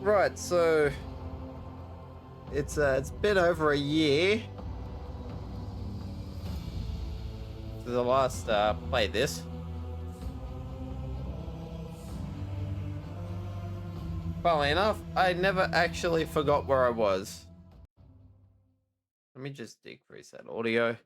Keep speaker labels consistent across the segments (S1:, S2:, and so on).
S1: Right, so it's been over a year since the last played this. Funnily enough, I never actually forgot where I was. Let me just decrease that audio.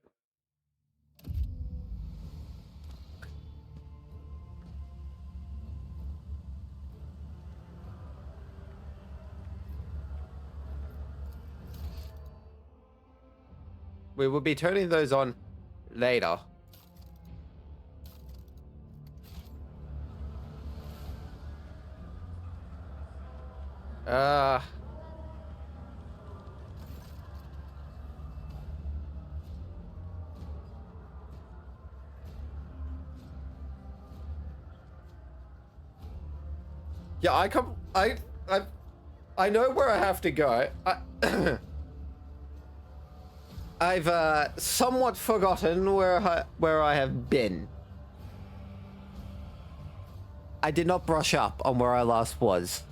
S1: We will be turning those on later. Uh yeah, I know where I have to go. I've somewhat forgotten where I have been. I did not brush up on where I last was.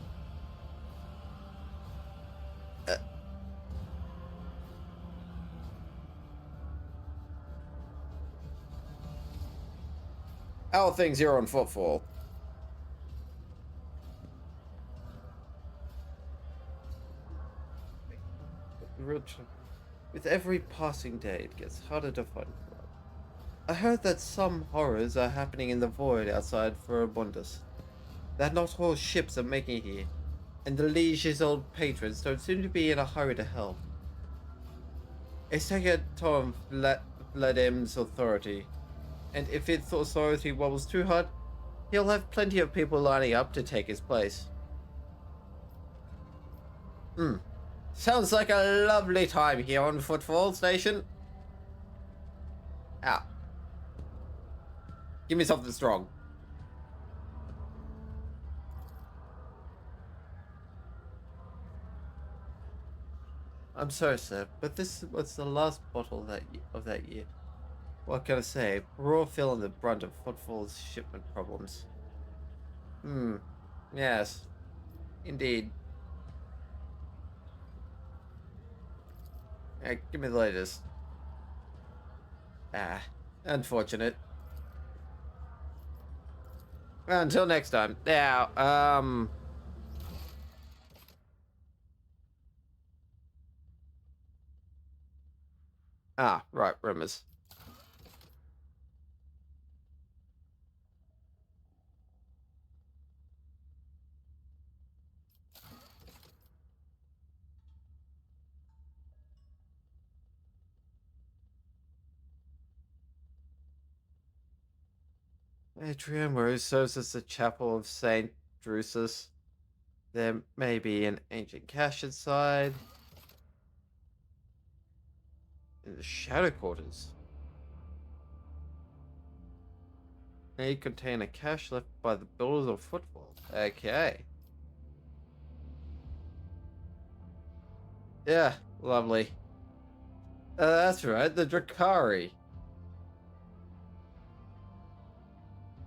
S1: How are things here on Footfall? With every passing day, it gets harder to find blood. I heard that some horrors are happening in the void outside Furibundus. That not all ships are making here, and the Liege's old patrons don't seem to be in a hurry to help. It's taking a toll on Vladim's authority, and if its authority wobbles too hard, he'll have plenty of people lining up to take his place. Sounds like a lovely time here on Footfall Station. Ah. Give me something strong. I'm sorry, sir, but this was the last bottle of that year. What can I say? We're all feeling the brunt of Footfall's shipment problems. Yes. Indeed. Give me the latest. Ah. Unfortunate. Well, until next time. Now, right, rumors. Atrium, where it serves as the chapel of Saint Drusus. There may be an ancient cache inside. In the shadow quarters. May contain a cache left by the builders of Footfall. Okay. Yeah, lovely. That's right, the Drakari.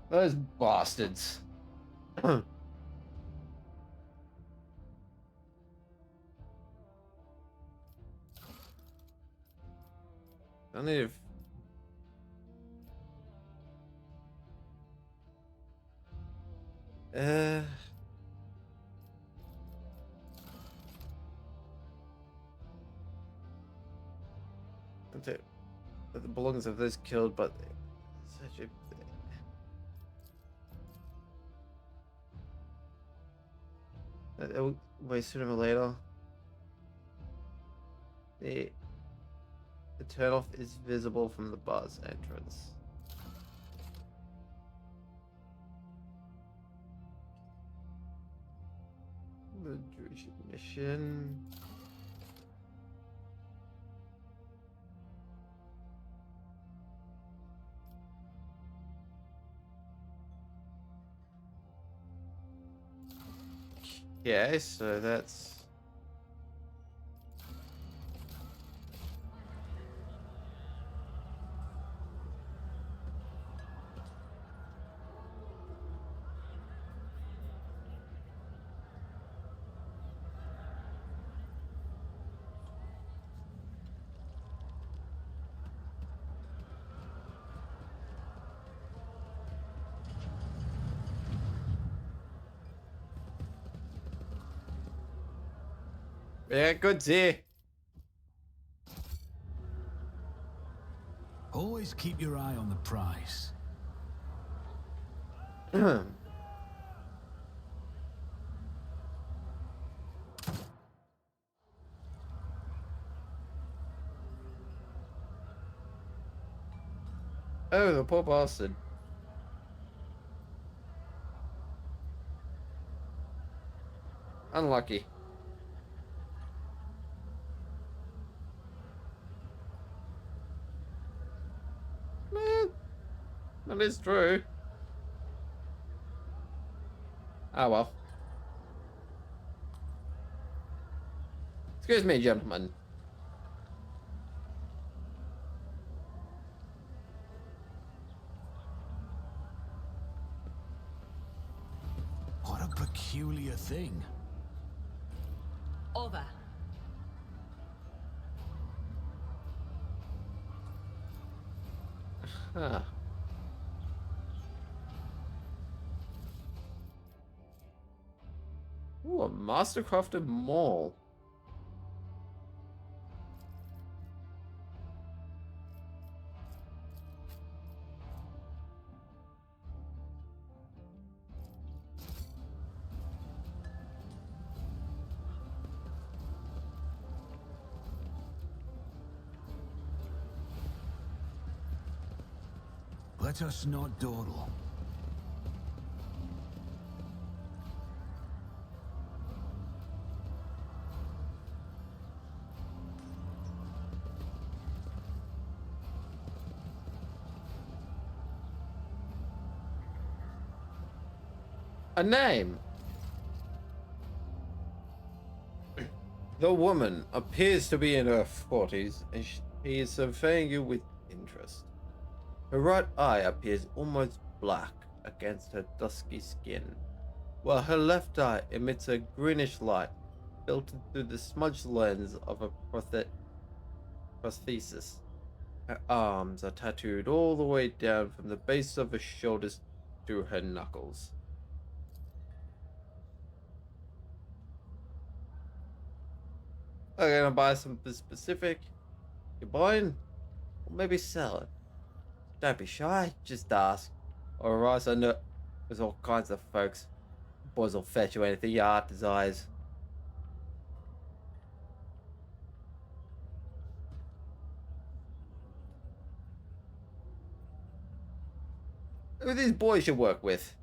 S1: Those bastards. I need to... the belongings of those killed, but such a... Wait, sooner or later. The turnoff is visible from the bar's entrance. The Jewish mission. Okay, so that's... Yeah, good see.
S2: Always keep your eye on the prize.
S1: Oh, the poor bastard. Unlucky. Man, that is true. Oh well. Excuse me, gentlemen.
S2: What a peculiar thing.
S3: Over.
S1: Huh. Ooh, a mastercrafted mall.
S2: Let us not dawdle.
S1: A name. The woman appears to be in her 40s, and she is surveying you with interest. Her right eye appears almost black against her dusky skin, while her left eye emits a greenish light filtered through the smudged lens of a prosthesis. Her arms are tattooed all the way down from the base of her shoulders to her knuckles. I'm gonna buy something specific. You buying? Or maybe sell it. Don't be shy, just ask. Or else I know there's all kinds of folks. Boys will fetch you anything your heart desires. Who are these boys you work with?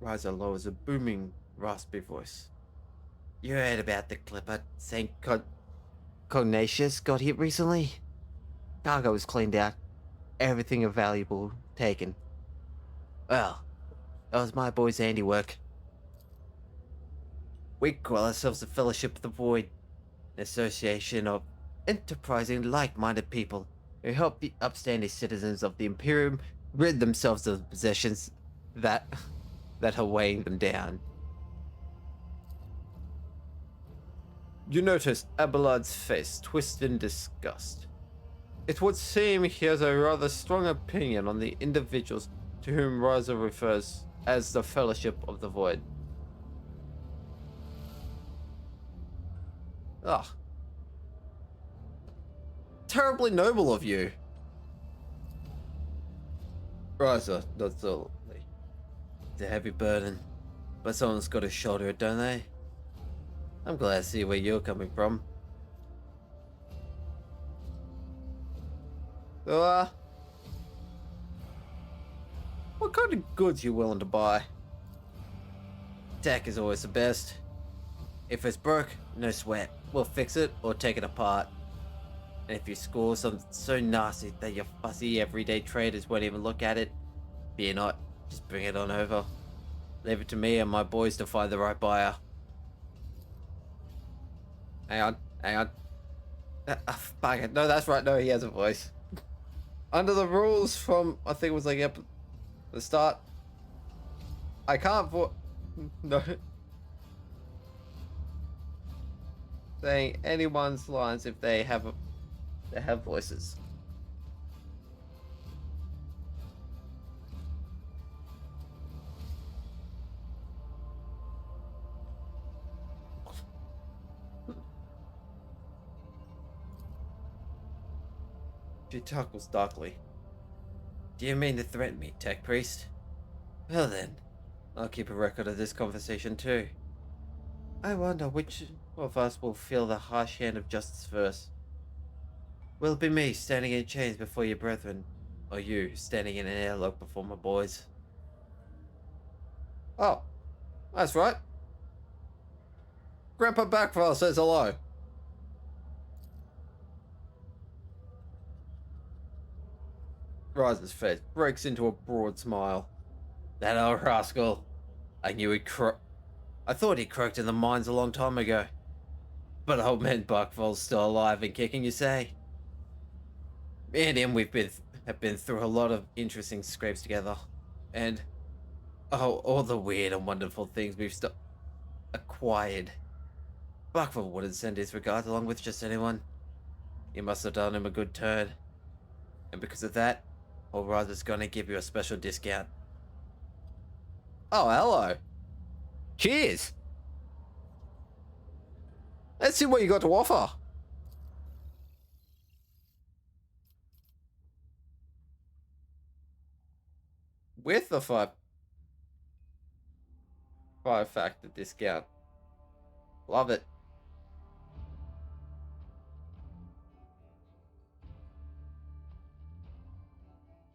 S1: Riser lowers a booming, raspy voice. You heard about the clipper St. Cognatius got hit recently? Cargo was cleaned out. Everything of valuable taken. Well, that was my boy's handiwork. We call ourselves the Fellowship of the Void, an association of enterprising, like-minded people who help the upstanding citizens of the Imperium rid themselves of the possessions that are weighing them down. You notice Abelard's face twist in disgust. It would seem he has a rather strong opinion on the individuals to whom Riser refers as the Fellowship of the Void. Ugh. Terribly noble of you. Riser nods solemnly. It's a heavy burden, but someone's got to shoulder it, don't they? I'm glad to see where you're coming from. So, what kind of goods you willing to buy? Tech is always the best. If it's broke, no sweat. We'll fix it or take it apart. And if you score something so nasty that your fussy everyday traders won't even look at it, fear not, just bring it on over. Leave it to me and my boys to find the right buyer. Hang on, hang on. Fuck it. No, that's right. No, he has a voice. Under the rules from, I think it was like the start, I can't no. Saying anyone's lines if they have voices. She chuckles darkly. Do you mean to threaten me, Tech Priest? Well then, I'll keep a record of this conversation too. I wonder which of us will feel the harsh hand of justice first. Will it be me standing in chains before your brethren, or you standing in an airlock before my boys? Oh, that's right. Grandpa Backfire says hello. Rise's face breaks into a broad smile. That old rascal. I knew I thought he croaked in the mines a long time ago. But old man Buckfall's still alive and kicking, you say? Me and him, have been through a lot of interesting scrapes together. And, oh, all the weird and wonderful things we've acquired. Buckfall wouldn't send his regards along with just anyone. You must have done him a good turn. And because of that, old Riser's gonna give you a special discount. Oh, hello. Cheers. Let's see what you got to offer. With the five factor discount. Love it.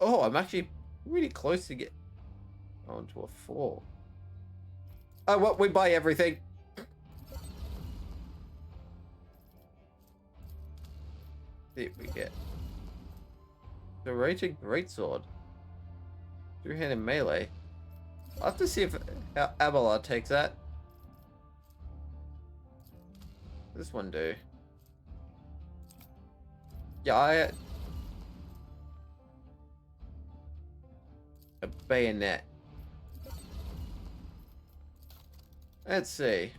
S1: Oh, I'm actually really close to get onto a 4. Oh, what? We buy everything. See what we get. The Raging Greatsword. Two-handed melee. I'll have to see how Abelard takes that. This one do. Yeah, a bayonet. Let's see.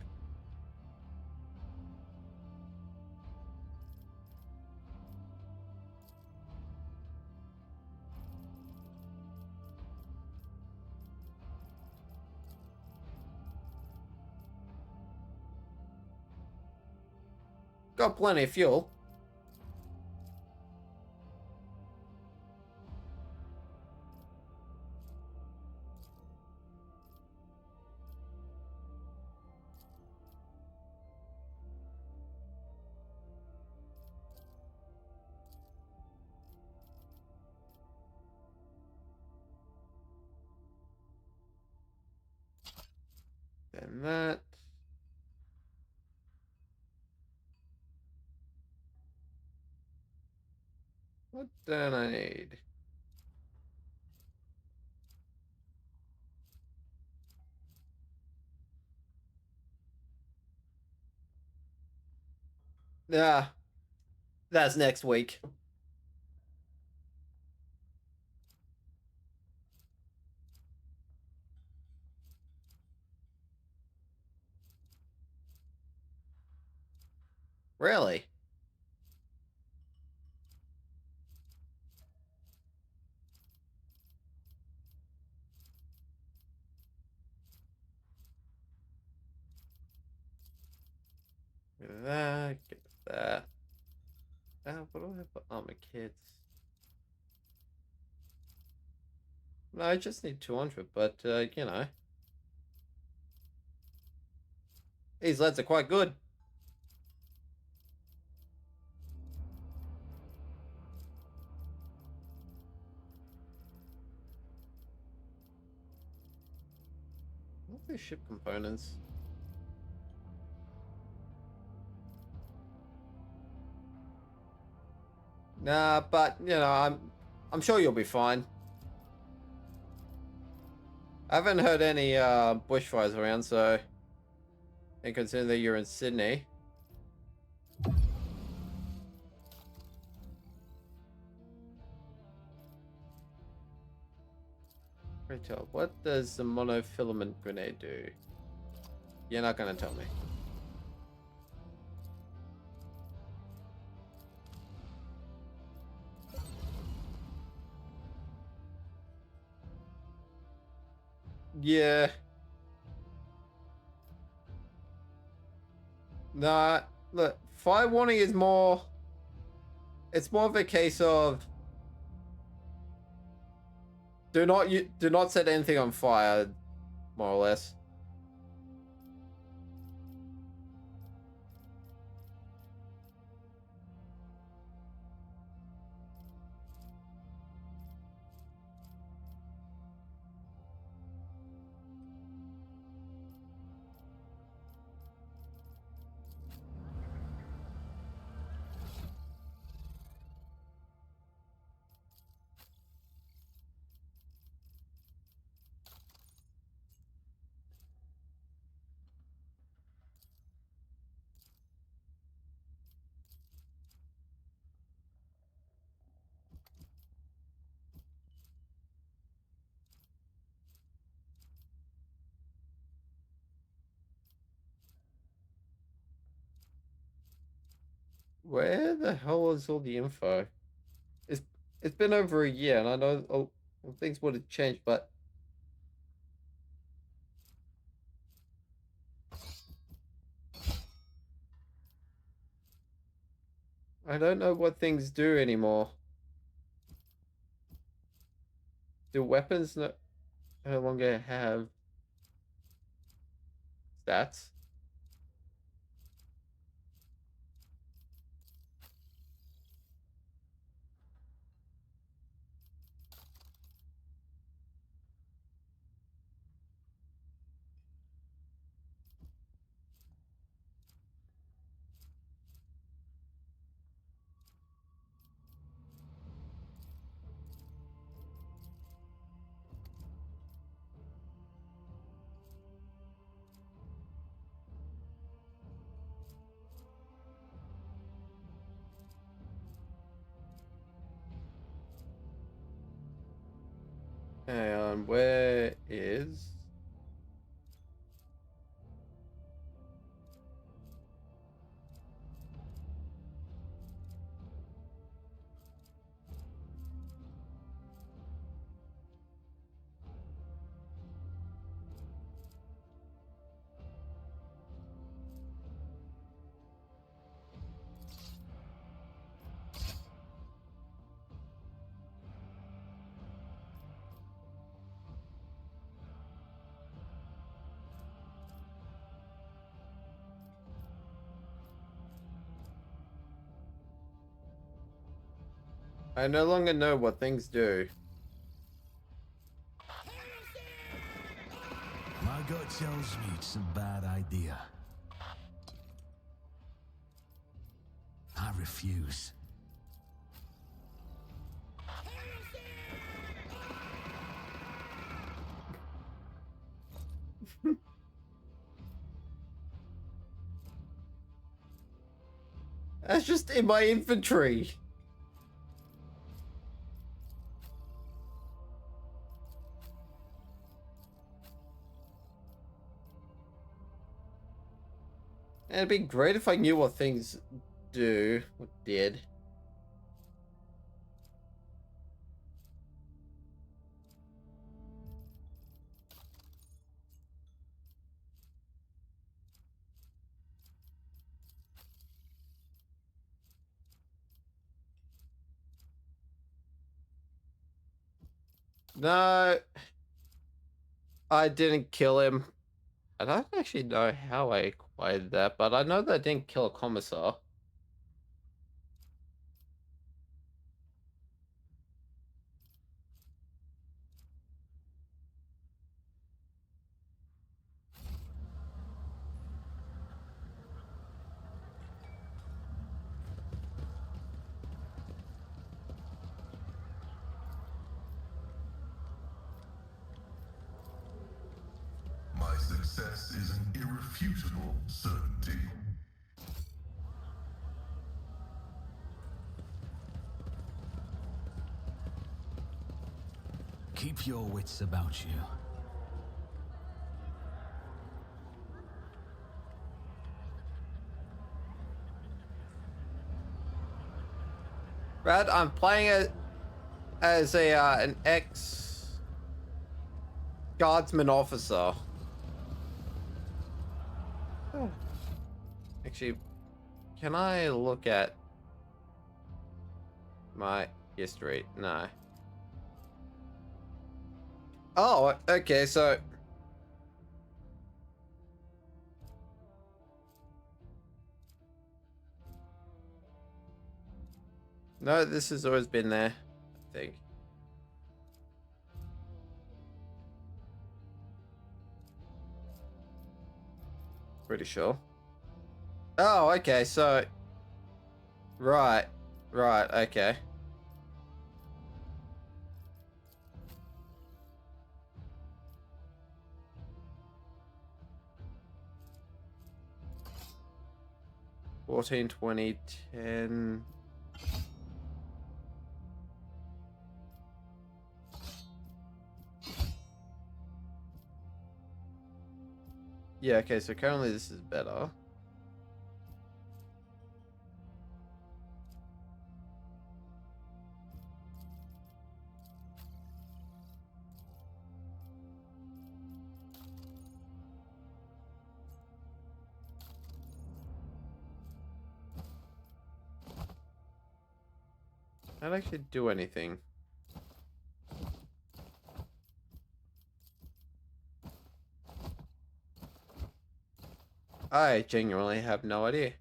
S1: Got plenty of fuel. And that. What don't I need? Yeah, that's next week. Really? Get that, get that. What do I have for armor kits? No, I just need 200, but, you know. These leads are quite good. What are these ship components? Nah, but, you know, I'm sure you'll be fine. I haven't heard any, bushfires around, so... And considering that you're in Sydney... Rachel, what does the monofilament grenade do? You're not gonna tell me. Yeah. Nah, look, fire warning is more... It's more of a case of do not set anything on fire, more or less. Where the hell is all the info? It's it's been over a year, and I know things would have changed, but I don't know what things do anymore. Do weapons no longer have stats? Hang on, where is? I no longer know what things do.
S2: My gut tells me it's a bad idea. I refuse.
S1: That's just in my infantry. And it'd be great if I knew what things do or did. No, I didn't kill him. I don't actually know how I acquired that, but I know that I didn't kill a commissar.
S3: My success is an irrefutable certainty.
S2: Keep your wits about you.
S1: Brad, I'm playing it as a an ex guardsman officer. Oh. Actually, can I look at my history? No. Oh, okay, so... No, this has always been there, I think. Pretty sure. Oh, okay, so... Right. Right, okay. $14, $20, $10... Yeah, okay, so currently this is better. I don't actually do anything. I genuinely have no idea.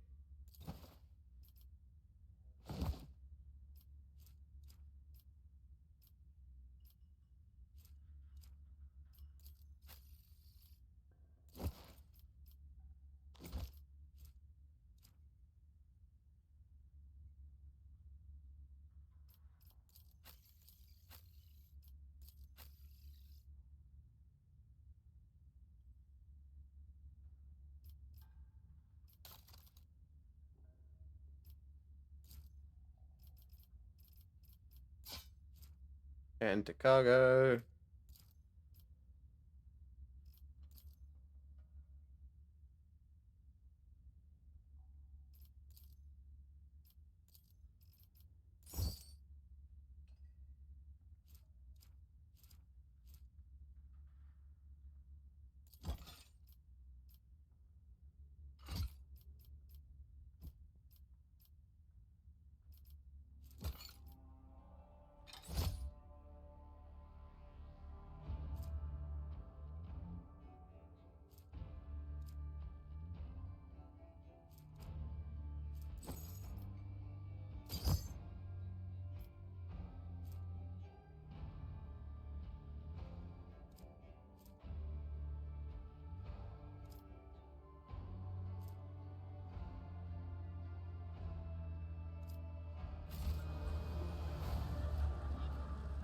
S1: And to cargo.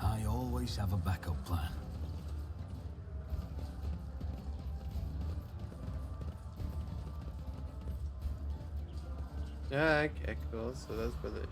S2: I always have a backup plan.
S1: Yeah, okay, cool. So that's British.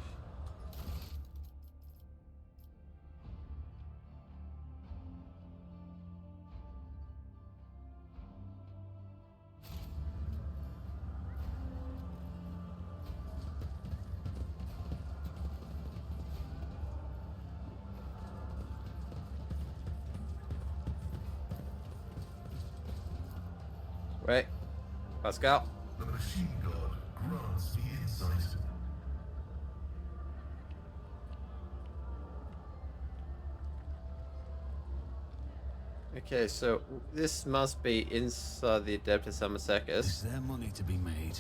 S1: Wait, Pascal.
S3: The machine god grants me insight.
S1: Okay, so this must be inside the Adeptus Amazecus.
S2: Is there money to be made?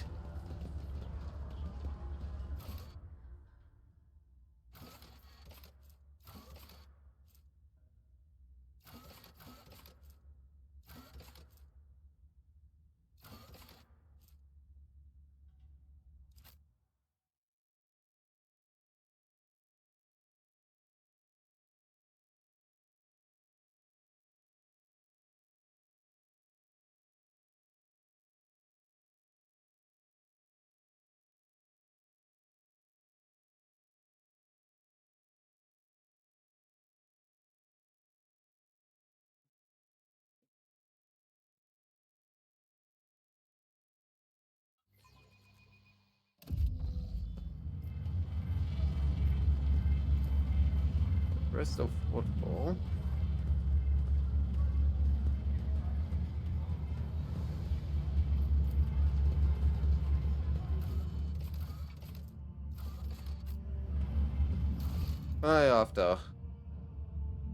S2: Rest of Footfall. I after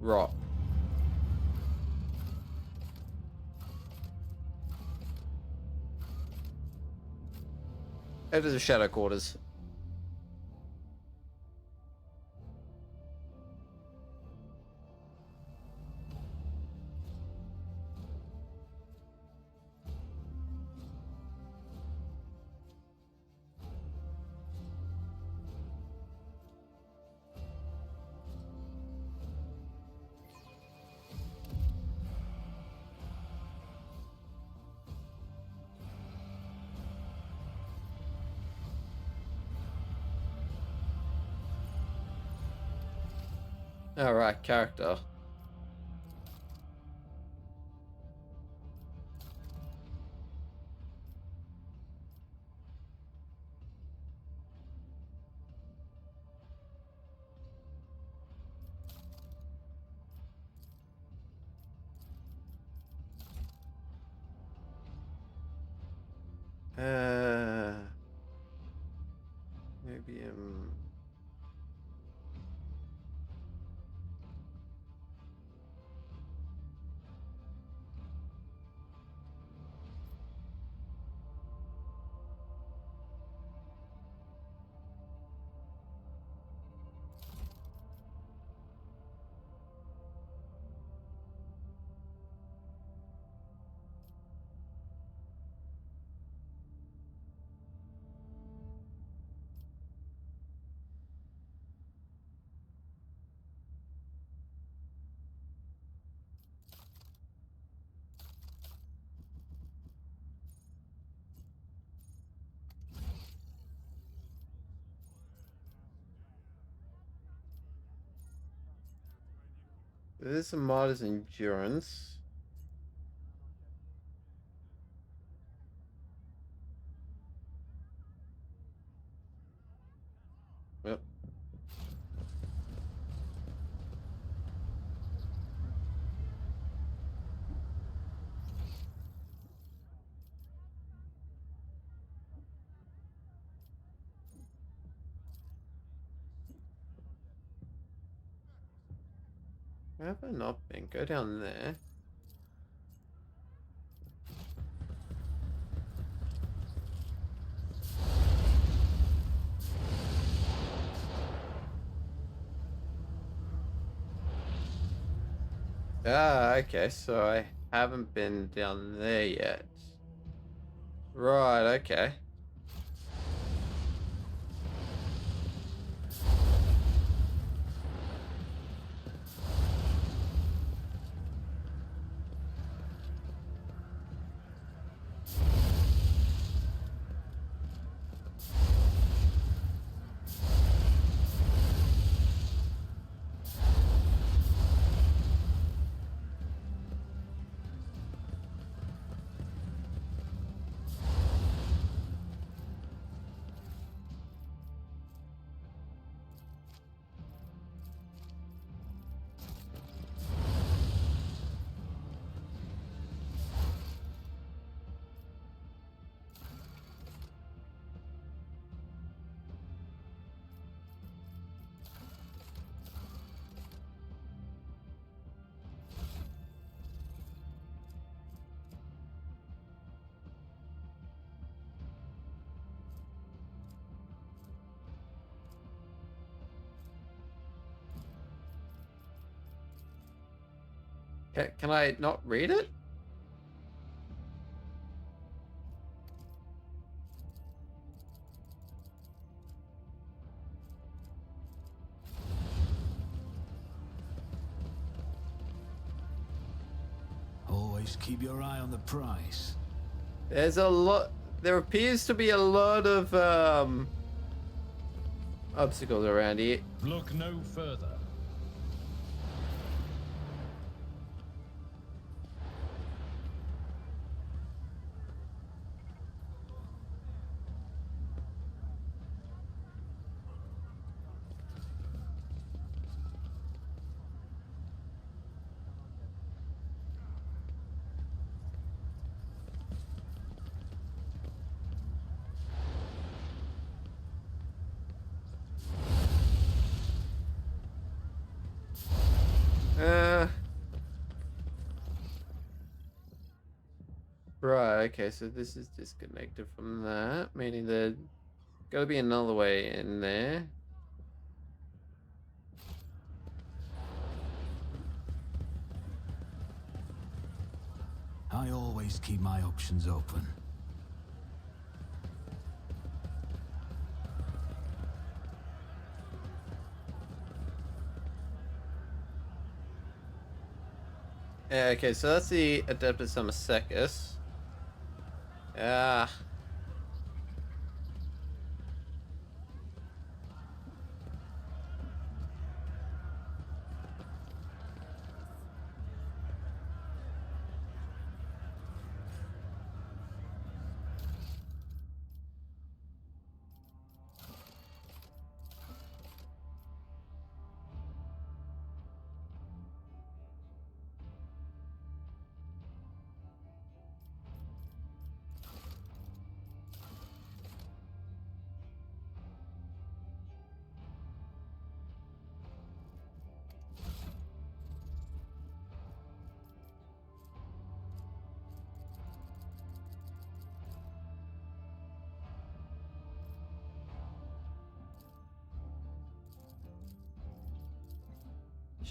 S2: rot.
S1: Head to the shadow quarters. Alright, character. Maybe this is a modest endurance. Yep. Where have I not been? Go down there. Ah, okay, so I haven't been down there yet. Right, okay. Can I not read it?
S2: Always keep your eye on the prize.
S1: There's a lot. There appears to be a lot of obstacles around here.
S4: Look no further.
S1: Right, okay, so this is disconnected from that, meaning that Gotta be another way in there.
S2: I always keep my options open.
S1: Yeah, okay, so that's the Adeptus Secus. Ah.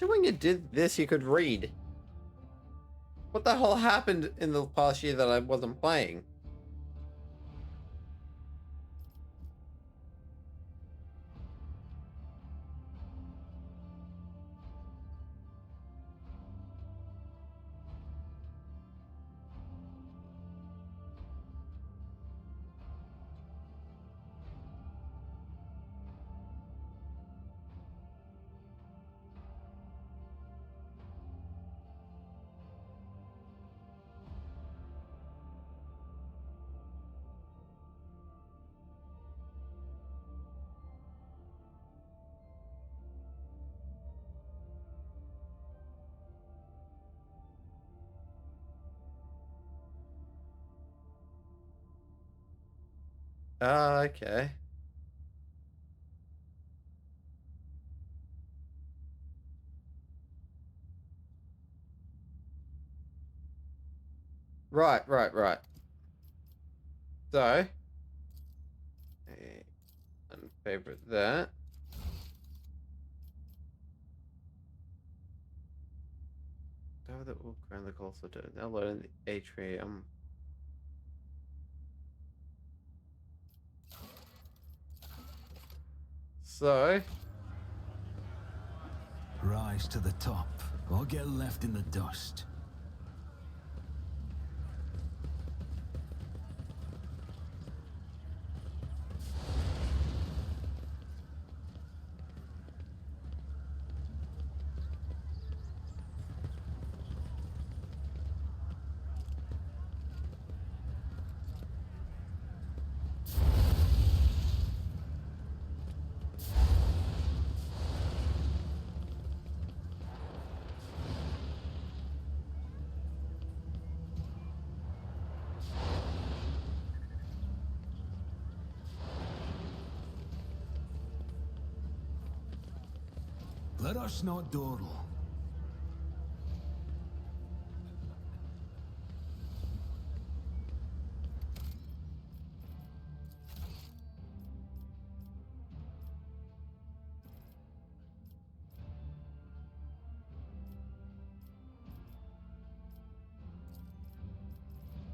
S1: Sure, when you did this, you could read. What the hell happened in the past year that I wasn't playing? Ah, okay. Right, right, right. So, unfavorite that. Oh, that will crown the also do. Now learn the atrium. So,
S2: Rise to the top, or get left in the dust. Let us not dawdle.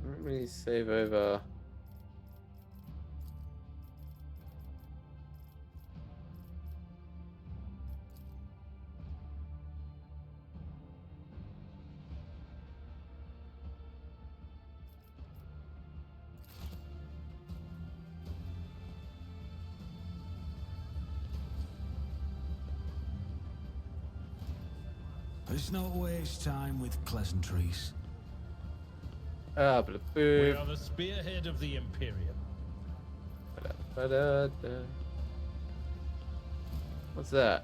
S1: let me save over.
S2: Let's not waste time with pleasantries.
S1: Ah, but
S4: We are the spearhead of the Imperium.
S1: What's that?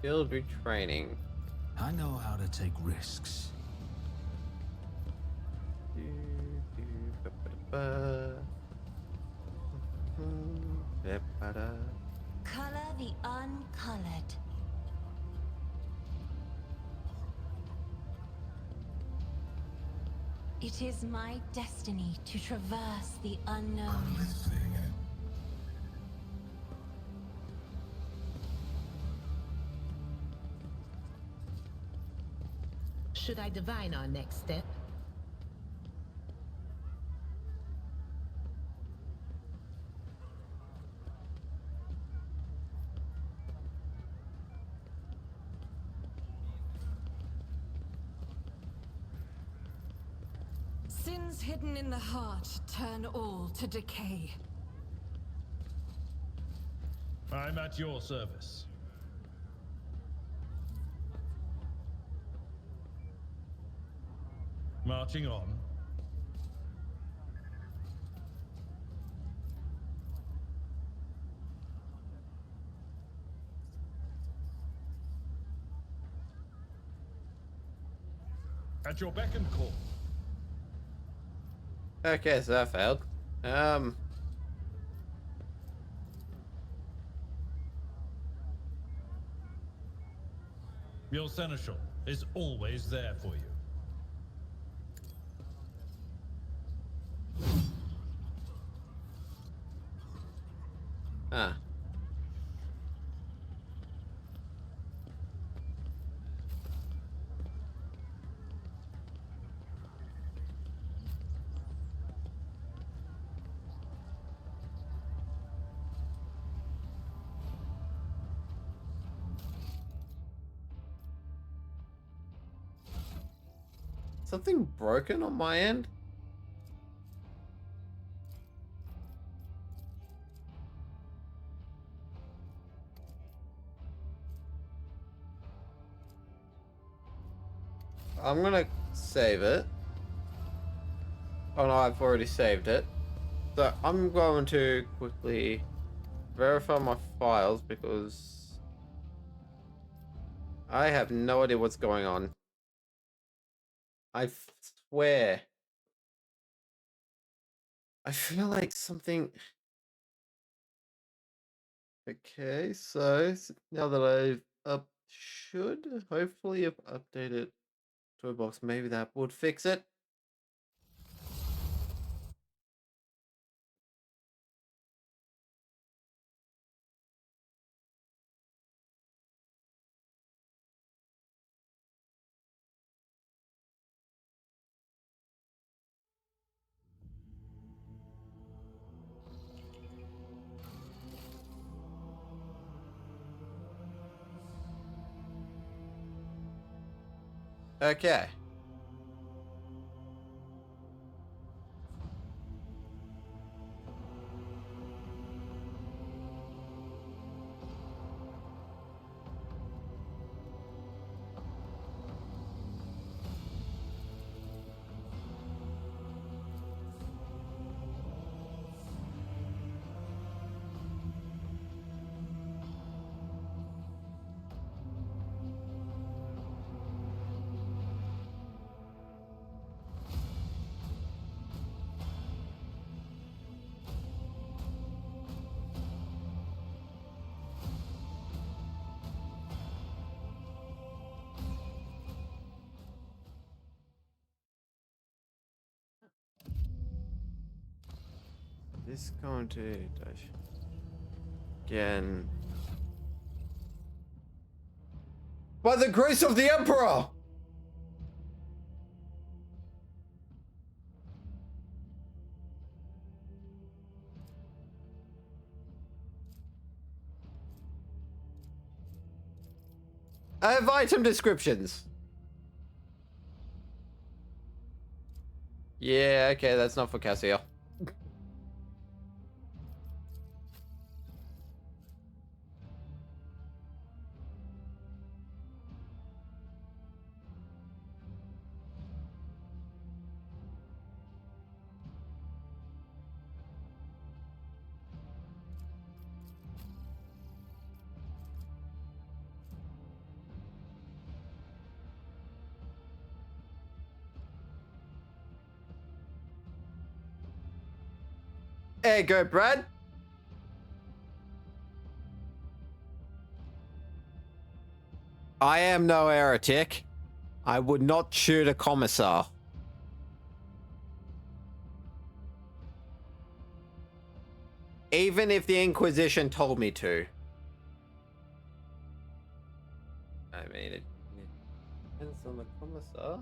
S1: Field retraining.
S2: I know how to take risks.
S5: Color the uncolored. It is my destiny to traverse the unknown.
S3: I'm listening.
S6: should I divine our next step?
S7: Sins hidden in the heart turn all to decay.
S4: I'm at your service. Marching on. At your beck and call.
S1: Okay, so that failed.
S4: Your seneschal is always there for you.
S1: Ah. Something broken on my end? I'm gonna save it. Oh no, I've already saved it. So I'm going to quickly verify my files because I have no idea what's going on. I swear. I feel like something... Okay, so now that I've should hopefully have updated to a box, maybe that would fix it. Okay. This is going to dash again. By the grace of the Emperor! I have item descriptions. Yeah, okay, that's not for Cassio. Hey, go, Brad. I am no heretic. I would not shoot a commissar. Even if the Inquisition told me to. I mean, it depends on the commissar. officer.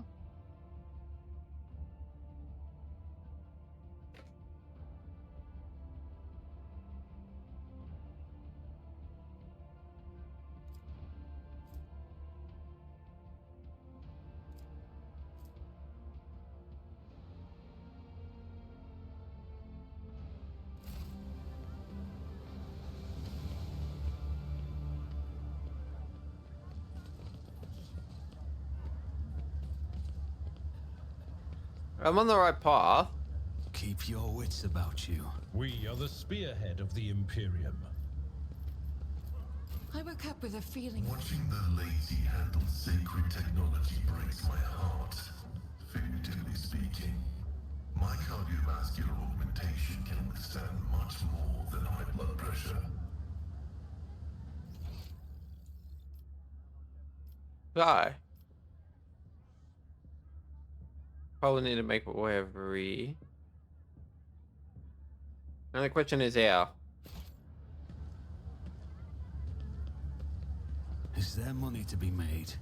S1: I'm on the right path.
S2: Keep your wits about you.
S4: We are the spearhead of the Imperium.
S7: I woke up with a feeling.
S3: Watching the lazy handle sacred technology breaks my heart, figuratively speaking. My cardiovascular augmentation can withstand much more than high blood pressure.
S1: Die. Probably need to make my way over here. And the question is how.
S2: Is there money to be made?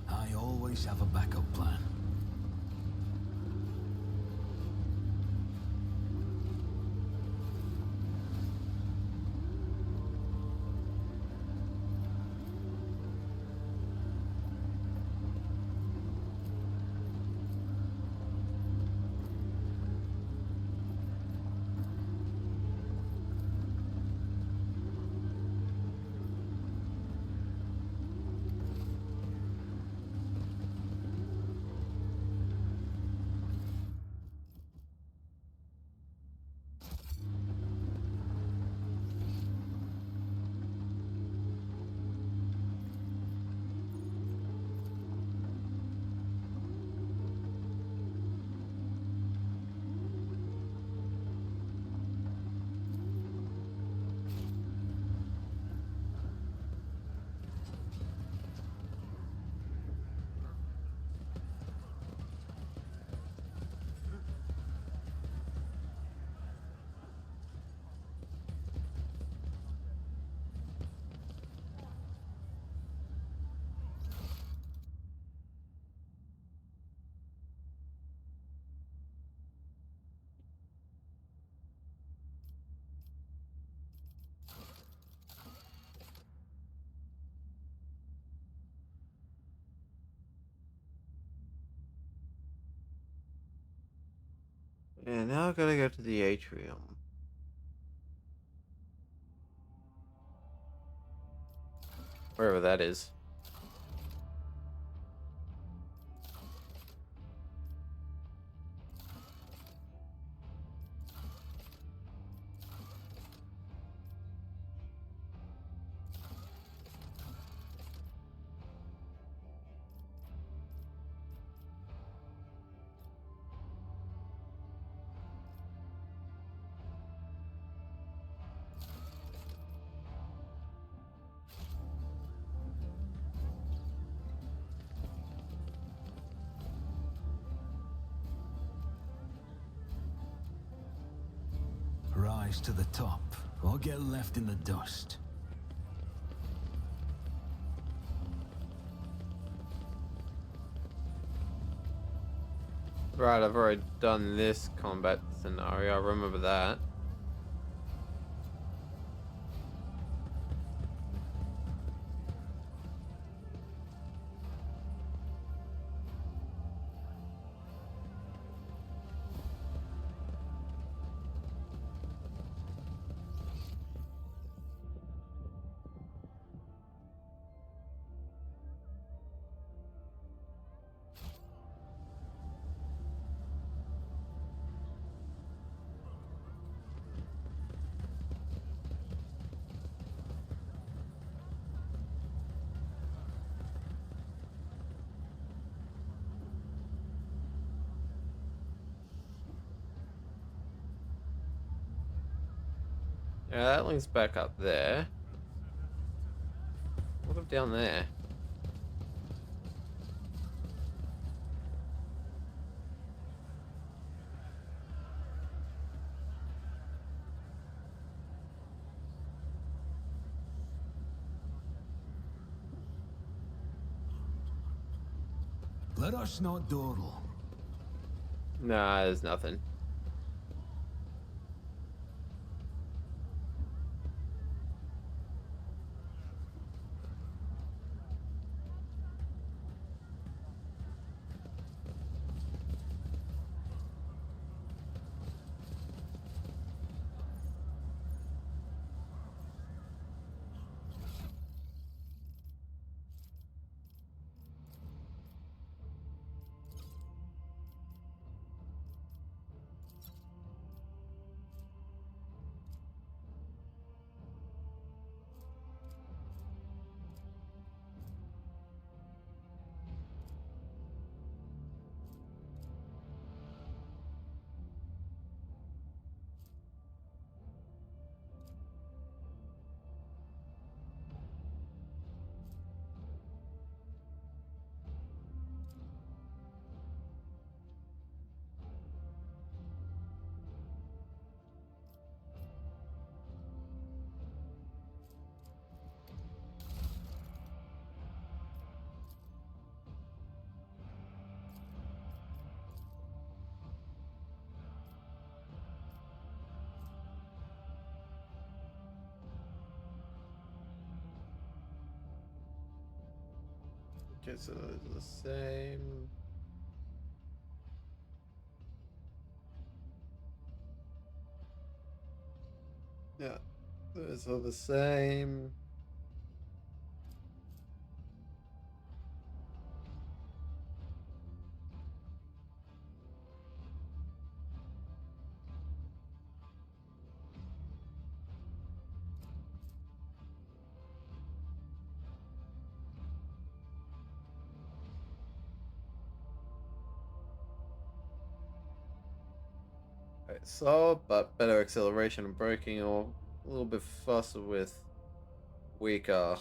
S2: I always have a backup plan.
S1: And now I gotta go to the atrium. Wherever that is.
S2: rise to the top, or get left in the dust.
S1: Right, I've already done this combat scenario, I remember that. Yeah, that links back up there. What up down there?
S2: Let us not dawdle.
S1: Nah, there's nothing. Okay, so it's the same. Yeah, those are the same. Right, so, but better acceleration and braking, or a little bit faster with weaker.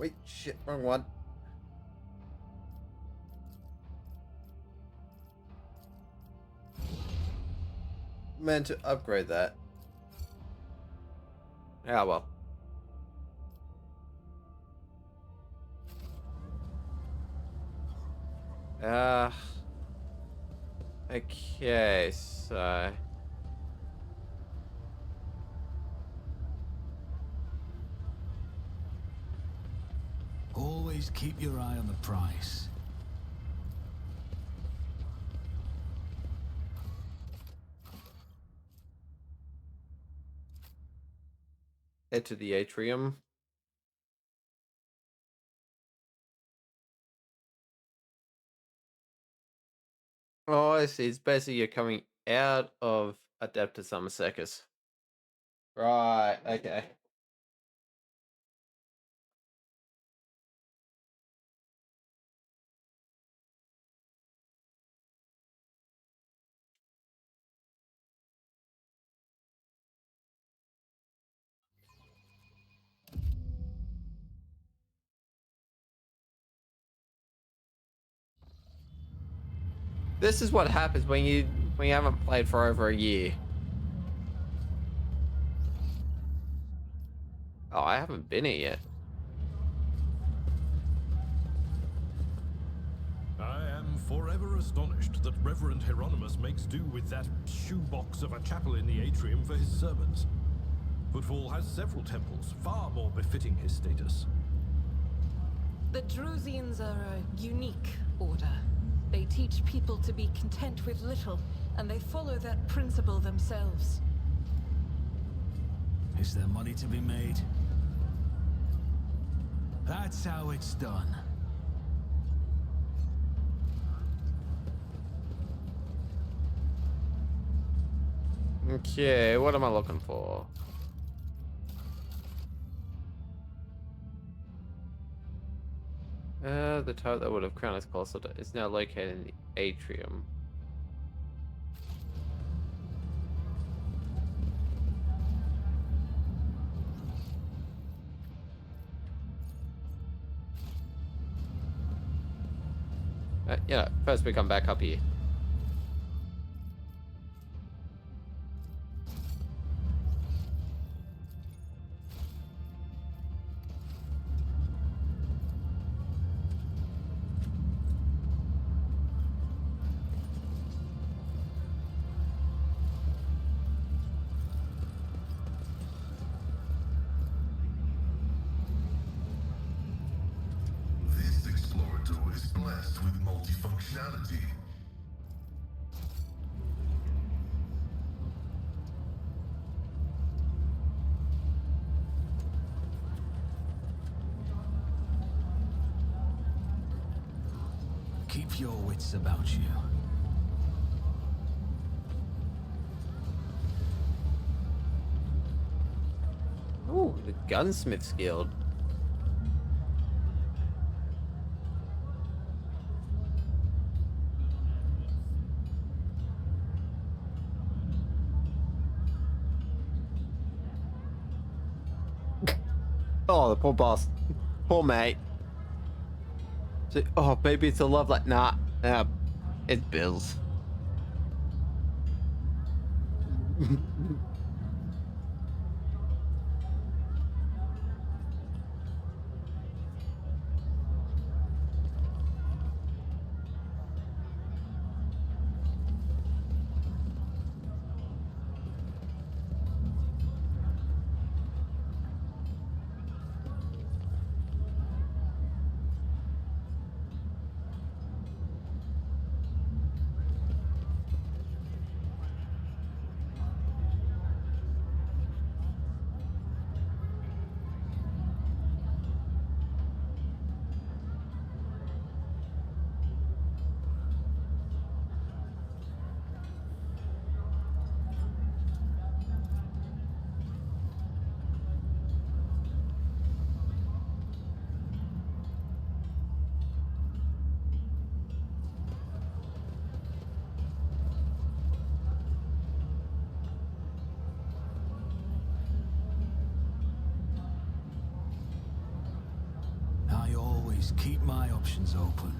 S1: Wait, shit, wrong one. Meant to upgrade that. Yeah, well. Okay, so...
S2: Always keep your eye on the price.
S1: Head to the atrium. Oh, I see. It's basically you're coming out of Adeptus Circus. Right, okay. This is what happens when you haven't played for over a year. Oh, I haven't been here yet.
S4: I am forever astonished that Reverend Hieronymus makes do with that shoebox of a chapel in the atrium for his servants. Footfall has several temples, far more befitting his status.
S7: The Drusians are a unique order. They teach people to be content with little, and they follow that principle themselves.
S2: Is there money to be made? That's how it's done.
S1: Okay, what am I looking for? The tower that would have crowned us closer is now located in the atrium. Yeah, first we come back up here.
S3: This explorator is blessed with multifunctionality.
S2: Keep your wits about you.
S1: Ooh, the Gunsmith's Guild. Oh, the poor boss. Poor mate. So, oh, maybe it's a love like nah. It's bills.
S2: always keep my options open.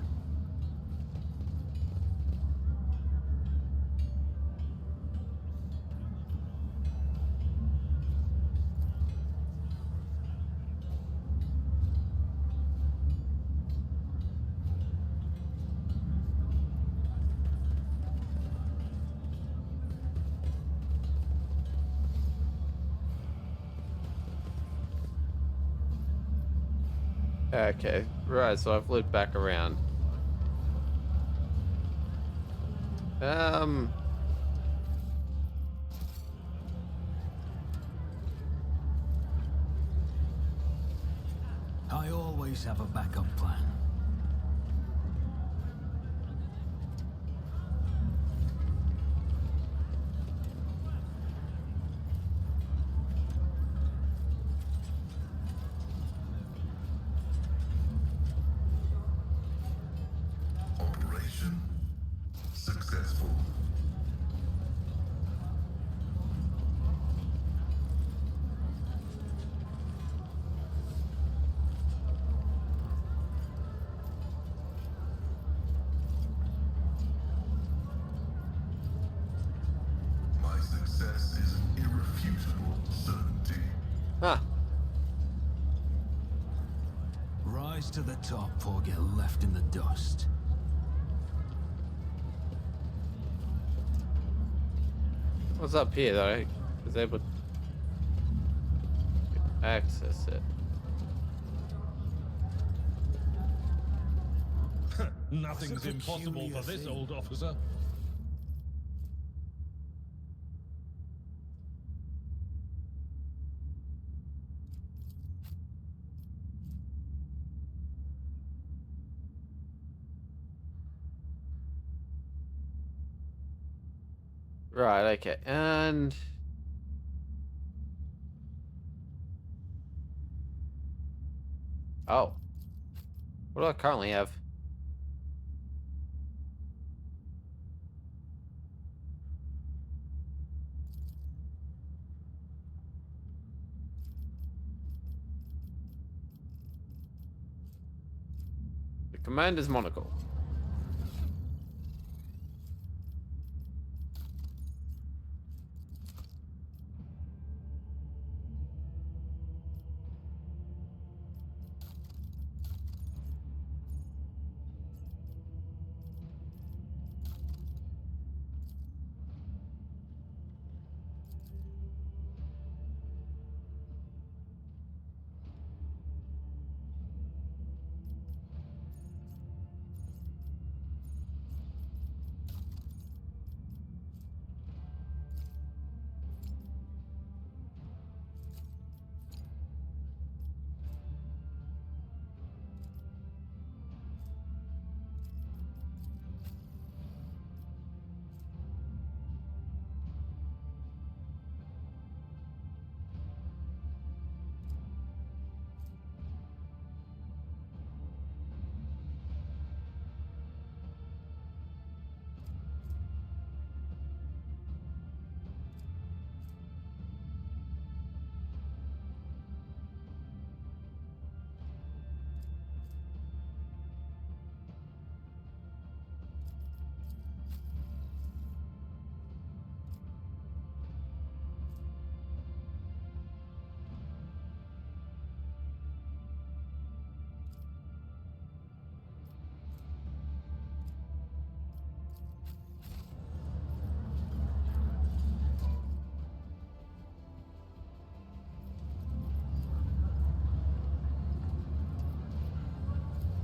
S1: Okay, right, so I've looped back around.
S2: I always have a backup plan.
S3: Operation successful. My success is an irrefutable certainty.
S1: Huh.
S2: Rise to the top or get left in the dust.
S1: What's up here that I was able to access it?
S4: Nothing's impossible for this
S2: thing.
S4: old officer.
S1: Right, okay, and... Oh. What do I currently have? The Commander's Monocle.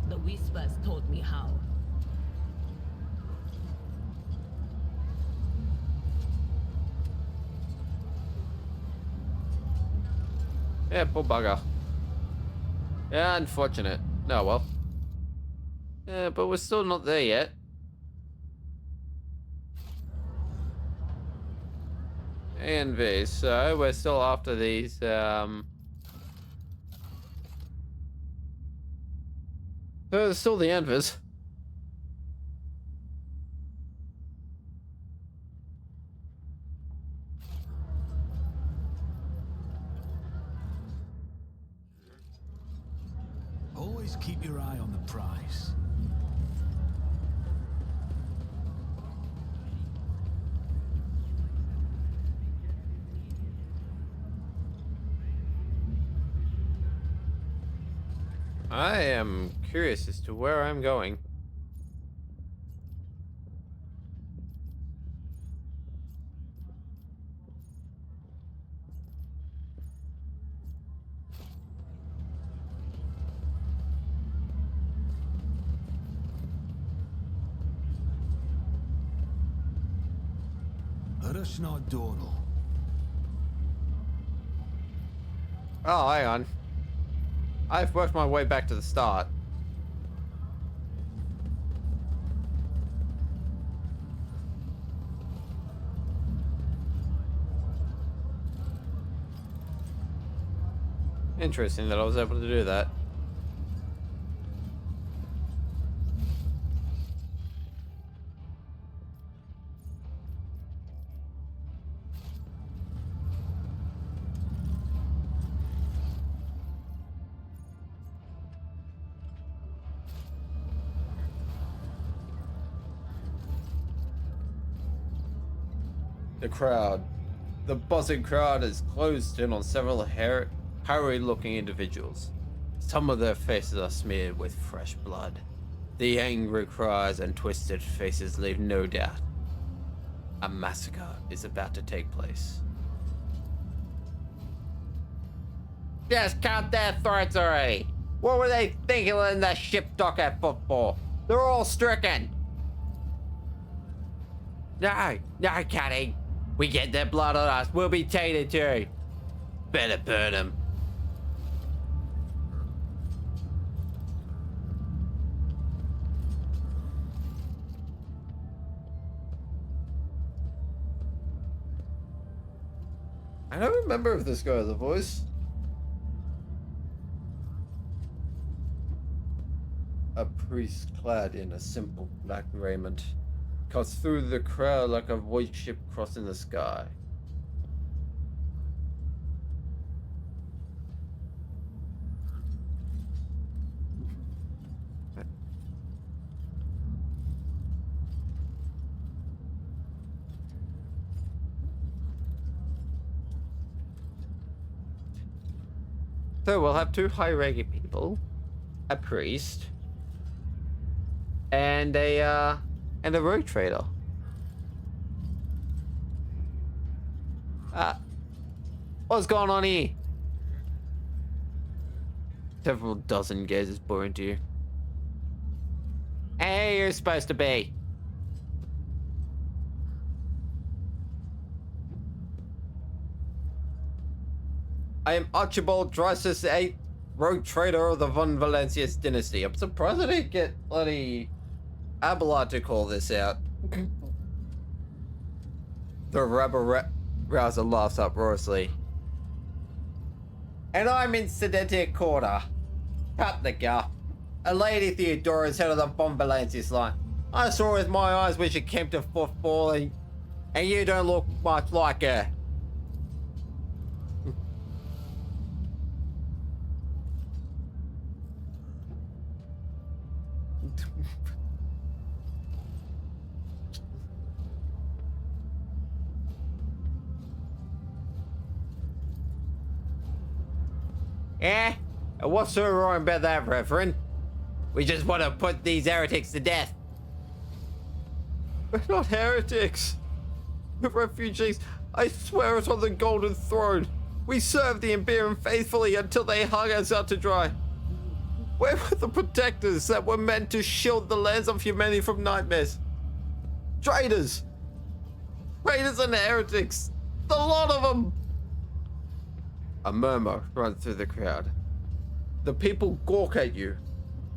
S6: The whispers told me how.
S1: Yeah, poor bugger. Yeah, unfortunate. No, well. Yeah, but we're still not there yet. ANV, so we're still after these, there's still the Anvers.
S2: Always keep your eye on
S1: I am curious as to where I'm going.
S2: Rush not Donal.
S1: Oh, hang on. I've worked my way back to the start. Interesting that I was able to do that. The crowd. The buzzing crowd is closed in on several harried-looking individuals. Some of their faces are smeared with fresh blood. The angry cries and twisted faces leave no doubt. A massacre is about to take place. Just cut their throats already! What were they thinking in the ship dock at Footfall? They're all stricken! No cutting! We get their blood on us, we'll be tainted too! Better burn them. I don't remember if this guy has a voice. A priest clad in a simple black raiment cuts through the crowd like a white ship crossing the sky. So we'll have two high-ranking people, a priest, and a rogue trader. What's going on here? Several dozen gazes bore into you. Hey, you're supposed to be. I am Archibald Drisus VIII, rogue trader of the Von Valancius dynasty. I'm surprised I didn't get bloody Abelard to call this out. The rabble-rouser laughs uproariously. And I'm Incidente Quarter. Cut the guff. A Lady Theodora is head of the Von Valancius line. I saw with my eyes when she came to Footfall, and you don't look much like her. Eh? What's so wrong about that, Reverend? We just want to put these heretics to death. We're not heretics. We're refugees. I swear it on the Golden Throne. We served the Imperium faithfully until they hung us out to dry. Where were the protectors that were meant to shield the lands of humanity from nightmares? Traitors! Traitors and heretics! The lot of them! A murmur runs through the crowd. The people gawk at you,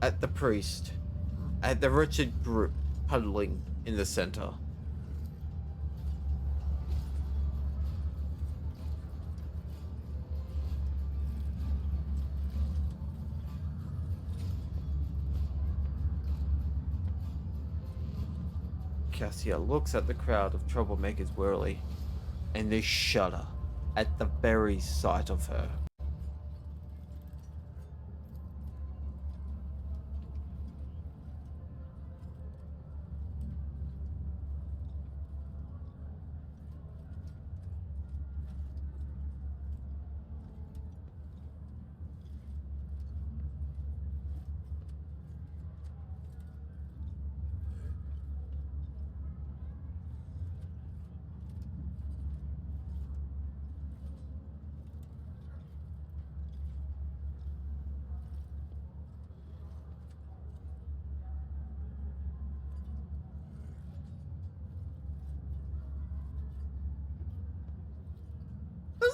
S1: at the priest, at the wretched group huddling in the center. Cassia looks at the crowd of troublemakers wearily, and they shudder at the very sight of her.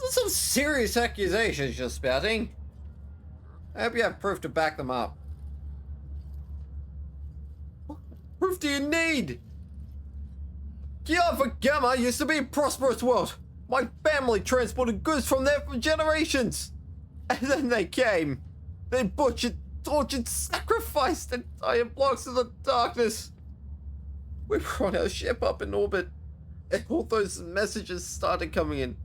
S1: are some serious accusations you're spouting. I hope you have proof to back them up. What proof do you need? Alpha Gamma used to be a prosperous world. My family transported goods from there for generations. And then they came. They butchered, tortured, sacrificed entire blocks of the darkness. We brought our ship up in orbit, and all those messages started coming in.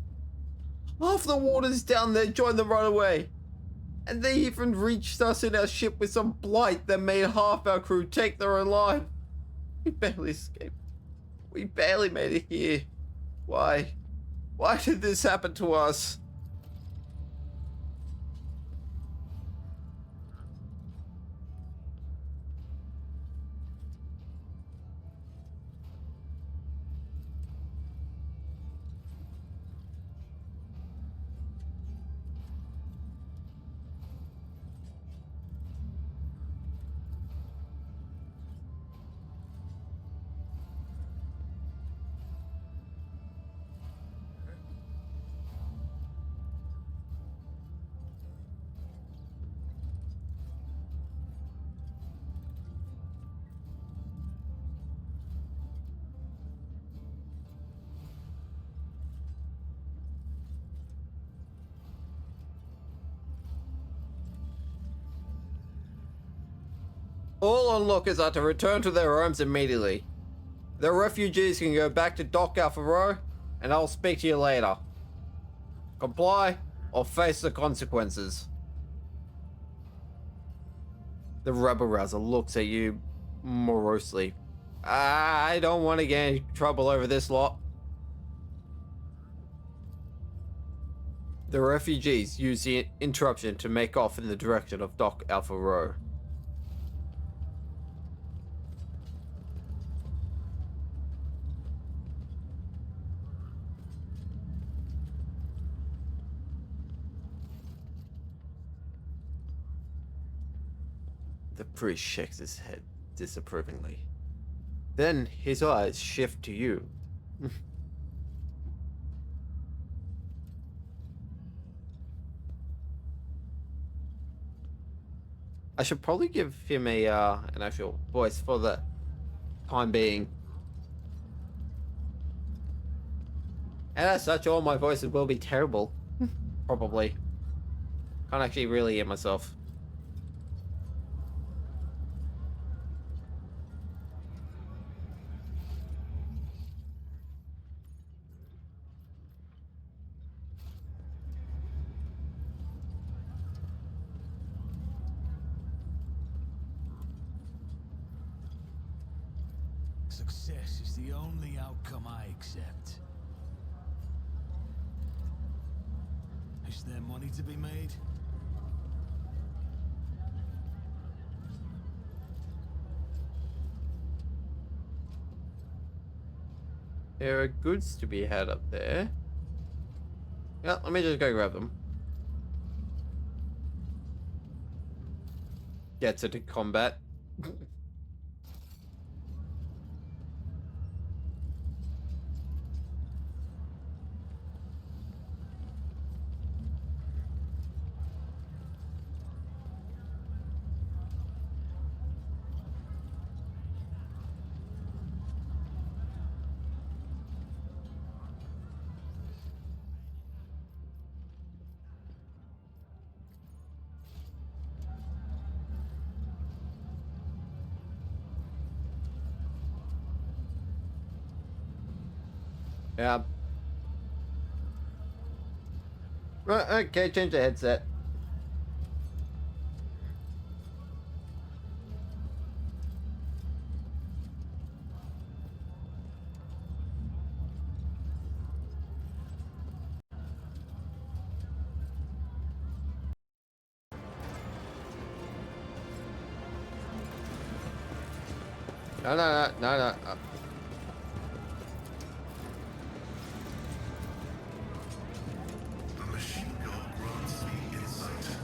S1: Half the waters down there joined them right away. And they even reached us in our ship with some blight that made half our crew take their own life. We barely escaped. We barely made it here. Why? Why did this happen to us? All onlookers are to return to their homes immediately. The refugees can go back to Dock Alpha Row, and I'll speak to you later. Comply or face the consequences. The rebel rouser looks at you morosely. I don't want to get in trouble over this lot. The refugees use the interruption to make off in the direction of Dock Alpha Row. The priest shakes his head disapprovingly. Then his eyes shift to you. I should probably give him an actual voice for the time being. And as such, all my voices will be terrible. Probably. Can't actually really hear myself.
S2: Success is the only outcome I accept. Is there money to be made?
S1: There are goods to be had up there. Yeah, let me just go grab them. Gets into combat. Yeah. Right, okay, change the headset. No.
S3: The machine gun grants me insight.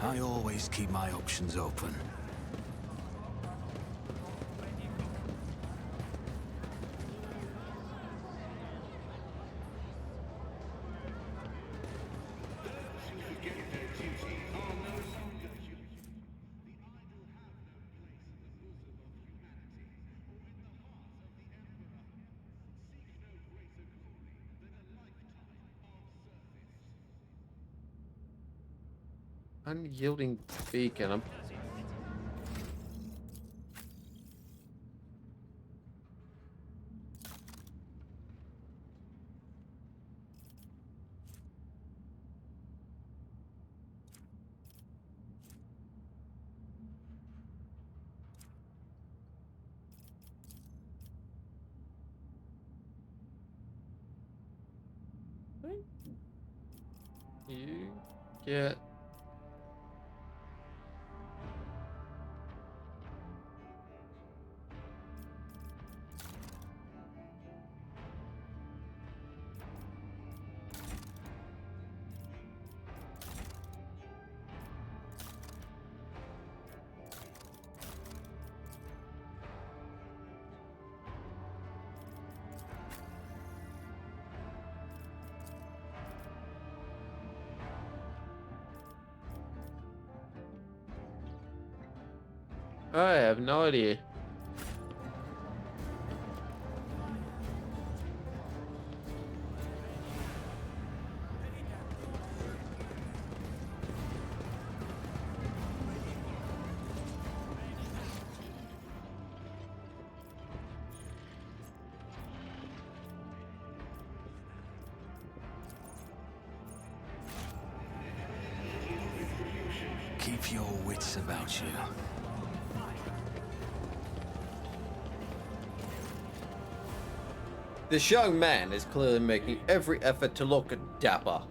S2: I always keep my options open.
S1: Unyielding beacon. You get I have no idea.
S2: Keep your wits about you.
S1: This young man is clearly making every effort to look dapper.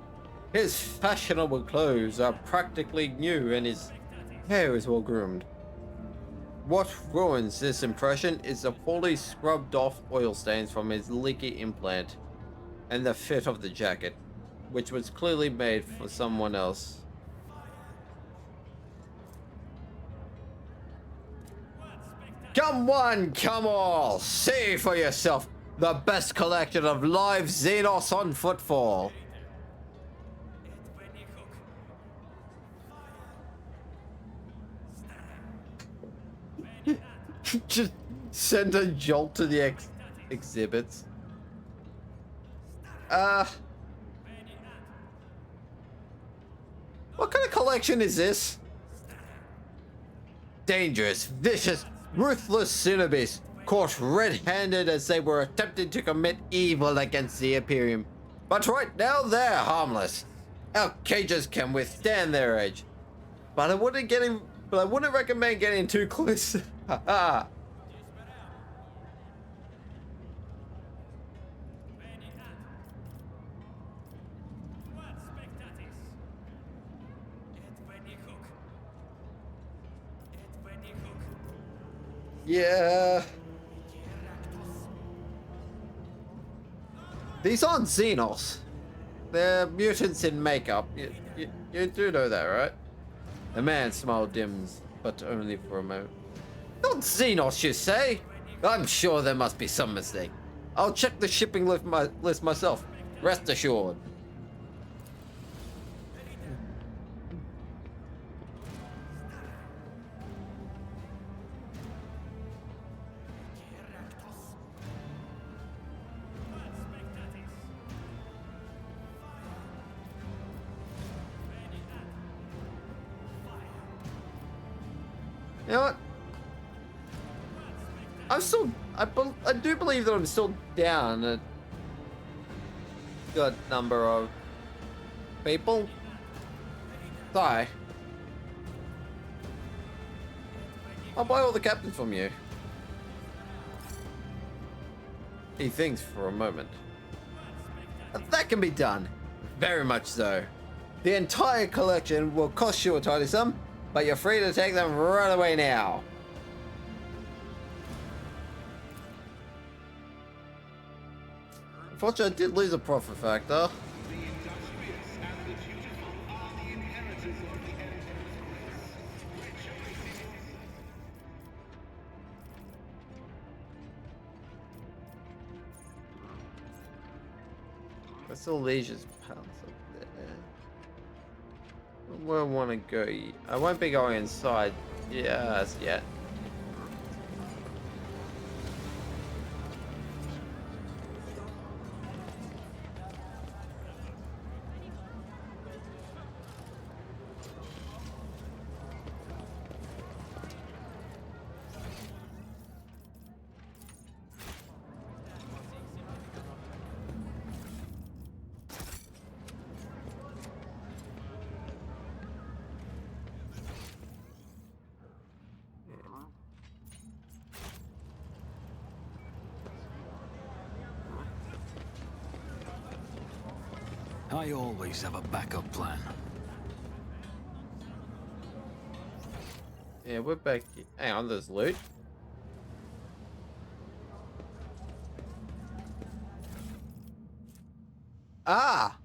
S1: His fashionable clothes are practically new and his hair is well groomed. What ruins this impression is the fully scrubbed off oil stains from his leaky implant and the fit of the jacket, which was clearly made for someone else. Come one, come all, see for yourself the best collection of live Xenos on Footfall. Just send a jolt to the exhibits. What kind of collection is this? Dangerous, vicious, ruthless cenobites caught red-handed as they were attempting to commit evil against the Imperium. But right now they're harmless. Our cages can withstand their age. But I wouldn't recommend getting too close. Haha. Yeah. These aren't Xenos. They're mutants in makeup. You do know that, right? The man smiled dims, but only for a moment. Not Xenos, you say? I'm sure there must be some mistake. I'll check the shipping list myself. Rest assured. You know what? I do believe that I'm still down a good number of people. Sorry. I'll buy all the captains from you. He thinks for a moment. That can be done. Very much so. The entire collection will cost you a tidy sum, but you're free to take them right away now. Unfortunately, I did lose a profit factor. What's the Legion's palace up there? Where I want to go? I won't be going inside just yet.
S2: I always have a backup plan.
S1: Yeah, we're back here. Hang on, there's loot. Ah!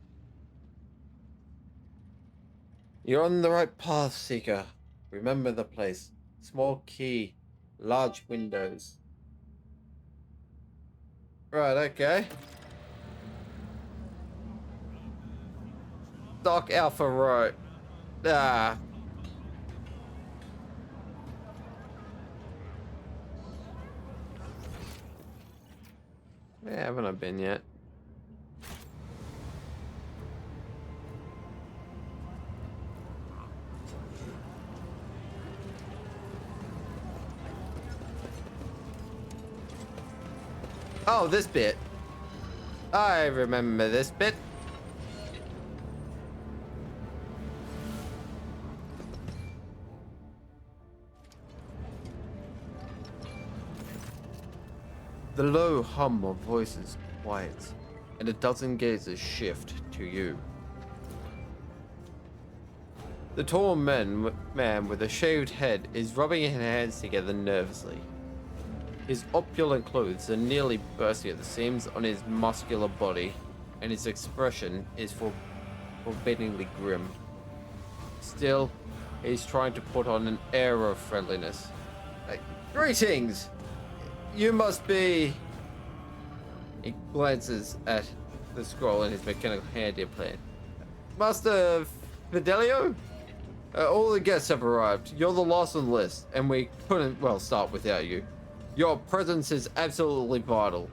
S1: You're on the right path, Seeker. Remember the place. Small key, large windows. Right, okay. Dock Alpha Road. Ah. Where haven't I been yet? Oh, this bit. I remember this bit. The low hum of voices quiets, and a dozen gazes shift to you. The tall man with a shaved head is rubbing his hands together nervously. His opulent clothes are nearly bursting at the seams on his muscular body, and his expression is forbiddingly grim. Still, he's trying to put on an air of friendliness. Greetings! You must be... He glances at the scroll in his mechanical handy plan. Master Fidelio? All the guests have arrived. You're the last on the list, and we couldn't, well, start without you. Your presence is absolutely vital.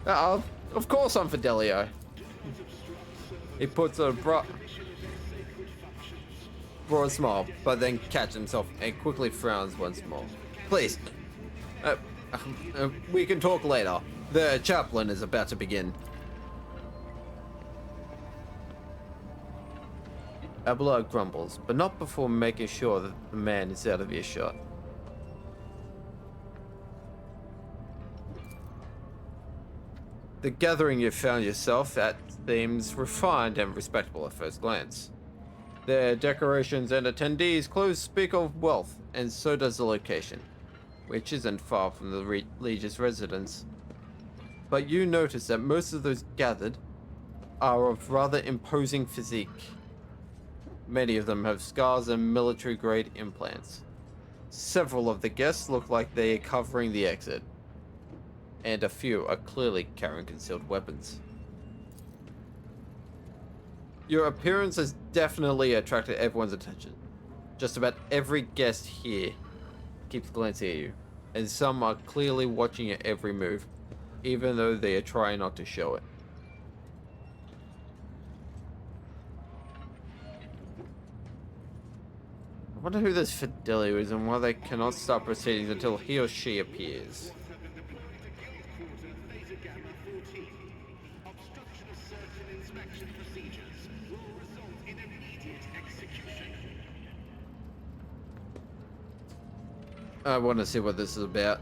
S1: Of course I'm Fidelio. He puts a broad smile, but then catches himself and quickly frowns once more. Please, we can talk later. The chaplain is about to begin. Abelard grumbles, but not before making sure that the man is out of earshot. The gathering you found yourself at seems refined and respectable at first glance. Their decorations and attendees' clothes speak of wealth, and so does the location, which isn't far from the Legion's residence. But you notice that most of those gathered are of rather imposing physique. Many of them have scars and military-grade implants. Several of the guests look like they are covering the exit, and a few are clearly carrying concealed weapons. Your appearance has definitely attracted everyone's attention. Just about every guest here keeps glancing at you, and some are clearly watching your every move, even though they are trying not to show it. I wonder who this Fidelio is and why they cannot start proceedings until he or she appears. I want to see what this is about.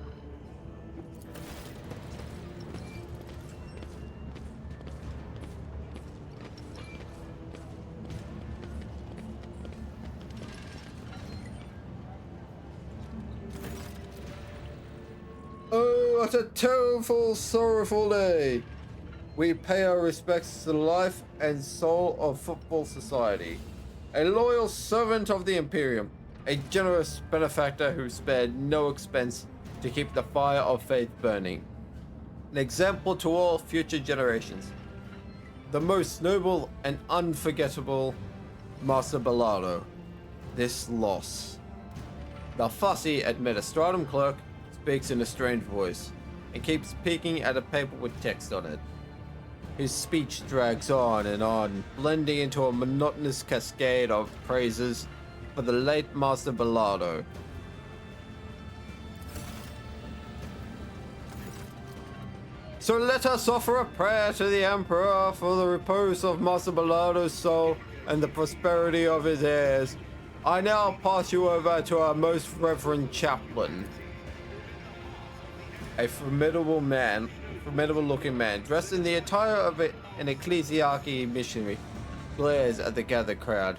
S1: Oh, what a terrible, sorrowful day! We pay our respects to the life and soul of Footfall Society, a loyal servant of the Imperium, a generous benefactor who spared no expense to keep the fire of faith burning. an example to all future generations. The most noble and unforgettable Master Bellardo. This loss. The fussy administratum clerk speaks in a strange voice and keeps peeking at a paper with text on it. His speech drags on and on, blending into a monotonous cascade of praises for the late Master Bellardo. So let us offer a prayer to the Emperor for the repose of Master Bellardo's soul and the prosperity of his heirs. I now pass you over to our most reverend chaplain. A formidable looking man, dressed in the attire of an ecclesiarchy missionary, glares at the gathered crowd.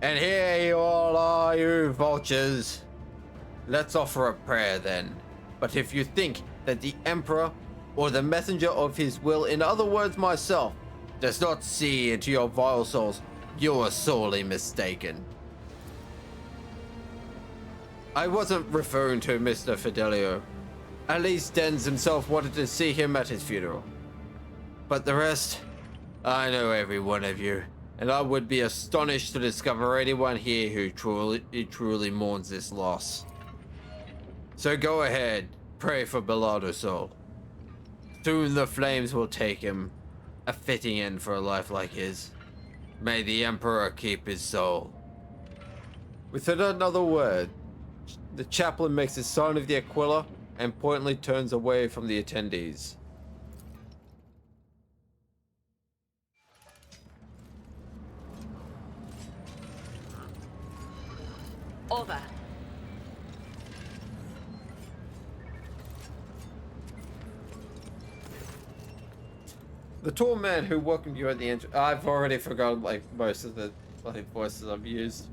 S1: And here you all are, you vultures. Let's offer a prayer then. But if you think that the Emperor, or the messenger of his will, in other words myself, does not see into your vile souls, you are sorely mistaken. I wasn't referring to Mr. Fidelio. At least Dens himself wanted to see him at his funeral. But the rest, I know every one of you, and I would be astonished to discover anyone here who truly mourns this loss. So go ahead, pray for Bellardo's soul. Soon the flames will take him, a fitting end for a life like his. May the Emperor keep his soul. Without another word, the chaplain makes the sign of the Aquila and pointedly turns away from the attendees.
S6: Over.
S1: The tall man who welcomed you at the entrance. I've already forgotten like most of the voices I've used.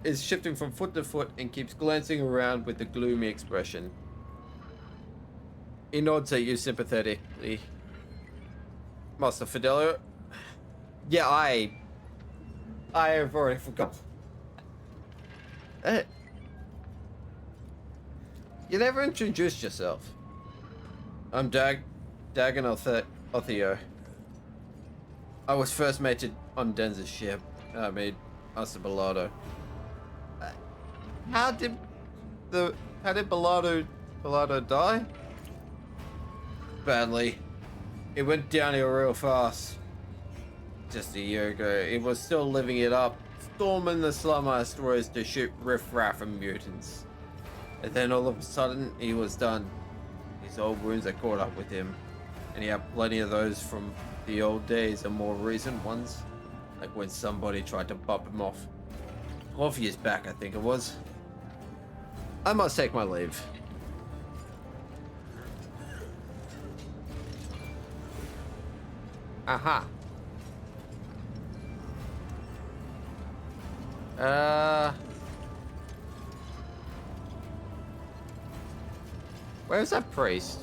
S1: Is shifting from foot to foot and keeps glancing around with a gloomy expression. He nods at you sympathetically. Master Fidelio. Yeah, I have already forgotten. You never introduced yourself. I'm Dagon Othio. I was first mated on Denz's ship. I made Master Bellardo. How did Bellardo die? Badly. It went downhill real fast. Just a year ago, he was still living it up, storming the slum asteroids to shoot riffraff and mutants. And then all of a sudden, he was done. His old wounds had caught up with him, and he had plenty of those from the old days and more recent ones, like when somebody tried to bump him off 12 years back, I think it was. I must take my leave. Aha. Where's that priest?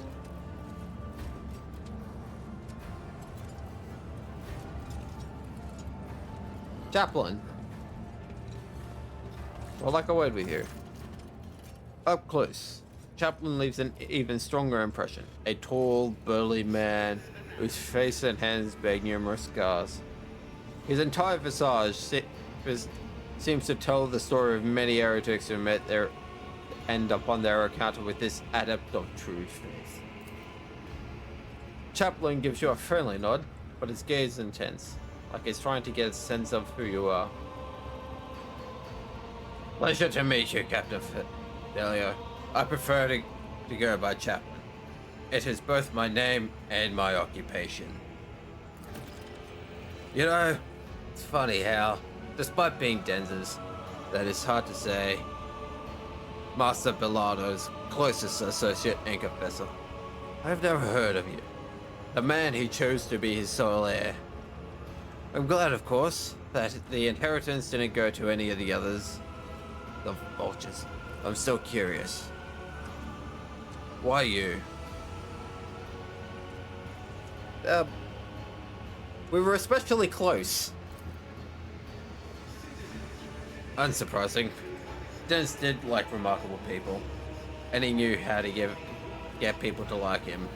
S1: Chaplain. I'd like a word with you. Up close, Chaplain leaves an even stronger impression. A tall, burly man whose face and hands bear numerous scars. His entire visage seems to tell the story of many heretics who met their end upon their encounter with this adept of true faith. Chaplain gives you a friendly nod, but his gaze is intense, like he's trying to get a sense of who you are. Pleasure to meet you, Captain Fidelio. I prefer to go by Chaplain. It is both my name and my occupation. You know, it's funny how, despite being Denz's, that is hard to say, Master Bellardo's closest associate and confessor. I have never heard of you. The man he chose to be his sole heir. I'm glad, of course, that the inheritance didn't go to any of the others. The vultures. I'm still curious. Why you? We were especially close. Unsurprising. Dennis did like remarkable people, and he knew how to give get people to like him.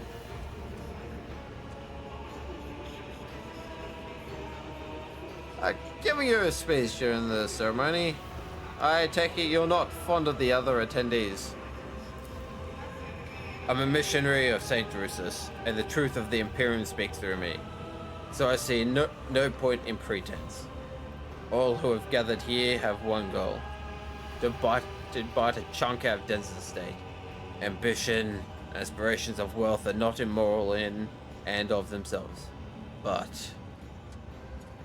S1: Giving you a speech during the ceremony. I take it you're not fond of the other attendees. I'm a missionary of St. Drusus, and the truth of the Imperium speaks through me. So I see no point in pretense. All who have gathered here have one goal. To bite a chunk out of Denz's estate. Ambition, aspirations of wealth are not immoral in and of themselves. But...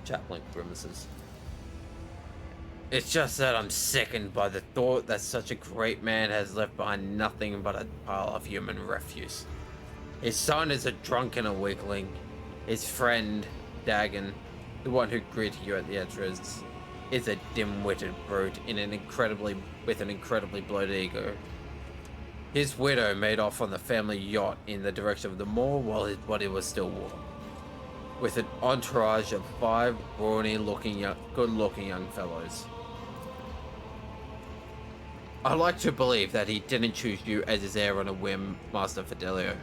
S1: Chaplain grimaces. It's just that I'm sickened by the thought that such a great man has left behind nothing but a pile of human refuse. His son is a drunk and a weakling. His friend, Dagon, the one who greeted you at the entrance, is a dim-witted brute with an incredibly bloated ego. His widow made off on the family yacht in the direction of the mall while his body was still warm, with an entourage of 5 brawny good-looking young fellows. I like to believe that he didn't choose you as his heir on a whim, Master Fidelio.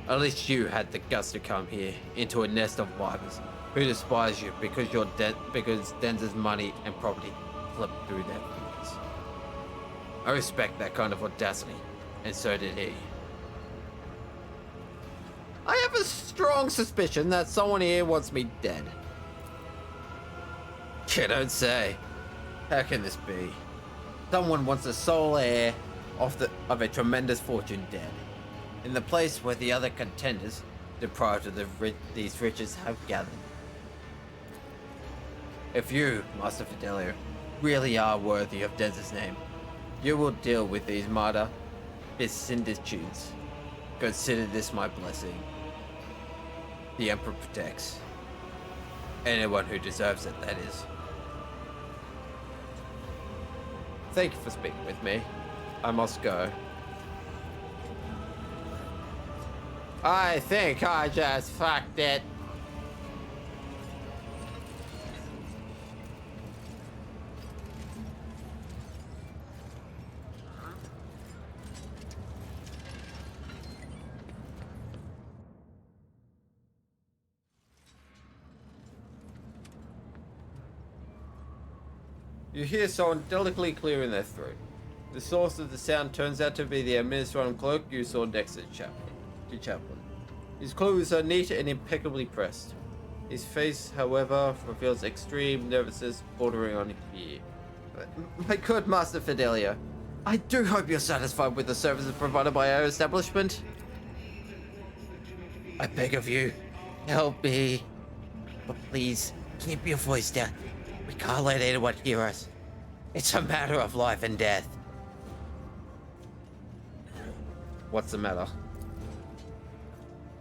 S1: At least you had the guts to come here, into a nest of vipers, who despise you because because Denz's money and property slipped through their fingers. I respect that kind of audacity, and so did he. I have a strong suspicion that someone here wants me dead. You don't say. How can this be? Someone wants the sole heir of a tremendous fortune dead, in the place where the other contenders, deprived of these riches, have gathered. If you, Master Fidelio, really are worthy of Denz's name, you will deal with these vicissitudes. Consider this my blessing. The Emperor protects. Anyone who deserves it, that is. Thank you for speaking with me. I must go. I think I just fucked it. You hear someone delicately clearing their throat. The source of the sound turns out to be the administrative cloak you saw next to the chaplain. His clothes are neat and impeccably pressed. His face, however, reveals extreme nervousness bordering on fear. My good Master Fidelio, I do hope you're satisfied with the services provided by our establishment. I beg of you, help me. But please, keep your voice down. We can't let anyone hear us. It's a matter of life and death. What's the matter?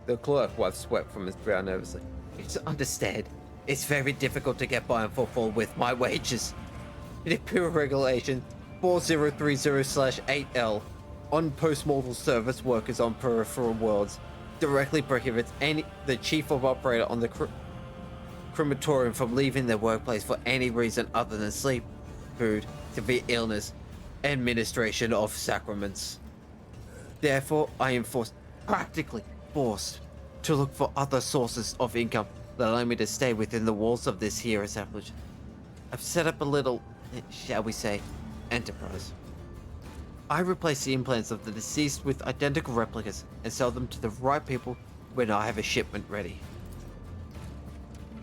S1: The clerk wiped sweat from his brow nervously. You understand, it's very difficult to get by on Footfall with my wages. In Imperial Regulation 4030/8L, on post-mortal service workers on peripheral worlds directly prohibits the chief of operator on the crematorium from leaving their workplace for any reason other than sleep, food, severe illness, administration of sacraments. Therefore, I am practically forced, to look for other sources of income that allow me to stay within the walls of this here establishment. I've set up a little, shall we say, enterprise. I replace the implants of the deceased with identical replicas and sell them to the right people when I have a shipment ready.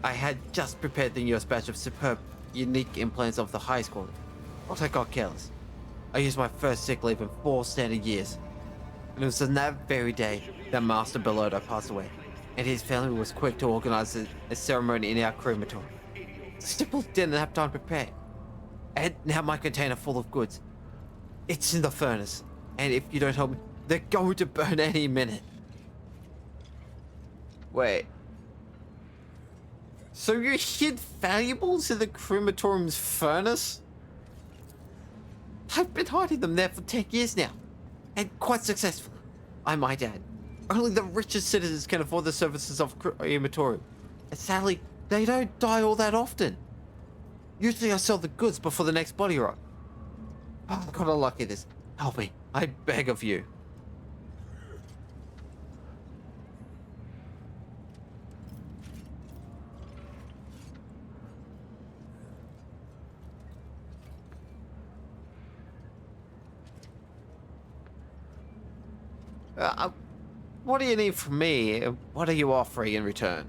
S1: I had just prepared the newest batch of superb, unique implants of the highest quality, but I got careless. I used my first sick leave in 4 standard years, and it was on that very day that Master Bellodo passed away, and his family was quick to organize a ceremony in our crematorium. Stipple didn't have time to prepare, and now my container full of goods. It's in the furnace, and if you don't help me, they're going to burn any minute. Wait. So you hid valuables in the crematorium's furnace? I've been hiding them there for 10 years now, and quite successfully, I might add. Only the richest citizens can afford the services of crematorium, and sadly, they don't die all that often. Usually I sell the goods before the next body rot. Oh, I got unlucky this. Help me, I beg of you. What do you need from me? What are you offering in return?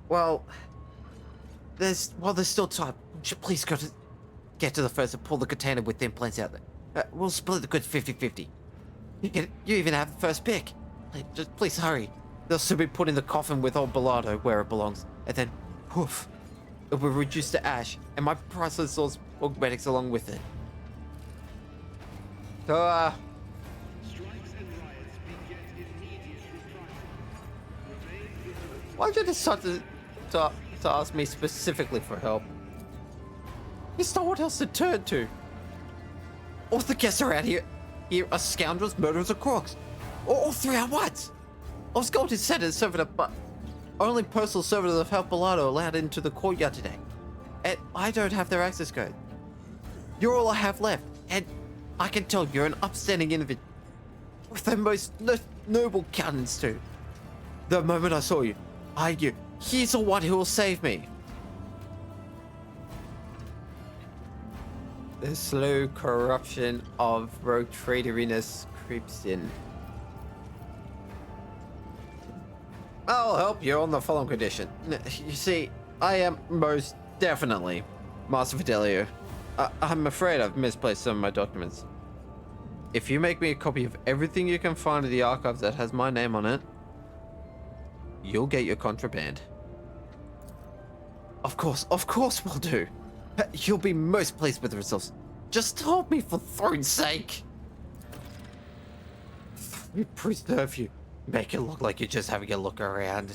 S1: Well, there's still time. Would you please get to the first and pull the container with the implants out there? We'll split the goods 50-50. You even have the first pick. Please hurry. They'll still be put in the coffin with old Bellardo where it belongs, and then, poof, it will reduce to ash, and my priceless augmetics along with it. So, why'd you decide to ask me specifically for help? There's no one else to turn to. All the guests around here are scoundrels, murderers, or crooks. All three at once. I was going to send a servitor, but only personal servitors of Help Bellardo allowed into the courtyard today. And I don't have their access code. You're all I have left, and I can tell you're an upstanding individual with the most noble countenance too. The moment I saw you, I knew he's the one who will save me. The slow corruption of rogue traitoriness creeps in. I'll help you on the following condition. You see, I am most definitely Master Fidelio. I'm afraid I've misplaced some of my documents. If you make me a copy of everything you can find in the archives that has my name on it, you'll get your contraband. Of course we'll do. You'll be most pleased with the results. Just help me for throne's sake. We preserve you. Make it look like you're just having a look around.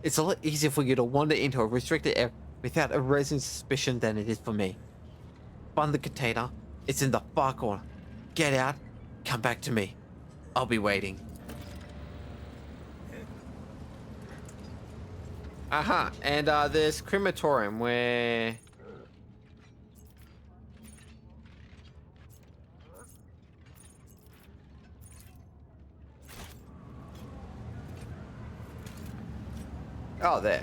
S1: It's a lot easier for you to wander into a restricted area without arousing suspicion than it is for me. Find the container. It's in the far corner. Get out. Come back to me. I'll be waiting. Aha, and this crematorium where... Oh, there.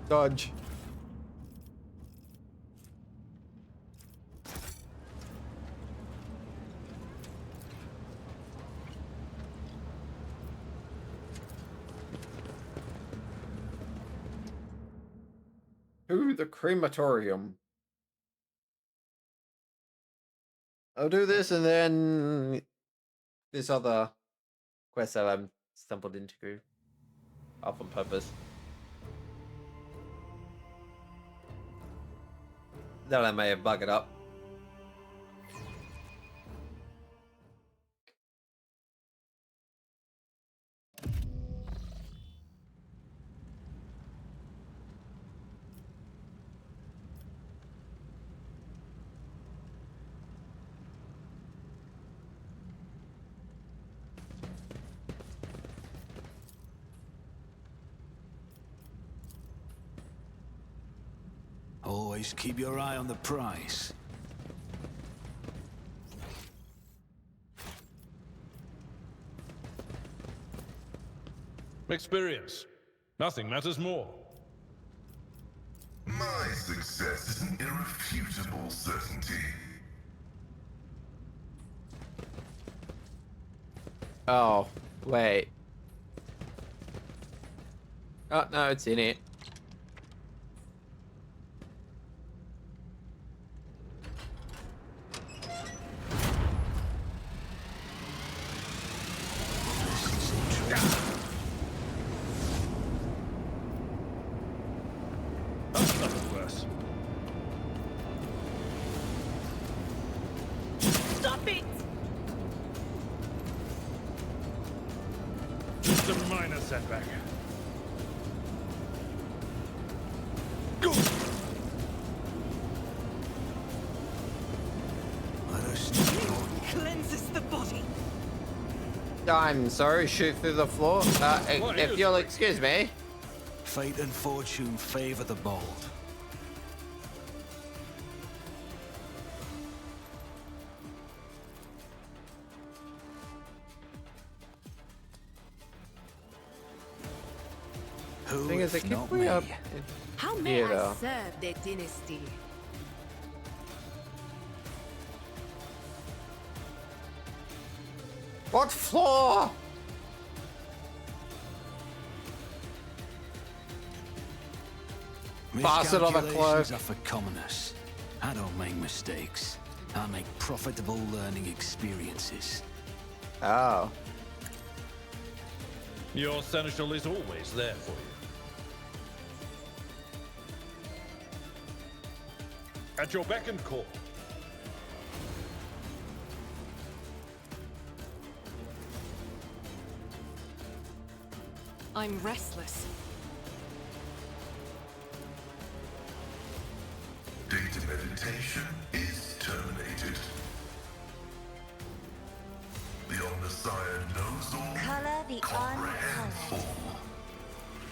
S1: Dodge. To the crematorium. I'll do this and then this other quest that I'm stumbled into off on purpose. That I may have bugged up.
S2: Always keep your eye on the prize.
S4: Experience. Nothing matters more.
S3: My success is an irrefutable certainty.
S1: Oh, wait. Oh, no, it's in it.
S7: Stop it!
S4: Just a minor setback. Go!
S7: Cleanses the body.
S1: I'm sorry, shoot through the floor. If you'll excuse me.
S2: Fate and fortune favor the bold. Who
S1: Thing is, they
S2: if
S1: keep
S2: not
S1: me
S2: me?
S1: up.
S8: How may
S1: Yeah,
S8: I
S1: though.
S8: serve their dynasty?
S1: What floor? Pass it on the
S2: Miscalculations
S1: cloak.
S2: are for commoners. I don't make mistakes. I make profitable learning experiences.
S1: Oh.
S4: Your seneschal is always there for you. At your beck and call.
S7: I'm restless.
S3: Data meditation is terminated. The Omnissiah knows all,
S5: Color the
S3: comprehends
S5: uncolored.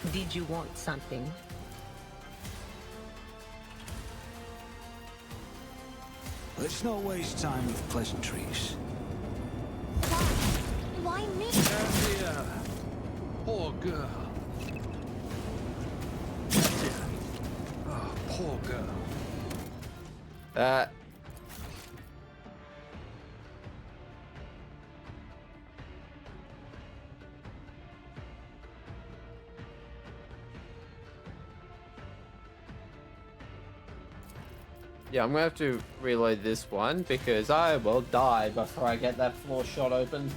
S3: all.
S6: Did you want something?
S2: Let's not waste time with pleasantries.
S5: Why me?
S4: Dear, poor girl. Dear. Oh, poor girl.
S1: Yeah, I'm gonna have to reload this one because I will die before I get that floor shot open.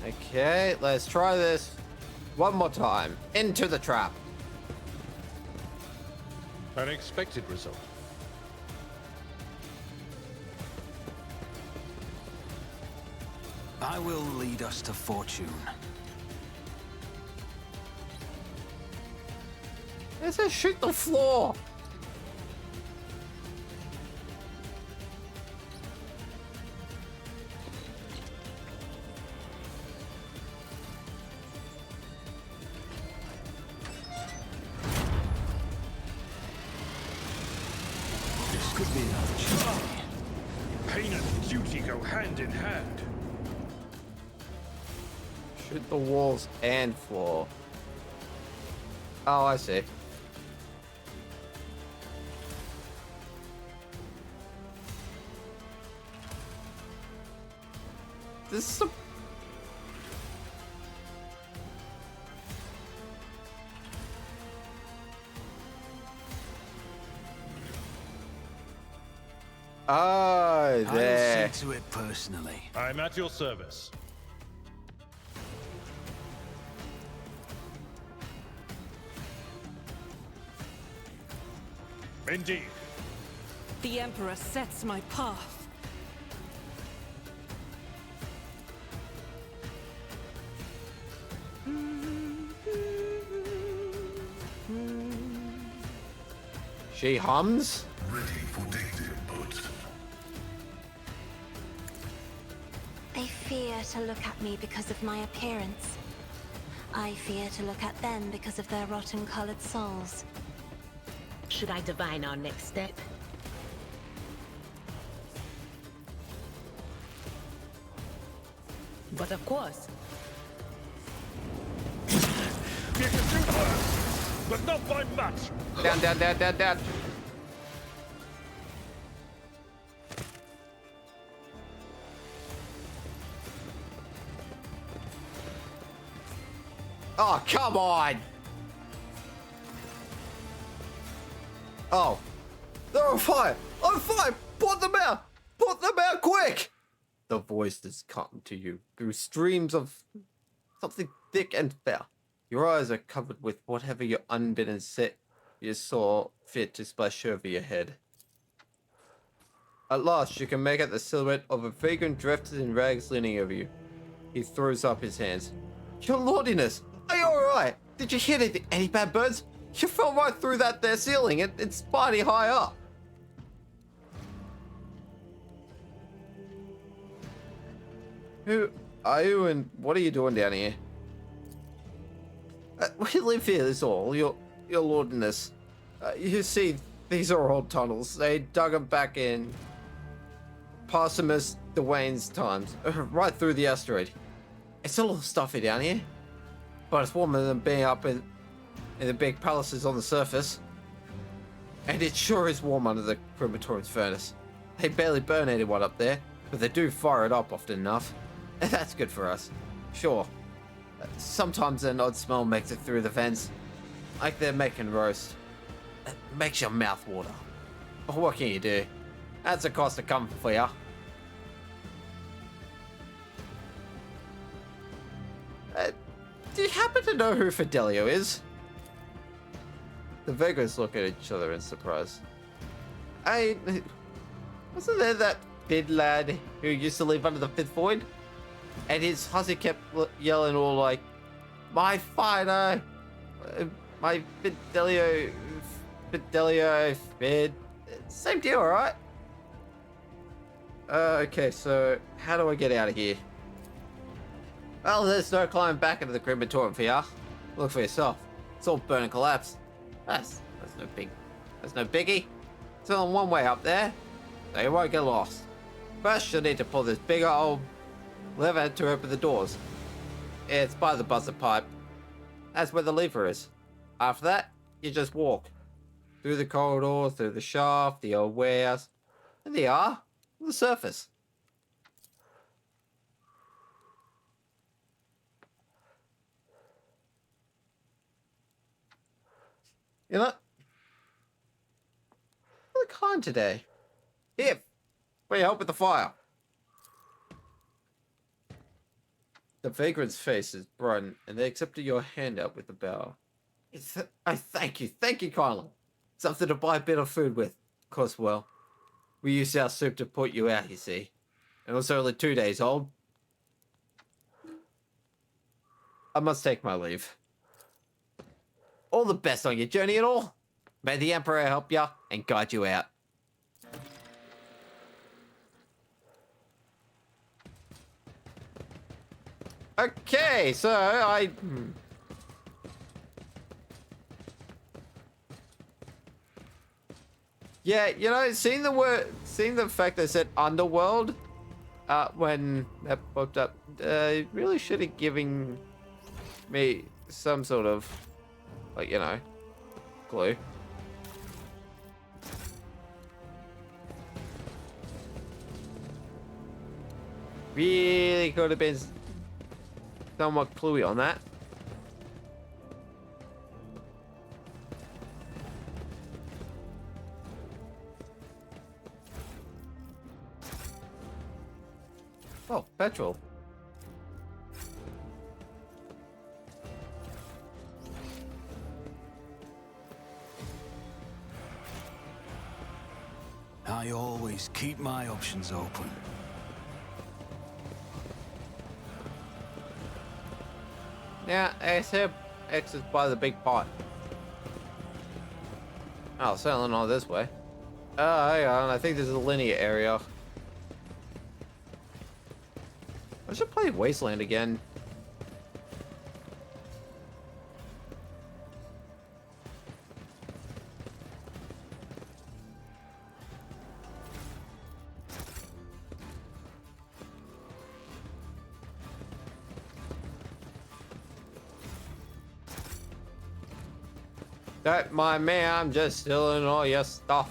S1: Okay, let's try this one more time. Into the trap.
S4: An expected result.
S2: I will lead us to fortune.
S1: It says shoot the floor.
S2: This could be an opportunity.
S4: Pain and duty go hand in hand.
S1: Shoot the walls and floor. Oh, I see. This is a... Oh, there.
S2: I'll see to it personally.
S4: I'm at your service. Indeed.
S7: The Emperor sets my path.
S1: She hums?
S3: Ready for data input.
S5: They fear to look at me because of my appearance. I fear to look at them because of their rotten-colored souls.
S6: Should I divine our next step? But of course.
S4: You can shoot her, but not by much.
S1: Down, down, down, down, down. Oh, come on! Oh. They're on fire! On fire! Put them out! Put them out quick! The voices come to you through streams of something thick and foul. Your eyes are covered with whatever your unbidden set you saw fit to splash over your head. At last, you can make out the silhouette of a vagrant dressed in rags leaning over you. He throws up his hands. Your lordiness, are you alright? Did you hit anything? Any bad birds? You fell right through that there ceiling. It's mighty high up. Who are you and what are you doing down here? We live here, is all. Your lordiness. You see, these are old tunnels. They dug them back in Parsimus Dwayne's times, right through the asteroid. It's a little stuffy down here, but it's warmer than being up in the big palaces on the surface. And it sure is warm under the crematorium's furnace. They barely burn anyone up there, but they do fire it up often enough. And that's good for us. Sure. Sometimes an odd smell makes it through the vents, like they're making roast. It makes your mouth water. But what can you do? That's a cost of comfort for ya. Do you happen to know who Fidelio is? The Vegas look at each other in surprise. Wasn't there that big lad who used to live under the fifth void? And his hussy kept yelling all like, my fighter, my Fidelio, Fid. Same deal, alright? Okay, so how do I get out of here? Well, there's no climbing back into the crematorium for ya. Look for yourself. It's all burn and collapse. That's no biggie. It's only one way up there, so you won't get lost. First, you'll need to pull this big old lever to open the doors. It's by the buzzer pipe. That's where the lever is. After that, you just walk. Through the corridor, through the shaft, the old warehouse, and there you are, on the surface. You know, really kind today. Here, for your help with the fire. The vagrant's face is brightened, and they accepted your handout with a bow. I thank you kindly. Something to buy a bit of food with. Of course, well, we used our soup to put you out, you see. And it was only 2 days old. I must take my leave. All the best on your journey and all. May the Emperor help you and guide you out. Okay, so yeah, you know, seeing the fact they said underworld when that popped up, really should have given me some sort of, like, you know, clue. Really could have been somewhat cluey on that. Oh, petrol.
S2: I always keep my options open.
S1: Yeah, except X is by the big pot. Oh, certainly not this way. Hang on, I think this is a linear area. I should play Wasteland again. Don't mind me, I'm just stealing all your stuff.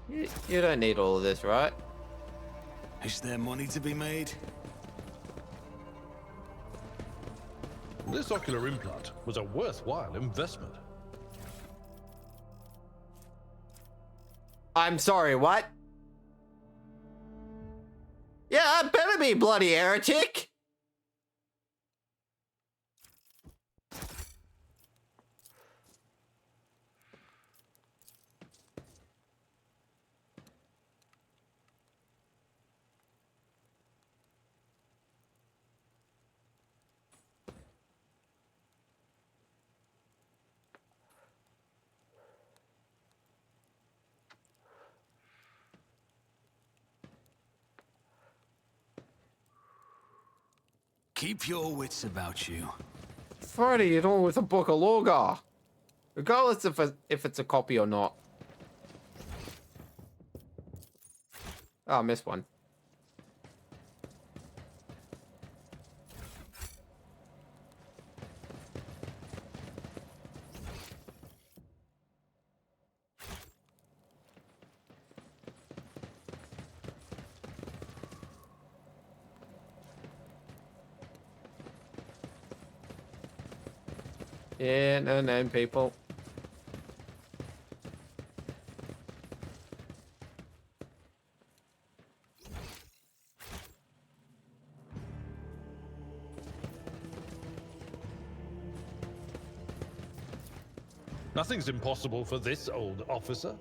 S1: You don't need all of this, right?
S2: Is there money to be made?
S4: This ocular implant was a worthwhile investment.
S1: I'm sorry, what? Yeah, I better be, bloody heretic!
S2: Keep your wits about you.
S1: Friday, you're doing with a book of lore, regardless if it's a copy or not. Oh, I missed one. Yeah, no name, people.
S4: Nothing's impossible for this old officer.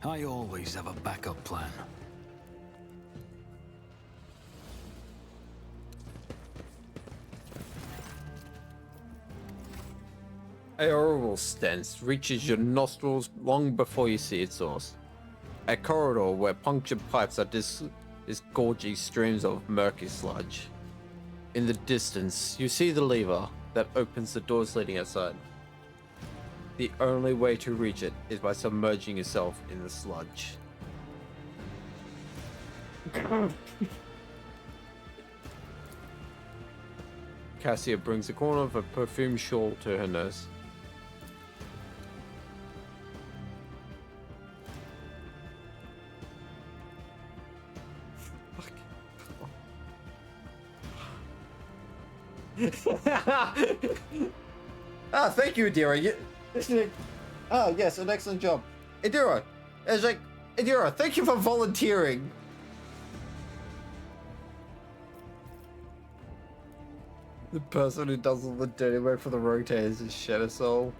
S2: I always have a backup plan.
S1: A horrible stench reaches your nostrils long before you see its source. A corridor where punctured pipes are disgorging streams of murky sludge. In the distance, you see the lever that opens the doors leading outside. The only way to reach it is by submerging yourself in the sludge. Cassia brings the corner of a perfumed shawl to her nose. Ah, thank you, Adira. Oh, yes, an excellent job. Adira, Adira, thank you for volunteering. The person who does all the dirty work for the rotators is Shadow Soul.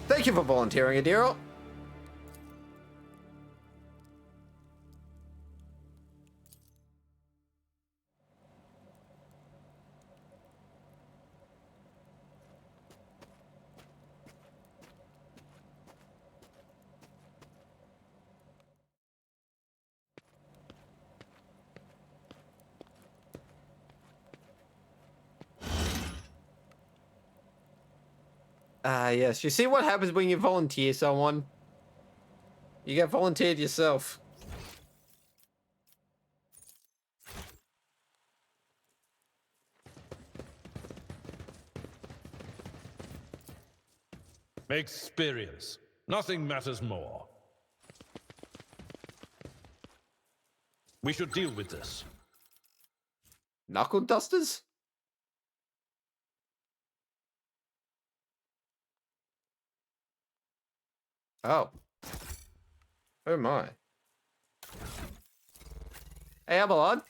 S1: Thank you for volunteering, Adira. Ah, yes. You see what happens when you volunteer someone? You get volunteered yourself.
S4: Experience. Nothing matters more. We should deal with this.
S1: Knuckle dusters? Oh. Oh my. Hey, Abelard.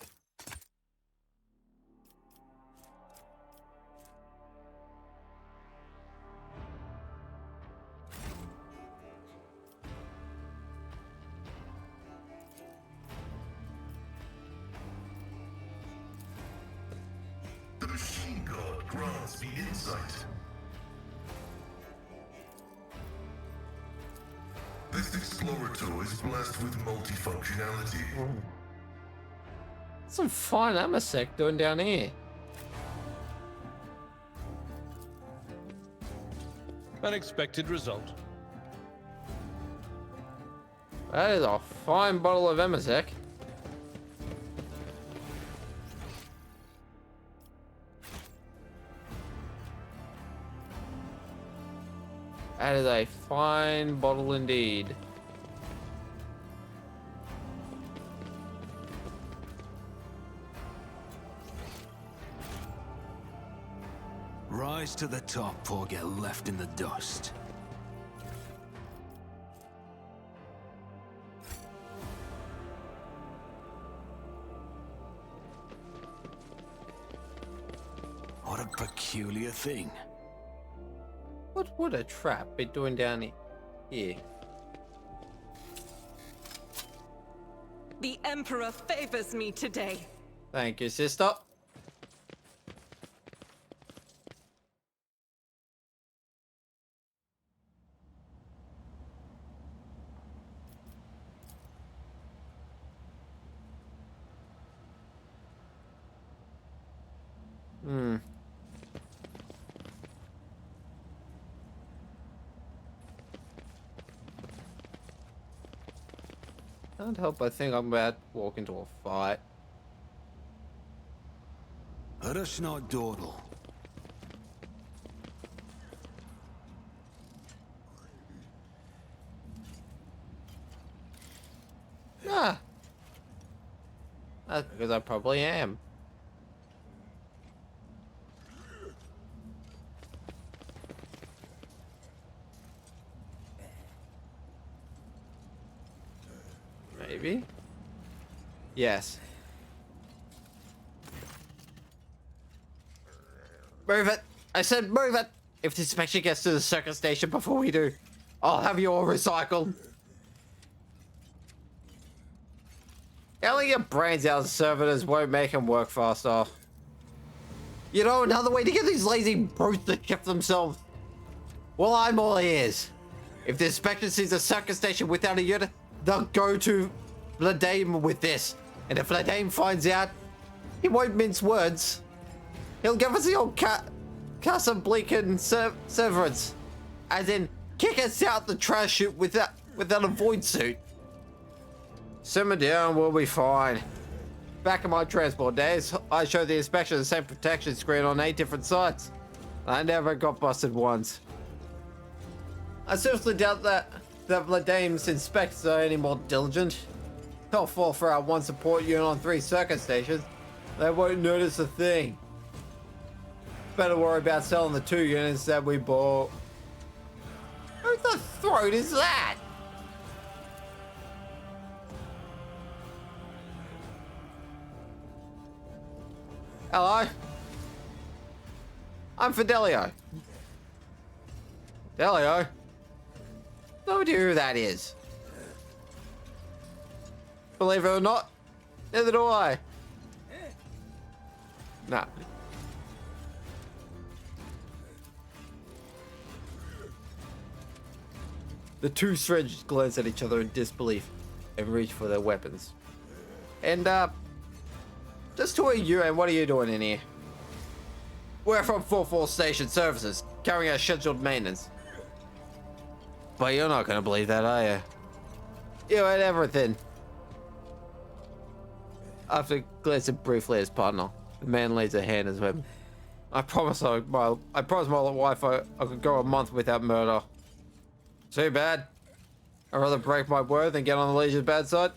S3: The machine god grants me insight. This explorator is blessed with multifunctionality.
S1: Some fine Amasec doing down here.
S4: Unexpected result.
S1: That is a fine bottle of Amasec. That is a fine bottle indeed.
S2: Rise to the top or get left in the dust. What a peculiar thing.
S1: What would a trap be doing down here?
S7: The Emperor favors me today.
S1: Thank you, sister. Can't help but think I'm about to walk into a fight.
S2: Let us not dawdle.
S1: Ah. That's because I probably am. Maybe? Yes. Move it! I said move it! If this inspection gets to the circuit station before we do, I'll have you all recycled. Yelling your brains out of servitors won't make them work faster. You know, another way to get these lazy brutes to ship themselves? Well, I'm all ears. If the inspector sees a circuit station without a unit, they'll go to Vladame with this. And if Vladame finds out, he won't mince words. He'll give us the old Casablancan severance. As in, kick us out the trash chute without a void suit. Simmer down, we'll be fine. Back in my transport days, I showed the inspection the same protection screen on 8 different sites. I never got busted once. I seriously doubt that Vladame's inspectors are any more diligent. They'll fall for our one support unit on 3 circuit stations. They won't notice a thing. Better worry about selling the 2 units that we bought. Who the throat is that? Hello? I'm Fidelio. Fidelio? No idea who that is. Believe it or not, neither do I. Nah. The 2 strangers glance at each other in disbelief and reach for their weapons. And, just who are you and what are you doing in here? We're from Footfall Station Services, carrying out scheduled maintenance. But you're not gonna believe that, are you? You had everything. After glancing briefly at his partner, the man lays a hand on his weapon. I promised my wife I could go a month without murder. Too bad. I'd rather break my word than get on the Legion's bad side.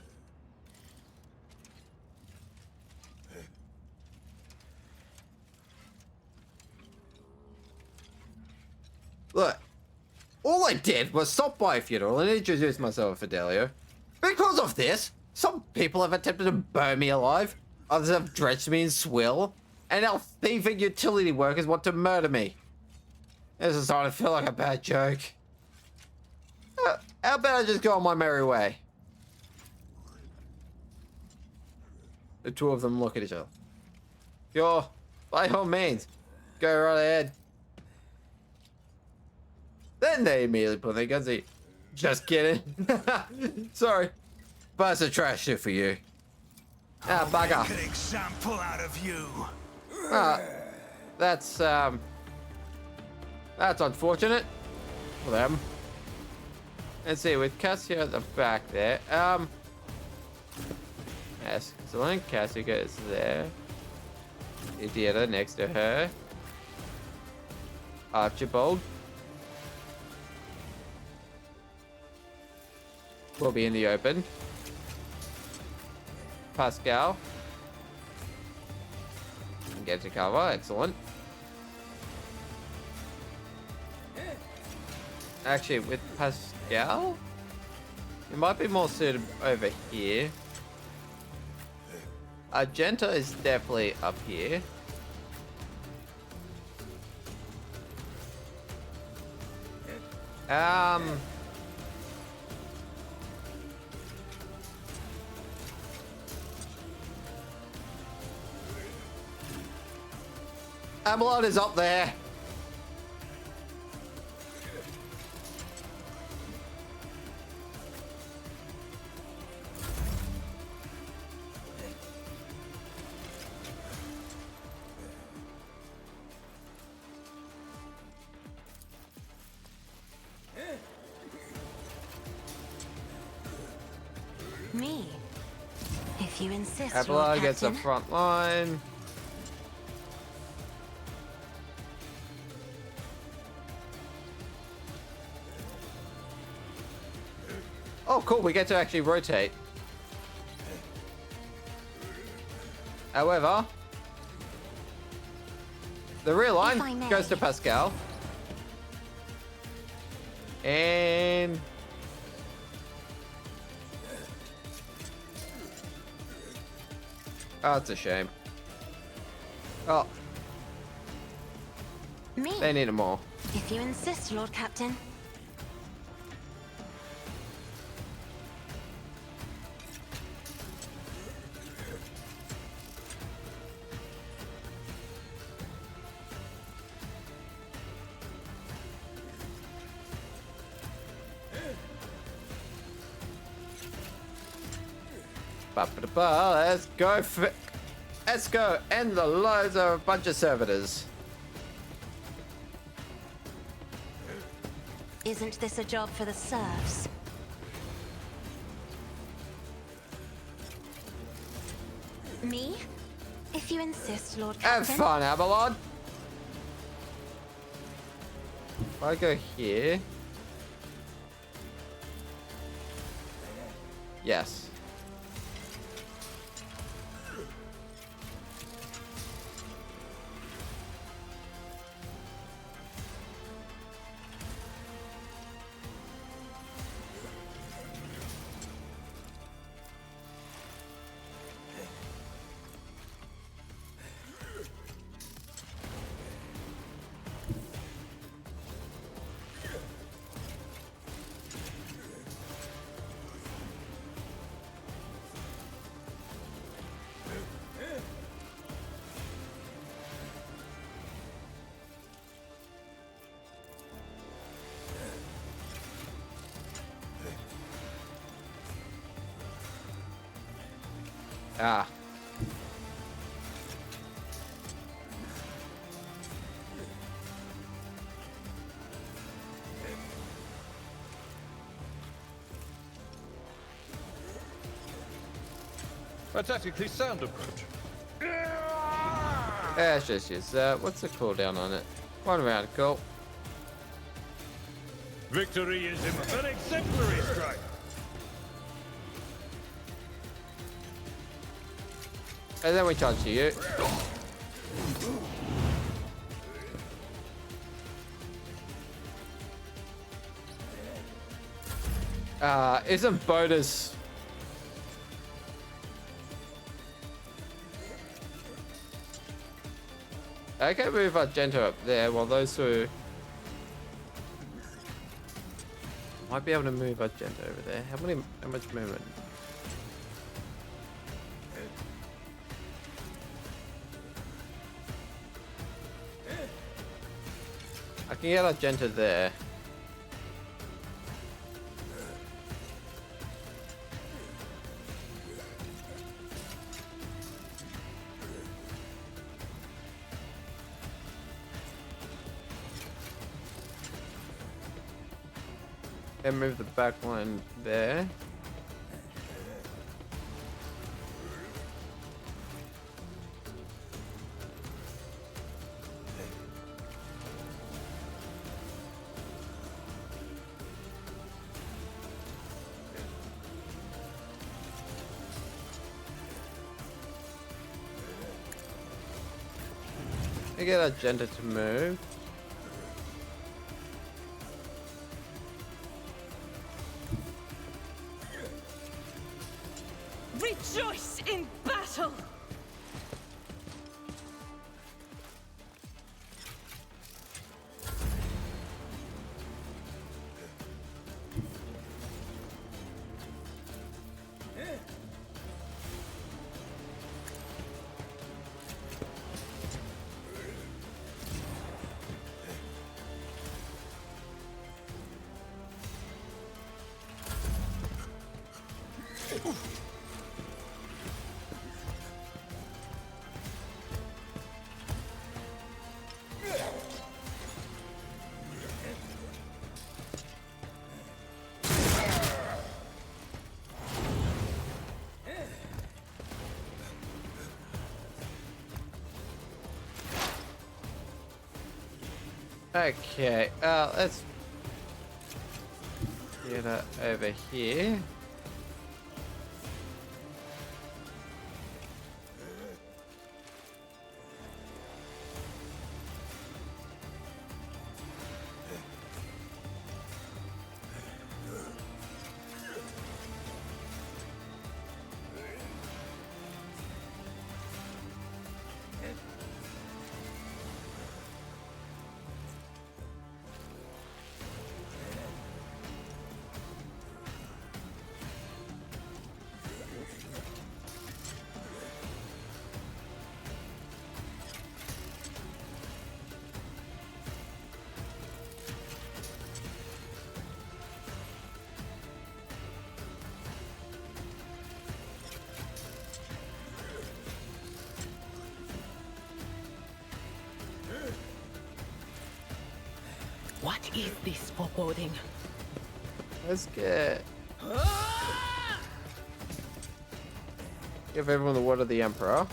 S1: Look, all I did was stop by a funeral and introduce myself to Fidelio. Because of this, some people have attempted to burn me alive, others have drenched me in swill, and our thieving utility workers want to murder me. This is starting to feel like a bad joke. How about I just go on my merry way? The 2 of them look at each other. Sure, by all means, go right ahead. Then they immediately put their guns in. Just kidding. Sorry. But it's a trash shit for you. Ah, bugger.
S2: Make an example out of you.
S1: That's unfortunate for them. Let's see, with Cassia at the back there. Excellent. Cassia is there. Idiota next to her. Archibald. will be in the open. Pascal. Get to cover, excellent. Actually, with Pascal, it might be more suited over here. Argenta is definitely up here. Amelot is up there.
S5: Me, if you insist, Lord
S1: Amelot gets the
S5: Captain.
S1: front line. Oh, cool. We get to actually rotate. However, the rear
S5: If I
S1: line
S5: may.
S1: goes to Pascal. And oh, it's a shame. Oh,
S5: Me,
S1: they need them more.
S5: if you insist, Lord Captain.
S1: Let's go. Let's go. End the lives of a bunch of servitors.
S5: Isn't this a job for the serfs? Me, if you insist, Lord
S1: Have
S5: Captain.
S1: fun, Avalon. If I go here. Yes. Ah.
S4: A tactically sound approach.
S1: Let's just use that. What's the cooldown on it? One round, cool.
S4: Victory is an exemplary strike.
S1: And then we charge to you. Isn't Bodus... I can move Argento up there while those two... Might be able to move Argento over there. How much movement? I can get Argento there. And move the back line there. I get our agenda to move.
S8: Rejoice in battle!
S1: Okay, let's get her over here.
S6: What is this foreboding?
S1: Let's give everyone the word of the Emperor.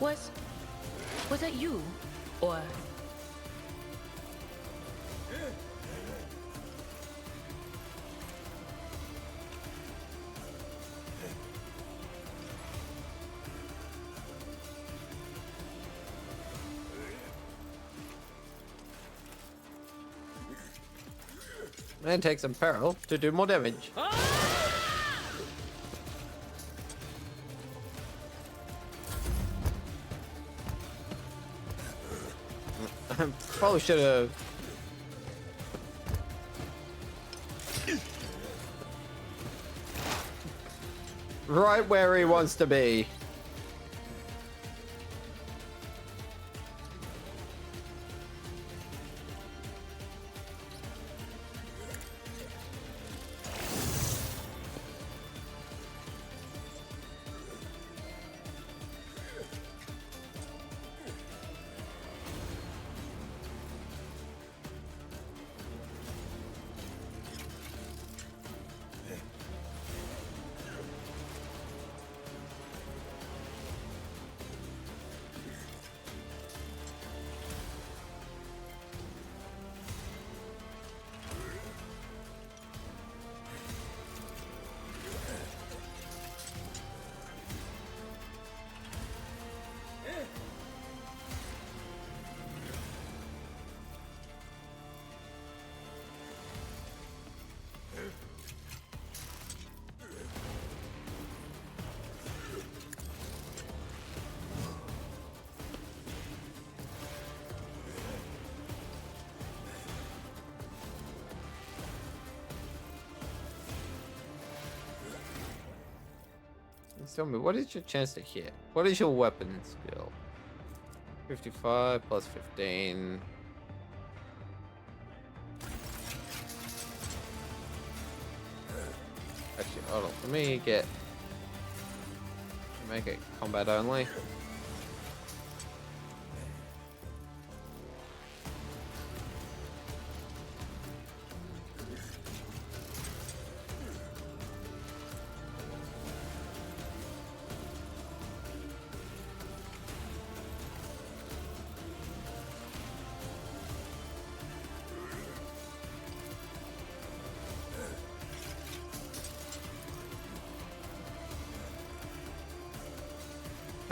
S6: Was that you? Or...
S1: And take some peril to do more damage. Probably should have. Right where he wants to be. Tell me, what is your chance to hit? What is your weapon skill? 55 plus 15. Actually, hold on. Let me make it combat only.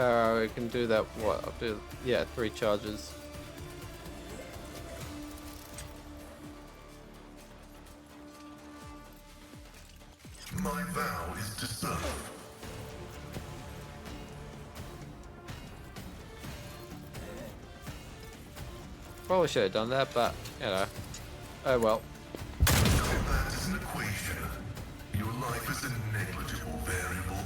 S1: We can do that. What? I'll do. Yeah, 3 charges.
S3: My vow is to serve.
S1: Probably should have done that, but you know. Oh well.
S3: Combat is an equation. Your life is a negligible variable.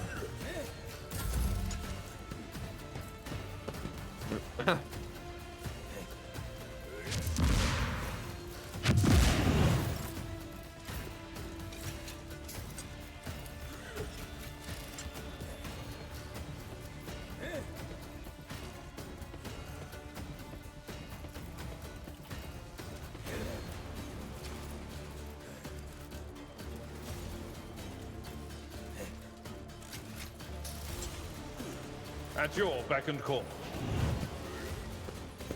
S4: At your beck and call.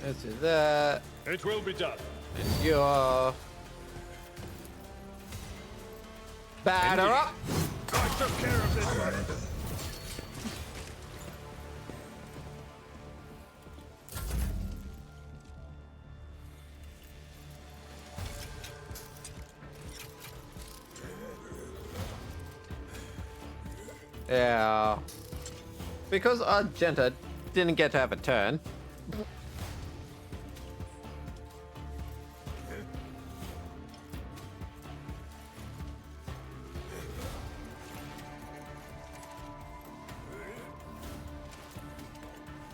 S1: Let's do that.
S4: It will be done.
S1: And you're batter up.
S4: I took care of this one.
S1: Yeah. Because Argenta didn't get to have a turn.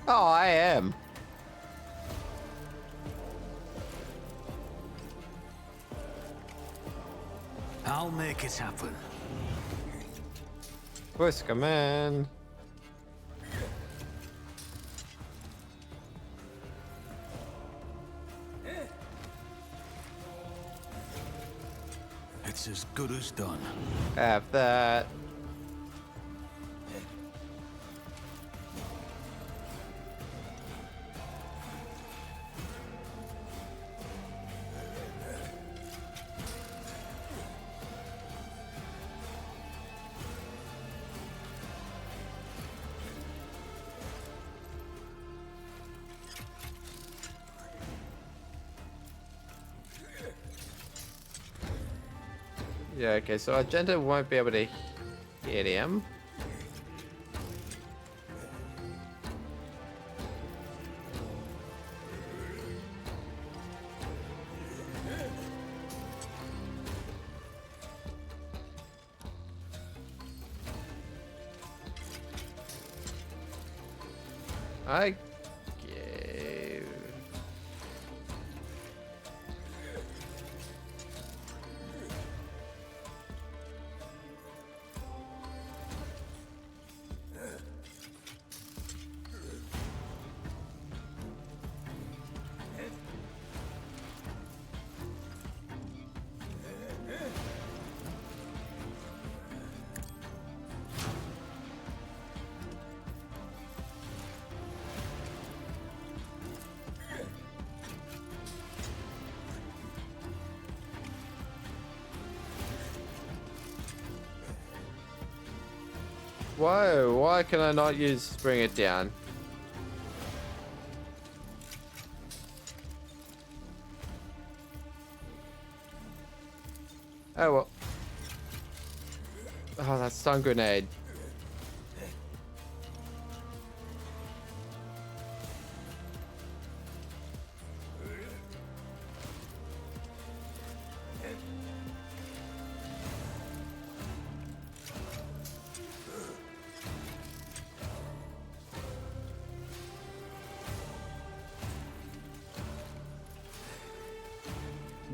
S1: Oh, I am.
S2: I'll make it happen.
S1: Voice command.
S2: It's as good as done.
S1: Have that. Yeah, okay, so Argenta won't be able to hit him. I gave... Whoa, why can I not use bring it down? Oh well. Oh, that stun grenade.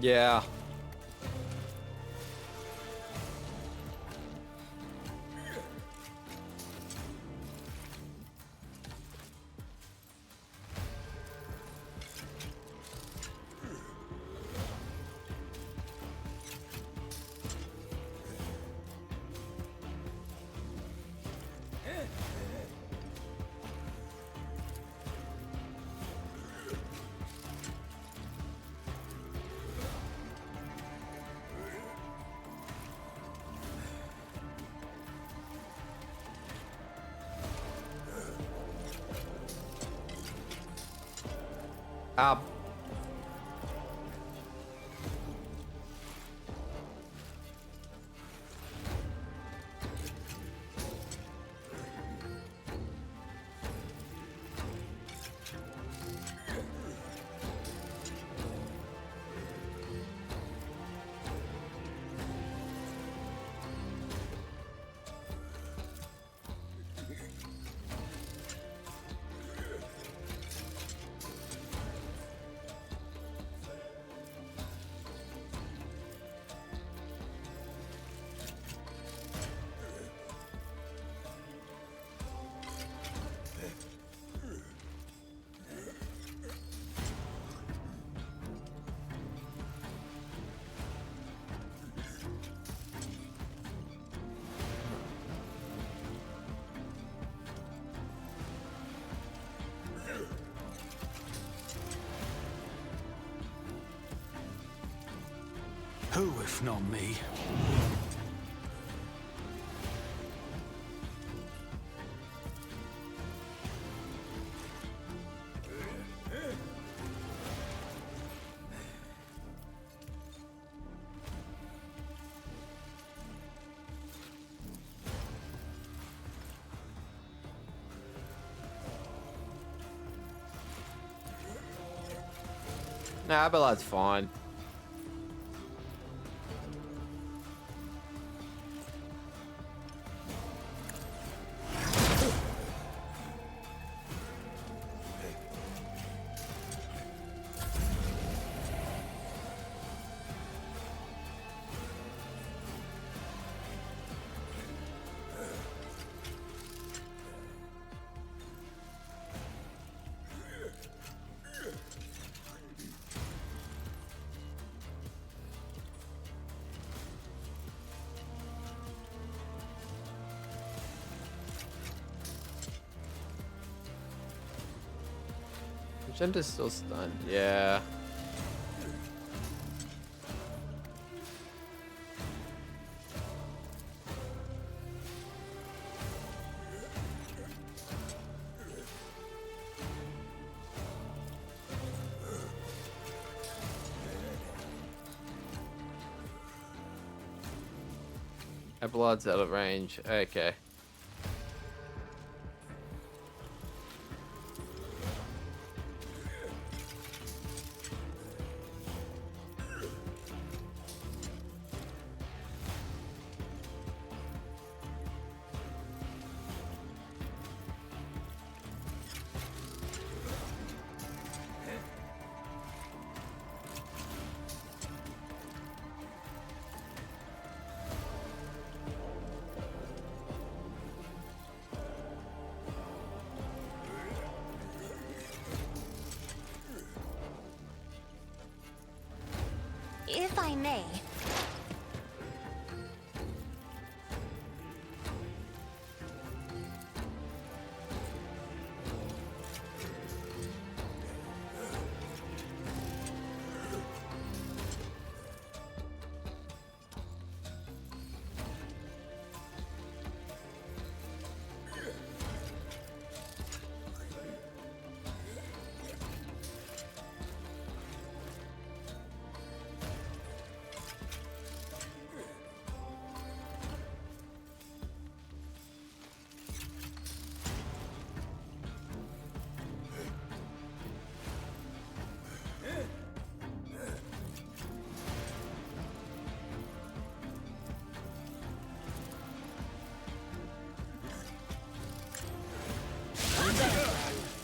S1: Yeah. Um.
S2: Who, if not me?
S1: Nah, but that's fine. Agenda's still stunned, yeah. My blood's out of range, okay.
S5: If I may.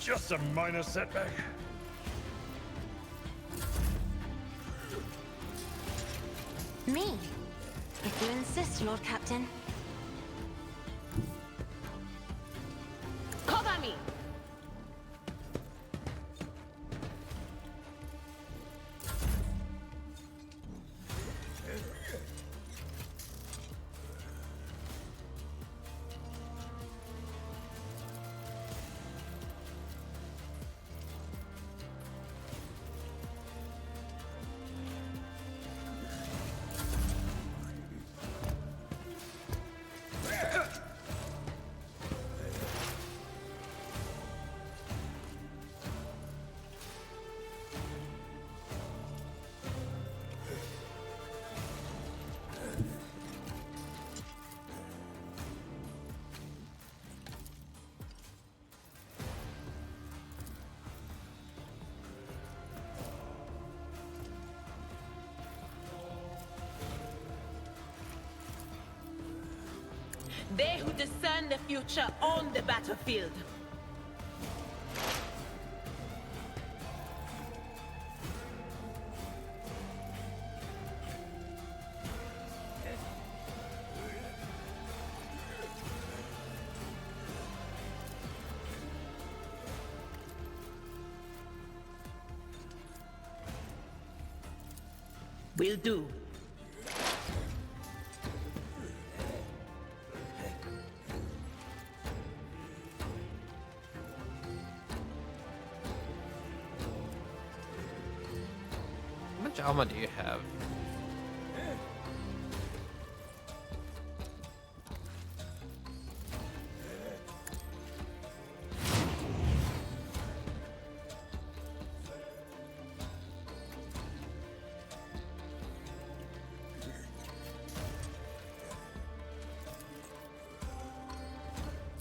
S4: Just a minor setback.
S5: Me. If you insist, Lord Captain.
S6: Cover me!
S8: They who discern the future on the battlefield. Will do.
S1: How much armor do you have?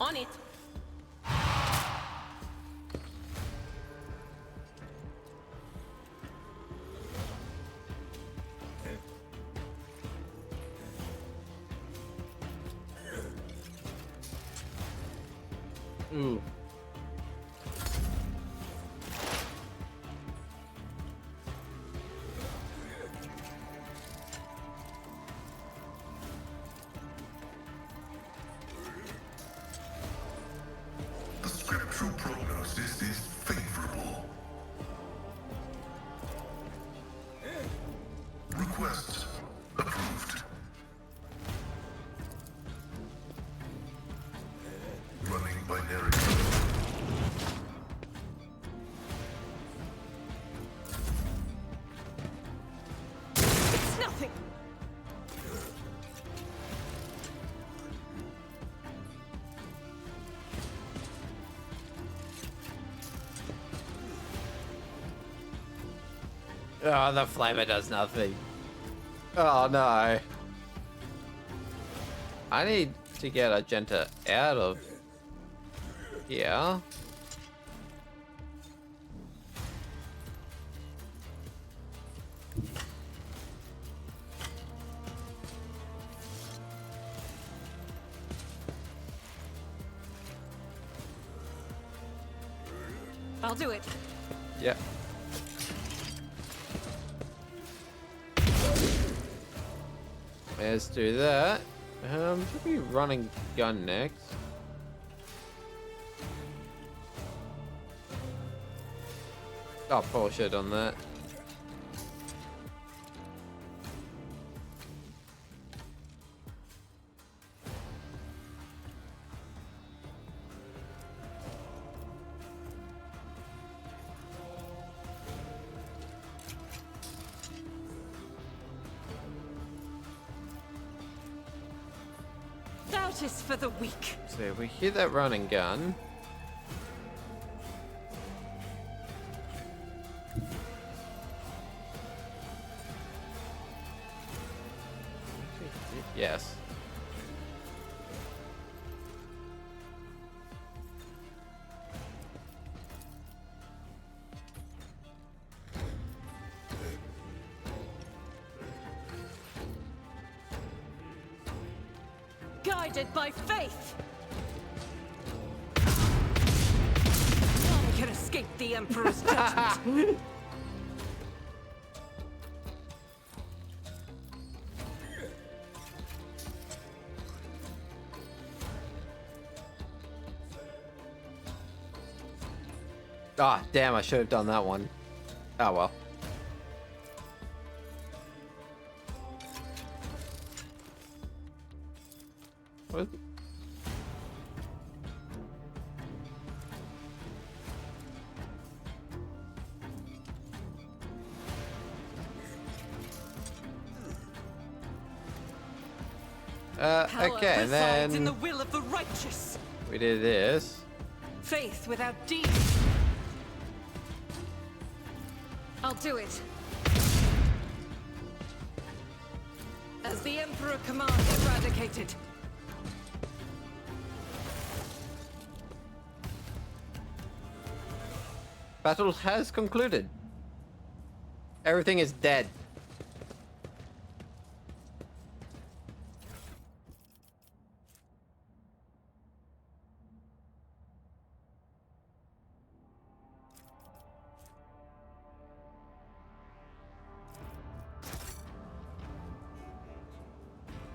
S8: On it.
S1: Ooh.
S3: The scriptural prognosis is favorable. Request approved. Running binary code.
S8: It's nothing.
S1: Oh, the flamer does nothing. Oh no. I need to get Argenta out of here.
S7: I'll do it.
S1: Yeah. Let's do that. Should be running gun next. Oh, bullshit on that.
S7: Doubt is for the weak.
S1: So if we hear that running gun. Yes.
S7: Guided by faith. None can escape the Emperor's judgment.
S1: Ah, damn, I should have done that one. Oh well. What?
S7: Power
S1: Okay, and
S7: resides in the
S1: then
S7: will of the righteous.
S1: we did this.
S7: Faith without deeds. I'll do it. As the Emperor commands, eradicated.
S1: Battle has concluded. Everything is dead.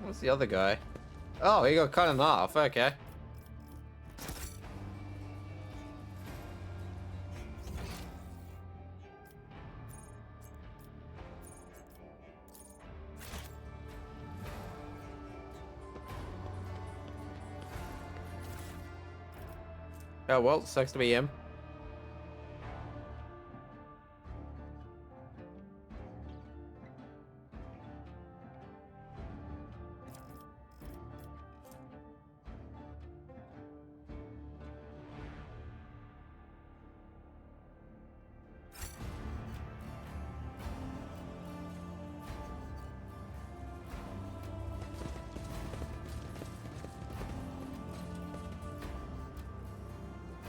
S1: What's the other guy? Oh, he got cut in half. Okay. Oh well, sucks to be him.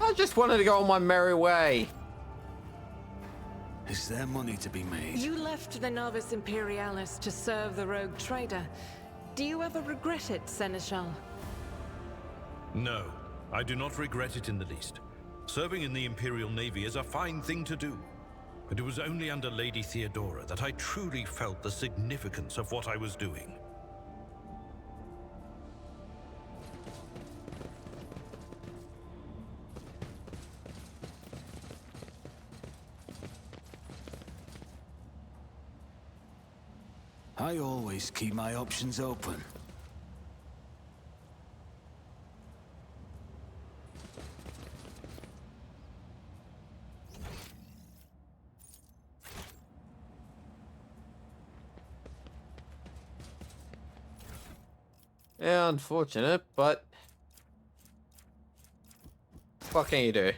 S1: I just wanted to go on my merry way.
S2: Is there money to be made?
S7: You left the Novus Imperialis to serve the rogue trader. Do you ever regret it, Seneschal?
S4: No, I do not regret it in the least. Serving in the Imperial Navy is a fine thing to do. But it was only under Lady Theodora that I truly felt the significance of what I was doing.
S2: I always keep my options open.
S1: Yeah, unfortunate, but what can you do?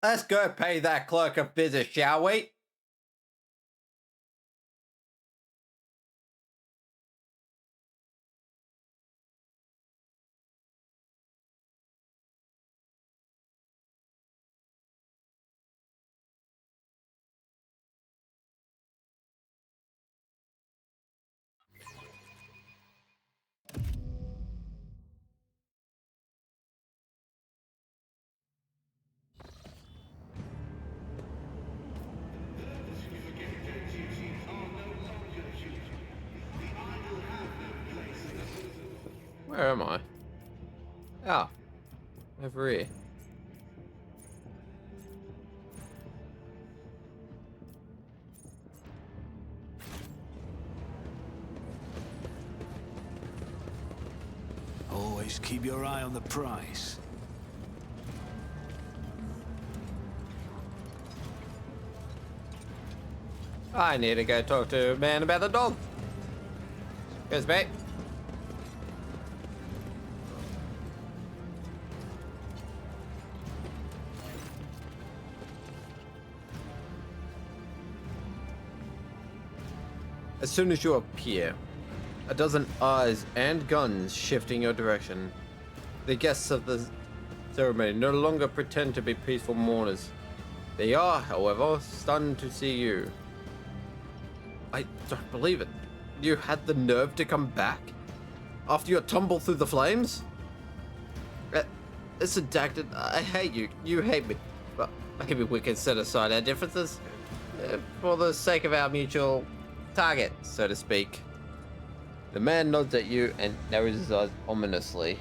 S1: Let's go pay that clerk a visit, shall we? Where am I? Ah, over here.
S2: Always keep your eye on the prize.
S1: I need to go talk to a man about the dog. Here's mate. As soon as you appear, a dozen eyes and guns shift in your direction. The guests of the ceremony no longer pretend to be peaceful mourners. They are, however, stunned to see you. I don't believe it. You had the nerve to come back? After your tumble through the flames? Listen, Dacton, I hate you. You hate me. But maybe we can set aside our differences for the sake of our mutual target, so to speak. The man nods at you and narrows his eyes ominously.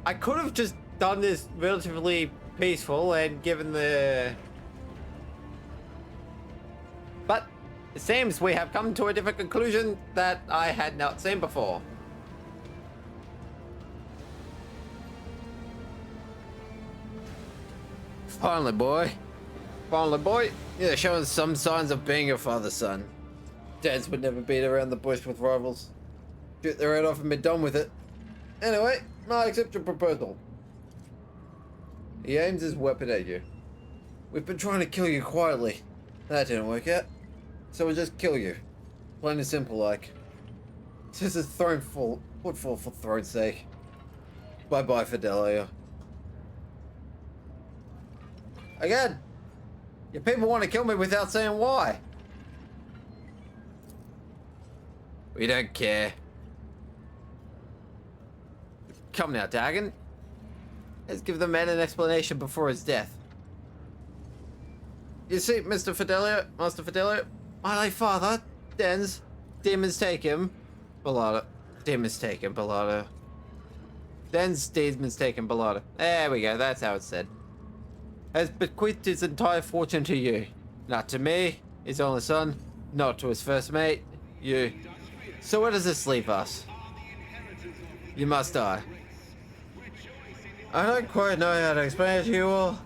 S1: I could have just done this relatively peaceful and given the... But it seems we have come to a different conclusion that I had not seen before. Finally, boy. Finally, boy. You're showing some signs of being your father's son. Dads would never beat around the bush with rivals. Shoot their head off and be done with it. Anyway, I accept your proposal. He aims his weapon at you. We've been trying to kill you quietly. That didn't work out. So we'll just kill you. Plain and simple like. This is footfall for throne's sake. Bye-bye, Fidelia. Again! Your people want to kill me without saying why. We don't care. Come now, Dagon. Let's give the man an explanation before his death. You see, Master Fidelio, my late father, Den's, demons take him. Bellotta. Demons take him, Bellotta. Den's demons take him, Bellotta. There we go, that's how it's said. Has bequeathed his entire fortune to you. Not to me, his only son, not to his first mate, you. So where does this leave us? You must die. I don't quite know how to explain it to you all,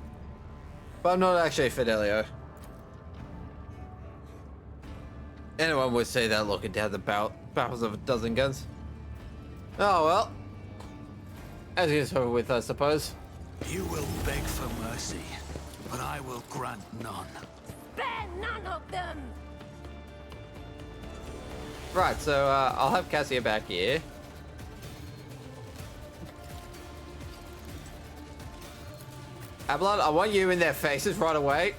S1: but I'm not actually Fidelio. Anyone would say that looking down the barrels of a dozen guns. Oh well. As it's over with, I suppose.
S2: You will beg for mercy, but I will grant none.
S5: Spare none of them!
S1: Right, so I'll have Cassia back here. Abelard, I want you in their faces right away.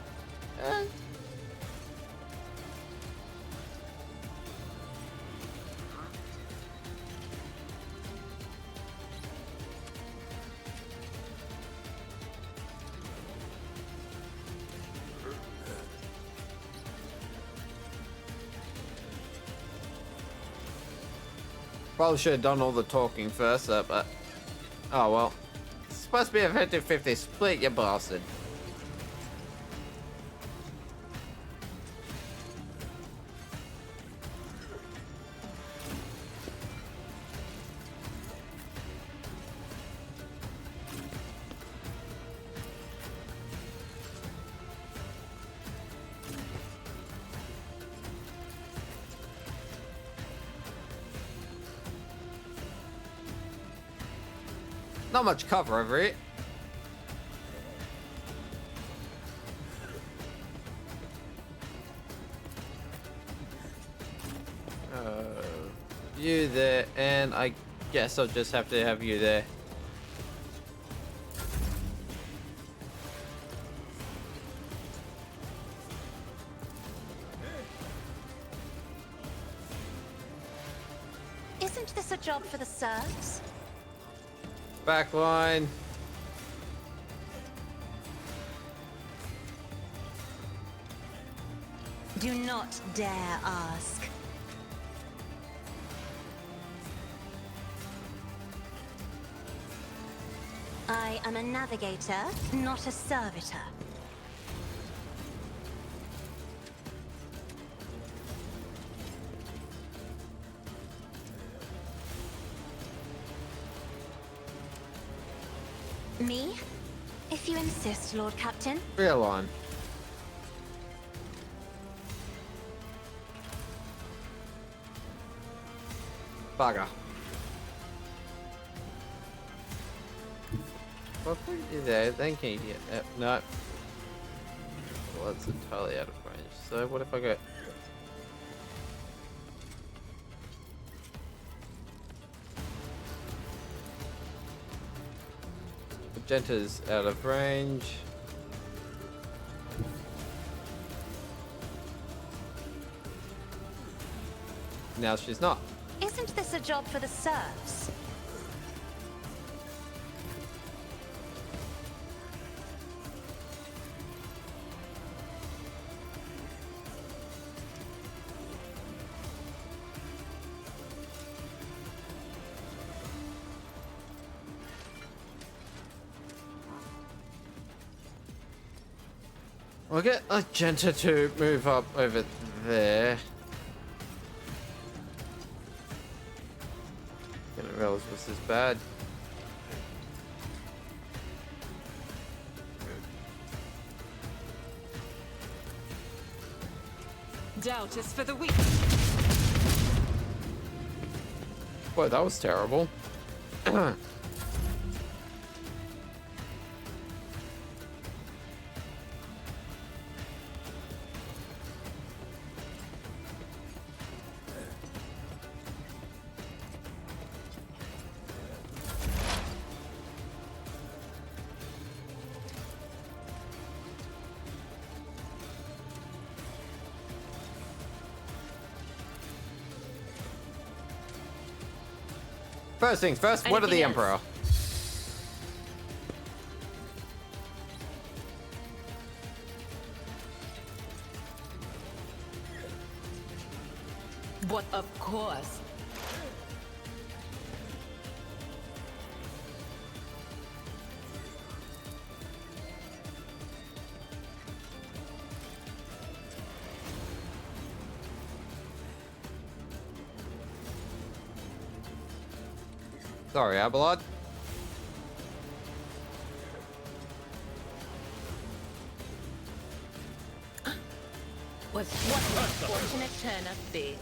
S1: Probably should have done all the talking first, but... Oh, well. It's supposed to be a 50-50 split, you bastard. Not much cover over it. You there, and I guess I'll just have to have you there.
S5: Isn't this a job for the serfs?
S1: Backline.
S5: Do not dare ask. I am a navigator, not a servitor. Me? If you insist, Lord Captain.
S1: Real on. Bugger. Well, put you there, then can you get... no. Well, that's entirely out of range. So what if I go... Magenta's out of range. Now she's not.
S5: Isn't this a job for the serfs?
S1: We'll get Magenta to move up over there. Didn't realize this is bad.
S7: Doubt is for the weak.
S1: Boy, that was terrible. First things first, what of the
S6: Anything
S1: Emperor?
S6: But of course.
S1: Sorry, Abelard.
S6: Was what an unfortunate turn of fate.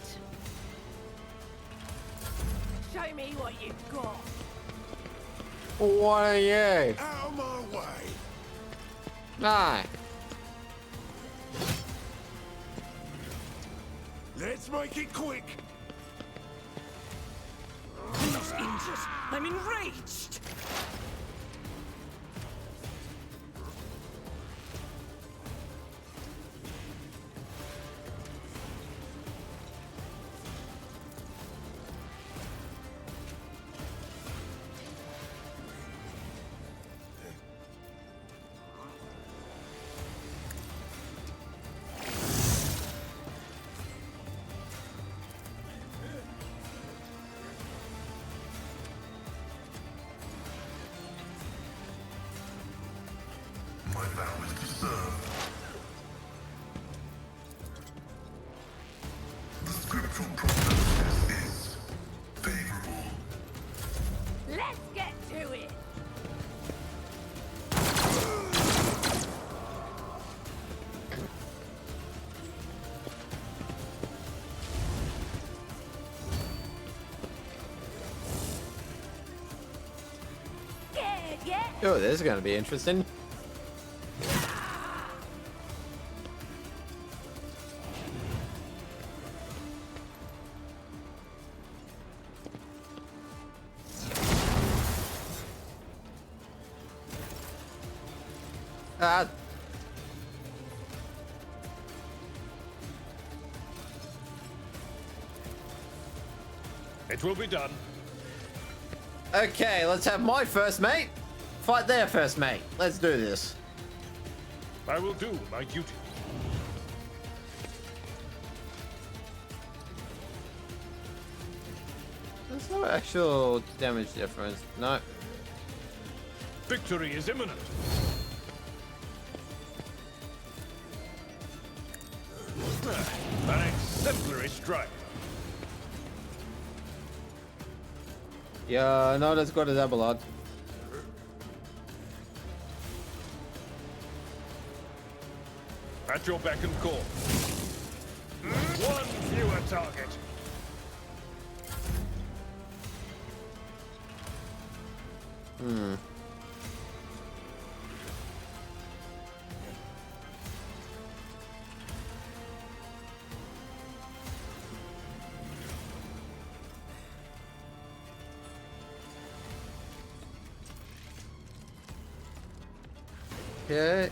S8: Show me what you've got.
S1: What are you?
S3: Out of my way!
S1: Nah.
S3: Let's make it quick!
S8: These injured. I'm enraged.
S3: My vow is to serve. The scriptural prognosis is favorable.
S8: Let's get to it. Scared yet?
S1: Oh, this is gonna be interesting. Ah.
S4: It will be done.
S1: Okay, let's have my first mate fight their first mate. Let's do this.
S4: I will do my duty.
S1: There's no actual damage difference. No.
S4: Victory is imminent. An exemplary strike.
S1: Yeah, not as good as Abelard.
S4: At your beck and call. One fewer target.
S1: Okay.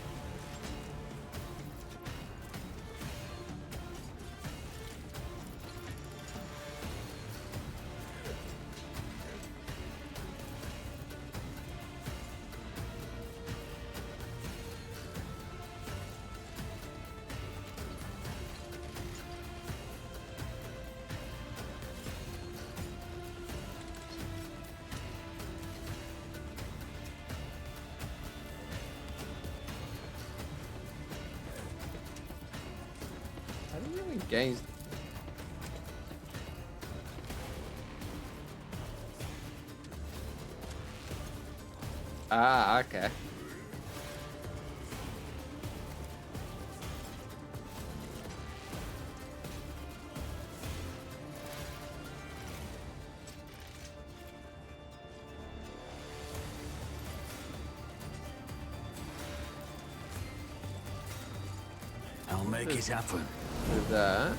S1: I didn't really gain. Ah, okay.
S2: I'll make it happen.
S1: Do that.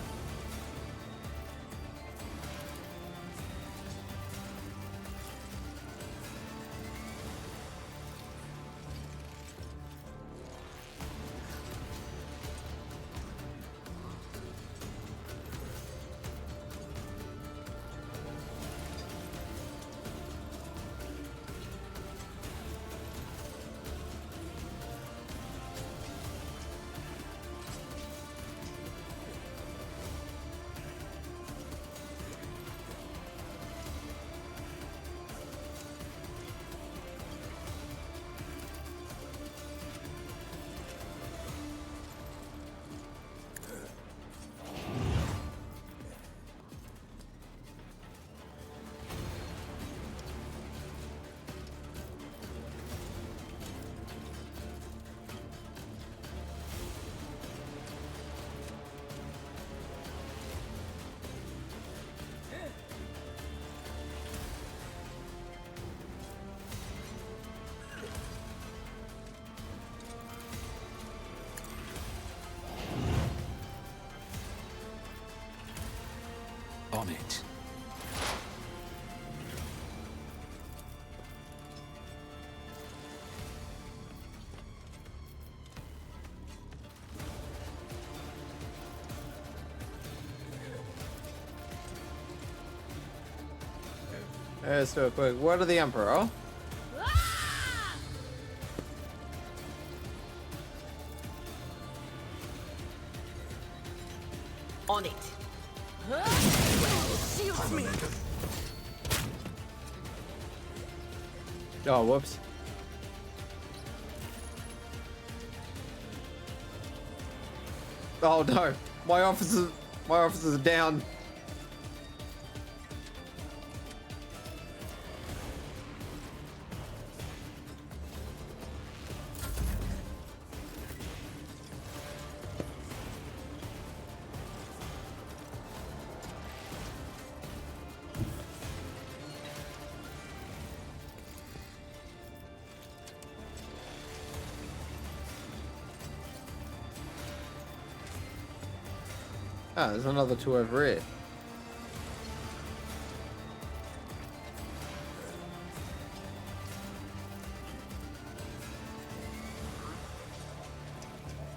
S2: On it.
S1: Let's do a quick word of the Emperor.
S8: On it. Shield me.
S1: Oh, whoops. Oh no, my officers are down. Ah, there's another two over here.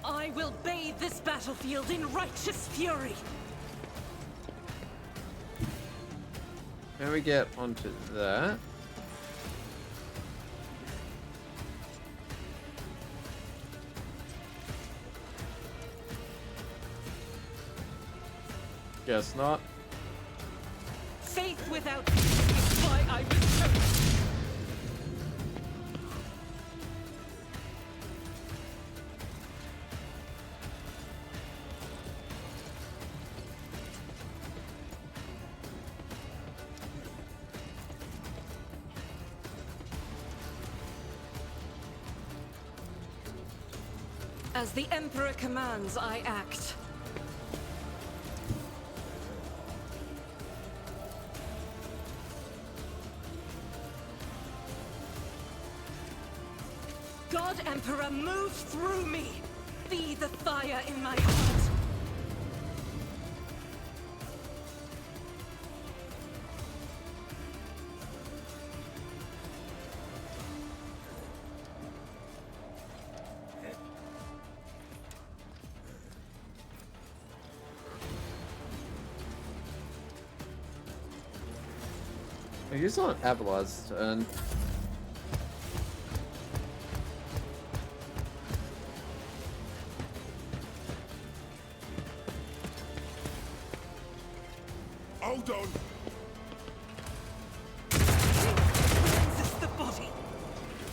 S8: I will bathe this battlefield in righteous fury.
S1: Can we get onto that? Guess not.
S8: Faith without is why I was chosen. As the Emperor commands, I act. God Emperor, move through me! Be the fire in my heart!
S1: He's on Abelard's turn.
S3: Hold on.
S8: Cleanses the body!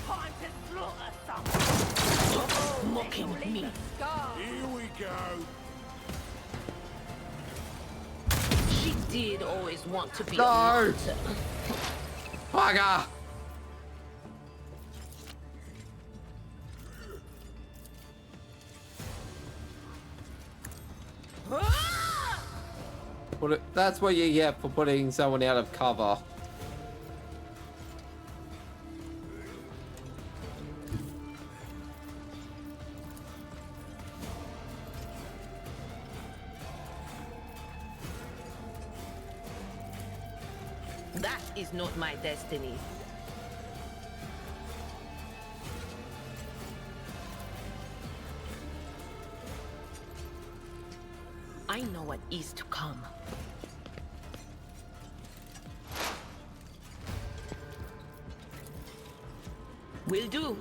S9: Time to slaughter some.
S8: Mocking me!
S3: Here we go.
S6: She did always want to be a
S1: No!
S6: martyr.
S1: Bugger! That's what you get for putting someone out of cover.
S6: That is not my destiny. I know what is to come. Will do.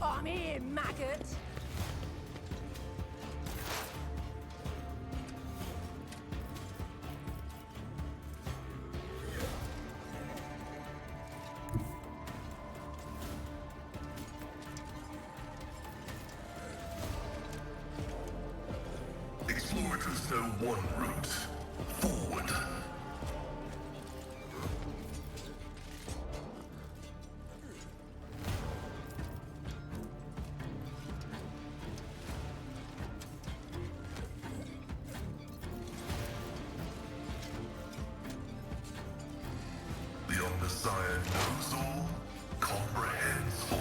S9: I'm here, maggot.
S3: Explorators know one route. Forward. The Omnissiah knows all, comprehends all.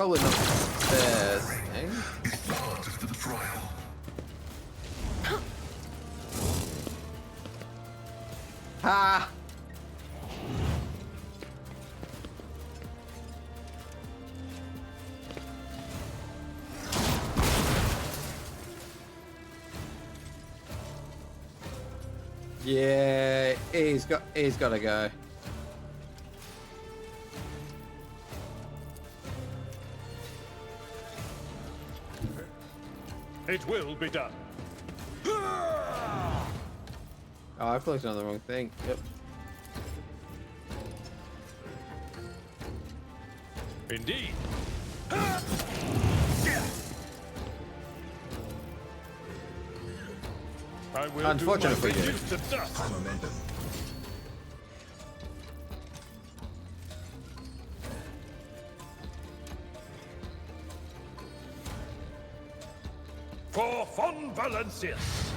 S1: Probably not the best thing.
S3: It's part of the trial.
S1: Ha! Yeah, he's got to go.
S4: It will be done.
S1: Oh, I clicked on the wrong thing. Yep.
S4: Indeed. I will
S1: Unfortunate
S4: do
S1: for
S4: my
S1: you.
S4: reduced to dust.
S3: Momentum.
S4: For Von Valencius.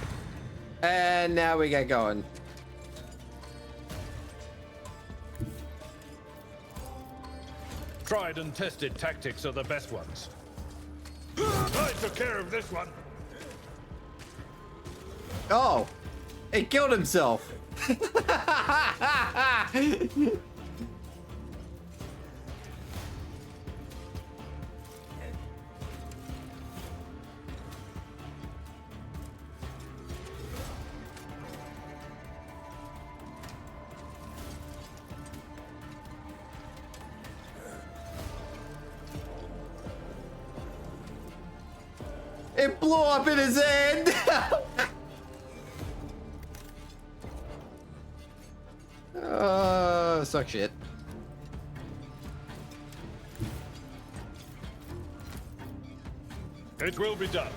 S1: And now we get going.
S4: Tried and tested tactics are the best ones. I took care of this one.
S1: Oh, it killed himself. It blew up in his head. Suck shit.
S4: It will be done.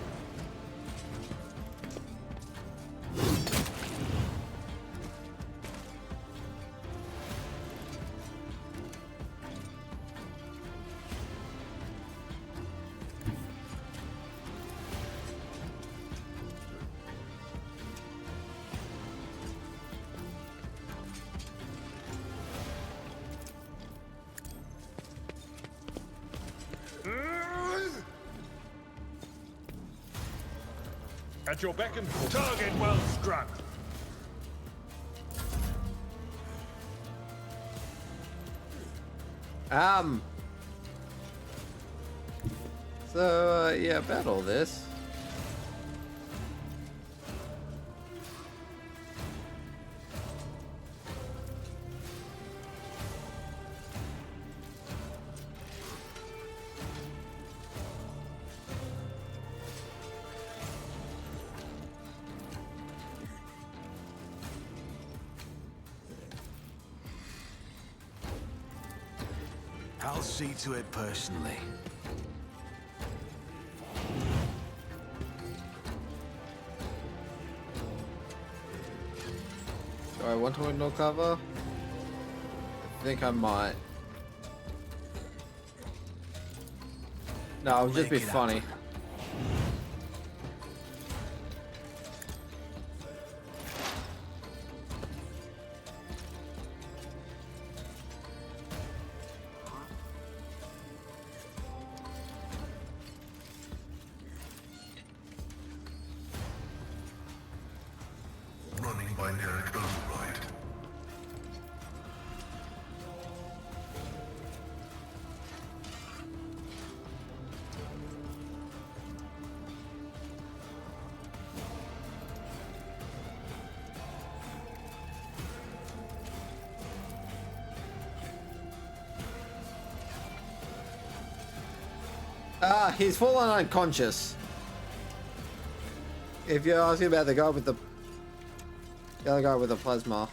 S4: At your beck and target well struck.
S1: So yeah, about all this.
S2: I'll see to it personally.
S1: Do I want to window cover? I think I might. No, it'll just be
S2: Make it
S1: funny.
S2: happen.
S3: Running binary override.
S1: Ah, he's fallen unconscious. If you're asking about the guy with the other guy with the plasma.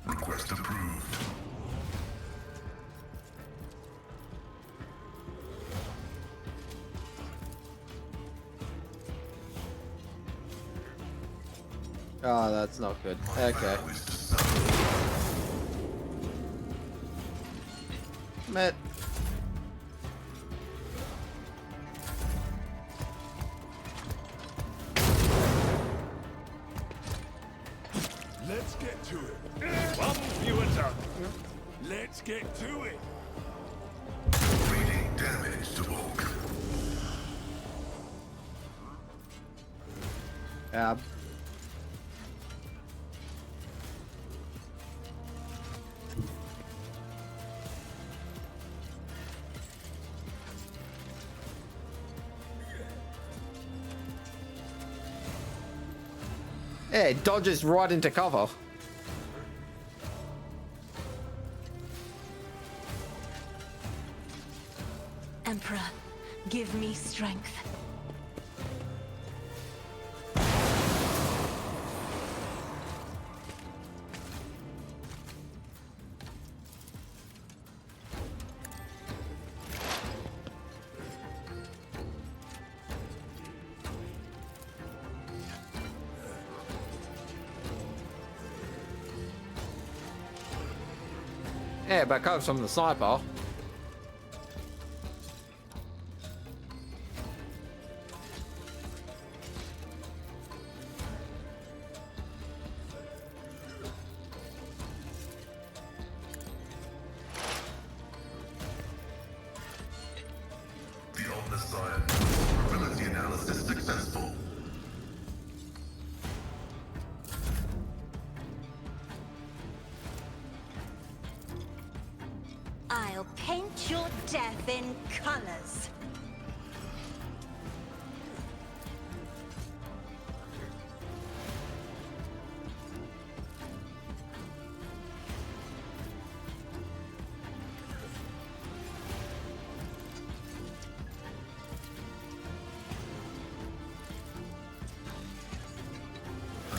S3: Request approved.
S1: Oh, that's not good. Okay. Met.
S3: Let's get to it.
S4: One fewer tongue.
S3: Let's get to it. damaged, Oak.
S1: Yeah, it dodges right into cover.
S5: Emperor, give me strength.
S1: Yeah, but comes from the sniper.
S3: The Omniscient probability analysis successful.
S5: I'll paint your death in colors.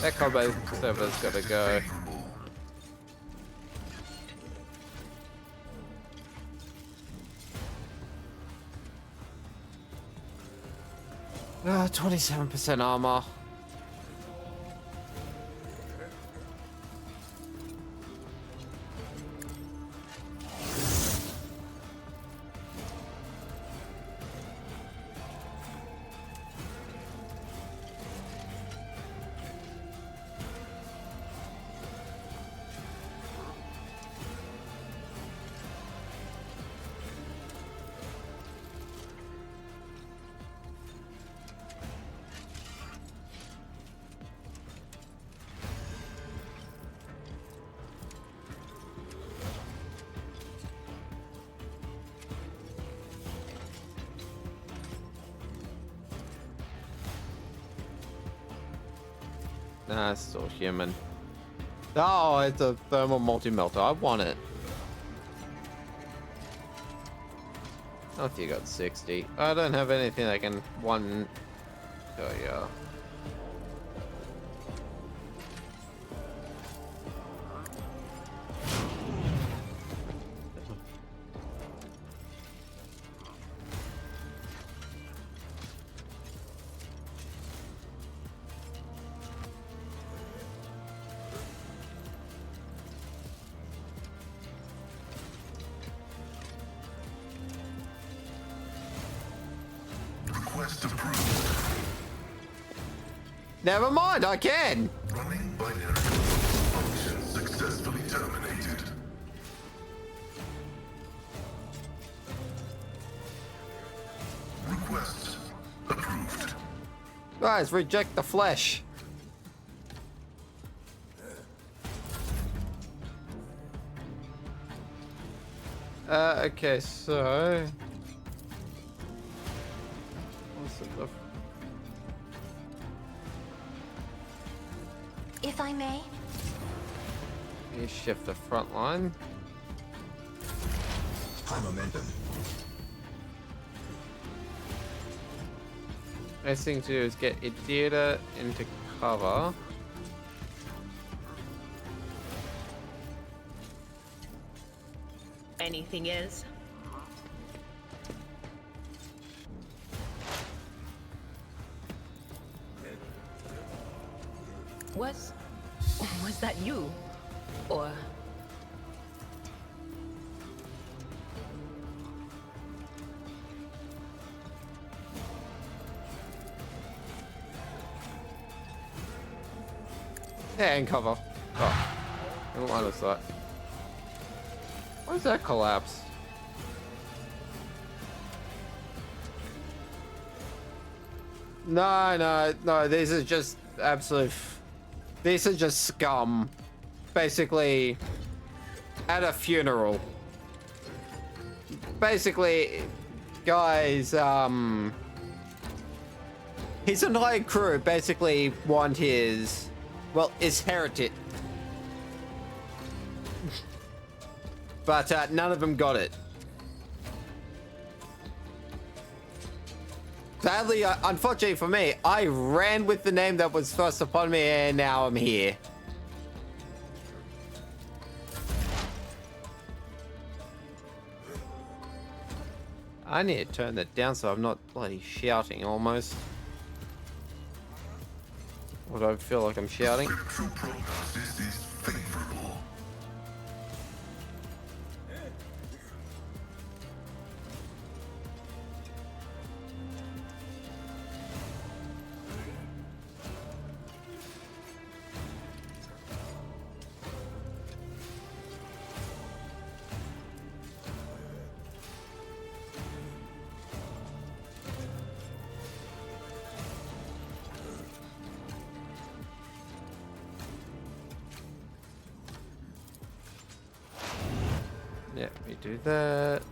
S1: That combo server's gotta go. Ah, 27% armor. Nah, it's still human. Oh, it's a thermal multi-melter. I want it. Oh, if you got 60. I don't have anything that can one. Oh, yeah.
S3: Request approved.
S1: Never mind, I can.
S3: Running binary function successfully terminated. Request approved.
S1: Guys, reject the flesh. Okay, so what's the diff-
S5: If I may,
S1: you shift the front line.
S3: High momentum.
S1: Best thing to do is get Idea into cover.
S6: Anything is. Was that you? Or
S1: Yeah, and cover. Oh, I don't want us that. Why does that collapse? No. These are just absolute. These are just scum. Basically, at a funeral. Basically, guys, his entire crew basically want his, well, his heritage. But none of them got it. Sadly, unfortunately for me, I ran with the name that was thrust upon me, and now I'm here. I need to turn that down so I'm not bloody shouting almost. Or do I feel like I'm shouting?
S3: Scriptural prognosis is favorable.
S1: Yeah, we do that.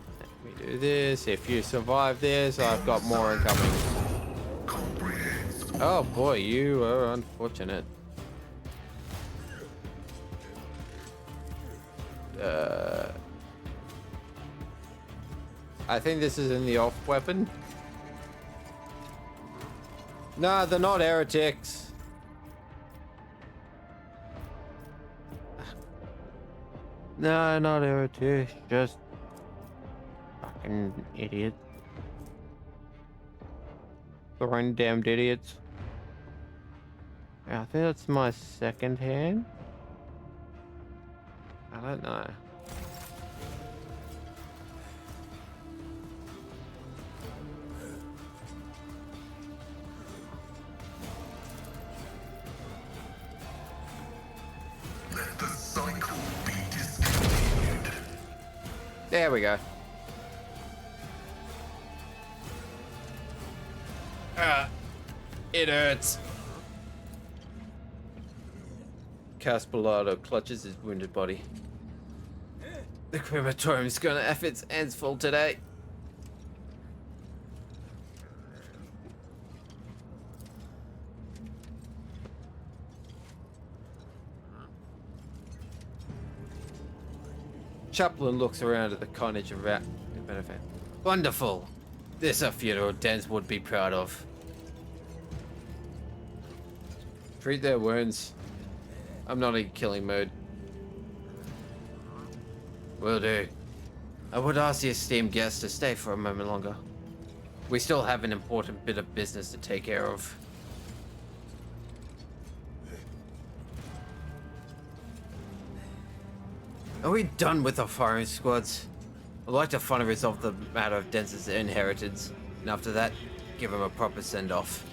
S1: We do this. If you survive this, I've got more incoming. Oh boy, you are unfortunate. I think this is in the off weapon. No, they're not heretics. No, not heretics, just fucking idiots. Throwing damned idiots. Yeah, I think that's my second hand. I don't know.
S3: Let the cycle be discontinued.
S1: There we go. It hurts. Casperlado clutches his wounded body. The crematorium's gonna have its hands full today. Chaplain looks around at the carnage around. Wonderful. This a funeral Dens would be proud of. Treat their wounds. I'm not in killing mode. Will do. I would ask the esteemed guest to stay for a moment longer. We still have an important bit of business to take care of. Are we done with the firing squads? I'd like to finally resolve the matter of Dens's inheritance, and after that, give him a proper send-off.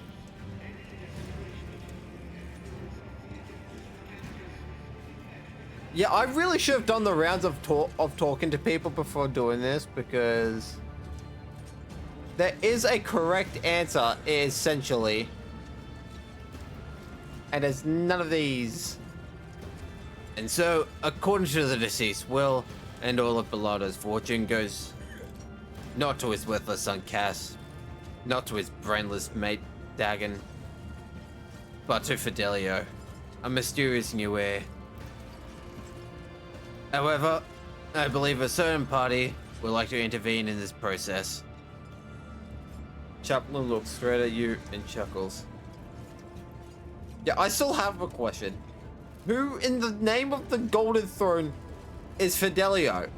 S1: Yeah, I really should have done the rounds of talking to people before doing this, because there is a correct answer, essentially. And there's none of these. And so, according to the deceased will, and all of Bellado's fortune goes not to his worthless son Cass, not to his brainless mate Dagon, but to Fidelio, a mysterious new heir. However, I believe a certain party would like to intervene in this process. Chaplain looks straight at you and chuckles. Yeah, I still have a question. Who in the name of the Golden Throne is Fidelio?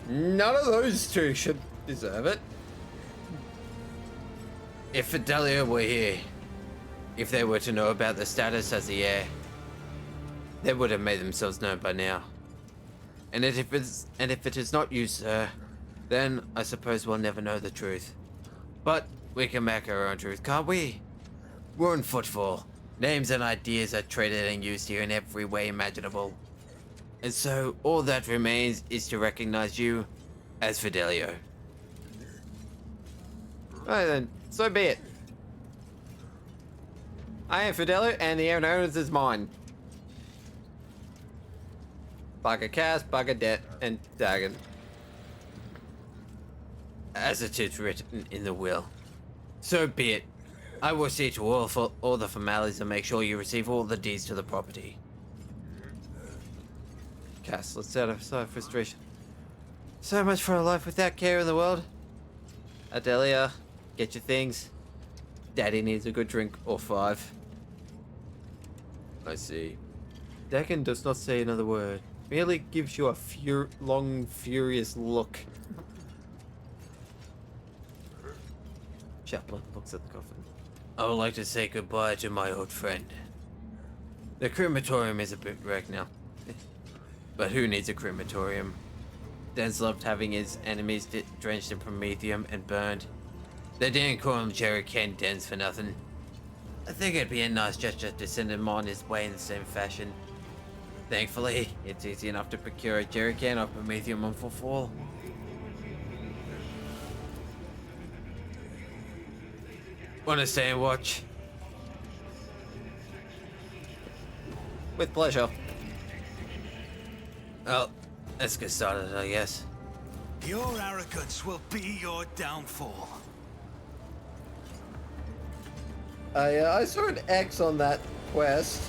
S1: None of those two should deserve it. If Fidelio were here, if they were to know about the status as the heir, they would have made themselves known by now. And if it is not you, sir, then I suppose we'll never know the truth. But we can make our own truth, can't we? We're in Footfall. Names and ideas are traded and used here in every way imaginable. And so all that remains is to recognize you as Fidelio. Alright then, so be it. I am Fidelio, and the Aeronautics is mine. Bugger Cass, Bugger Det, and Dagon. As it is written in the will. So be it. I will see to all the formalities and make sure you receive all the deeds to the property. Cass, let's set aside frustration. So much for a life without care in the world. Adelia, get your things. Daddy needs a good drink or 5. I see. Dagon does not say another word. Merely gives you a long, furious look. Chaplain looks at the coffin. I would like to say goodbye to my old friend. The crematorium is a bit wrecked now. But who needs a crematorium? Dan's loved having his enemies drenched in promethium and burned. They didn't call him Jerry Ken Dens for nothing. I think it'd be a nice gesture to send him on his way in the same fashion. Thankfully, it's easy enough to procure a jerry can of promethium on Footfall. Want to stay and watch? With pleasure. Well, let's get started, I guess.
S2: Your arrogance will be your downfall.
S1: I saw an X on that quest.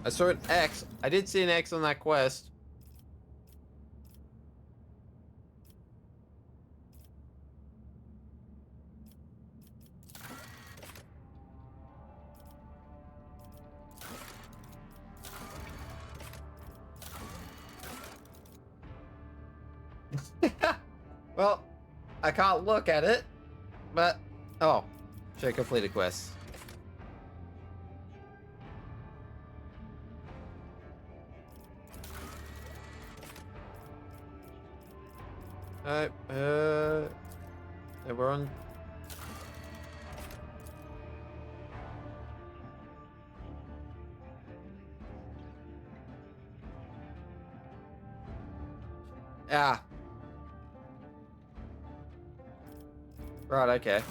S1: I saw an X. I did see an X on that quest. Well, I can't look at it, but oh, should I complete a quest? Alright, yeah, we're on. Ah. Right, okay.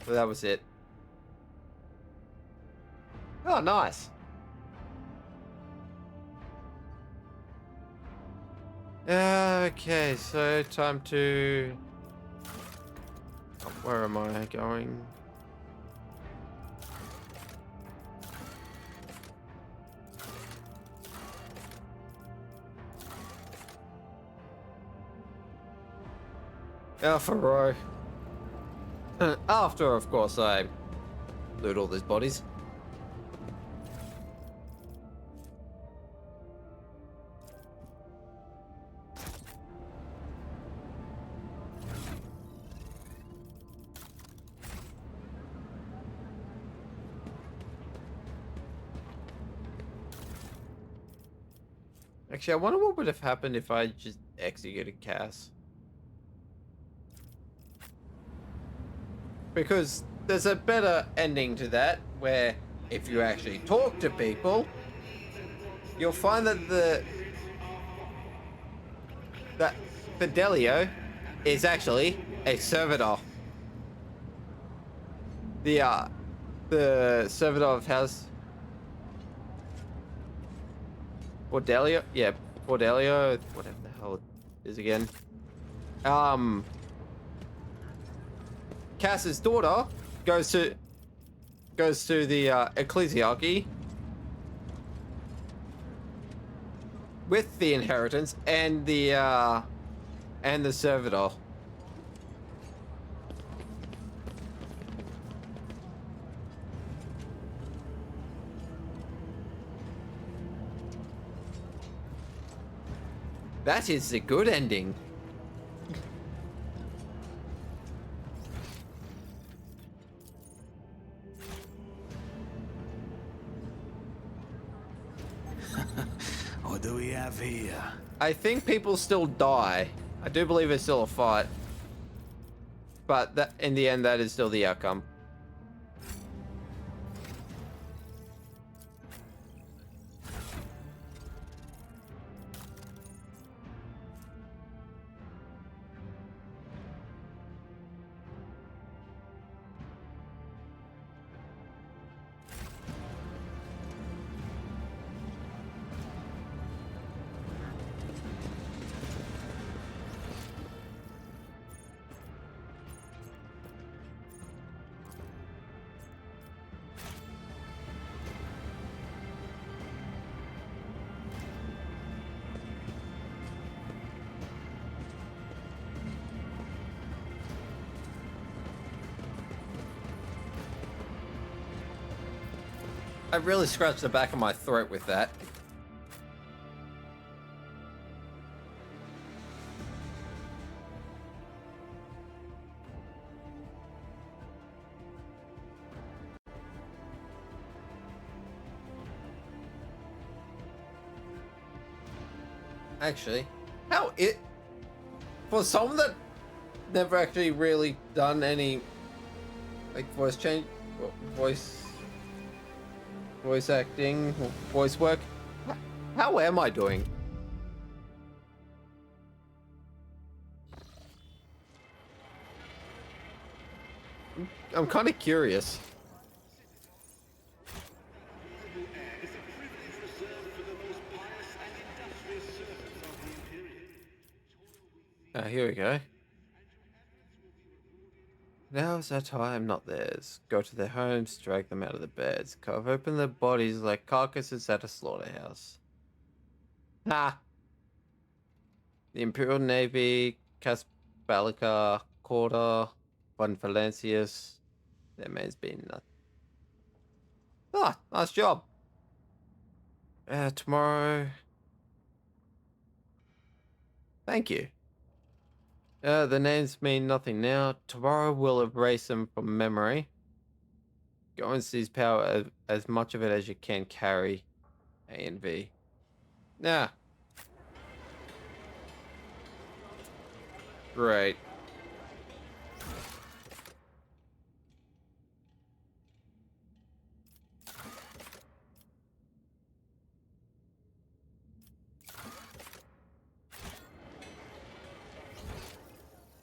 S1: So that was it. Oh, nice. Okay, so time to... Oh, where am I going? Alpha Row. After, of course, I loot all these bodies. Actually, I wonder what would have happened if I just executed Cass. Because there's a better ending to that, where if you actually talk to people, you'll find that that Fidelio is actually a servitor. The servitor of House Bordelio? Yeah, Bordelio, whatever the hell it is again. Cass's daughter goes to the ecclesiarchy with the inheritance and the servitor. That is the good ending.
S2: What do we have here?
S1: I think people still die. I do believe it's still a fight. But that, in the end, that is still the outcome. I really scratched the back of my throat with that. Actually, how it for someone that never actually really done any like voice acting, voice work. How am I doing? I'm kind of curious. Here we go. Now's our time, not theirs. Go to their homes, drag them out of the beds, carve open their bodies like carcasses at a slaughterhouse. Ha! The Imperial Navy, Caspalica, Corda, Von Valancius. Their man's been nothing. Ah, nice job. Tomorrow. Thank you. The names mean nothing now. Tomorrow we'll erase them from memory. Go and seize power as much of it as you can carry. A and V. Nah. Great.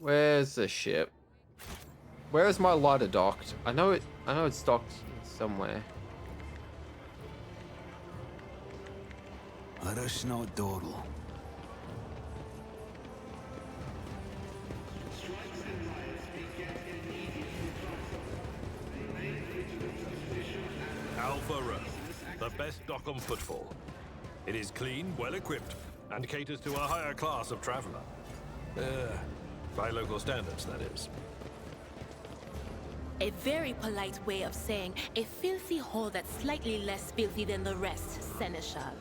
S1: Where's the ship? Where is my lighter docked? I know it's docked somewhere.
S2: Let us not dawdle.
S4: Alpha Row, the best dock on Footfall. It is clean, well equipped, and caters to a higher class of traveler. By local standards, that is.
S6: A very polite way of saying a filthy hole that's slightly less filthy than the rest, Seneschal.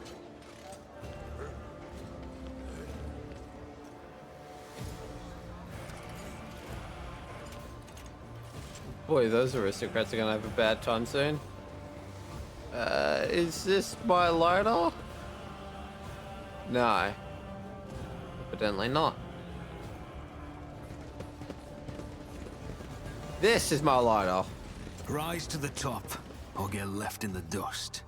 S1: Boy, those aristocrats are gonna have a bad time soon. Is this my lighter? No. Evidently not. This is my lighter.
S2: Rise to the top, or get left in the dust.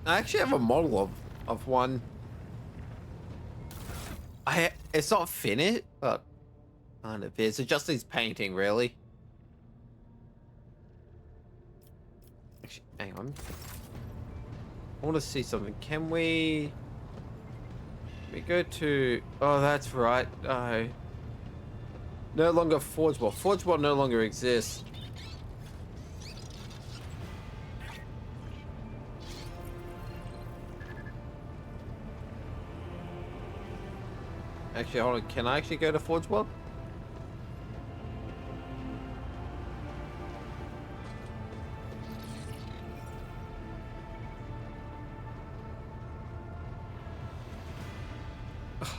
S1: I actually have a model of one. It's not finished, but kind of is. It's just his painting, really. Actually, hang on. I want to see something. Can we go to? Oh, that's right. Oh. No longer forgeable. Forgeable no longer exists. Actually, hold on. Can I actually go to forgeable?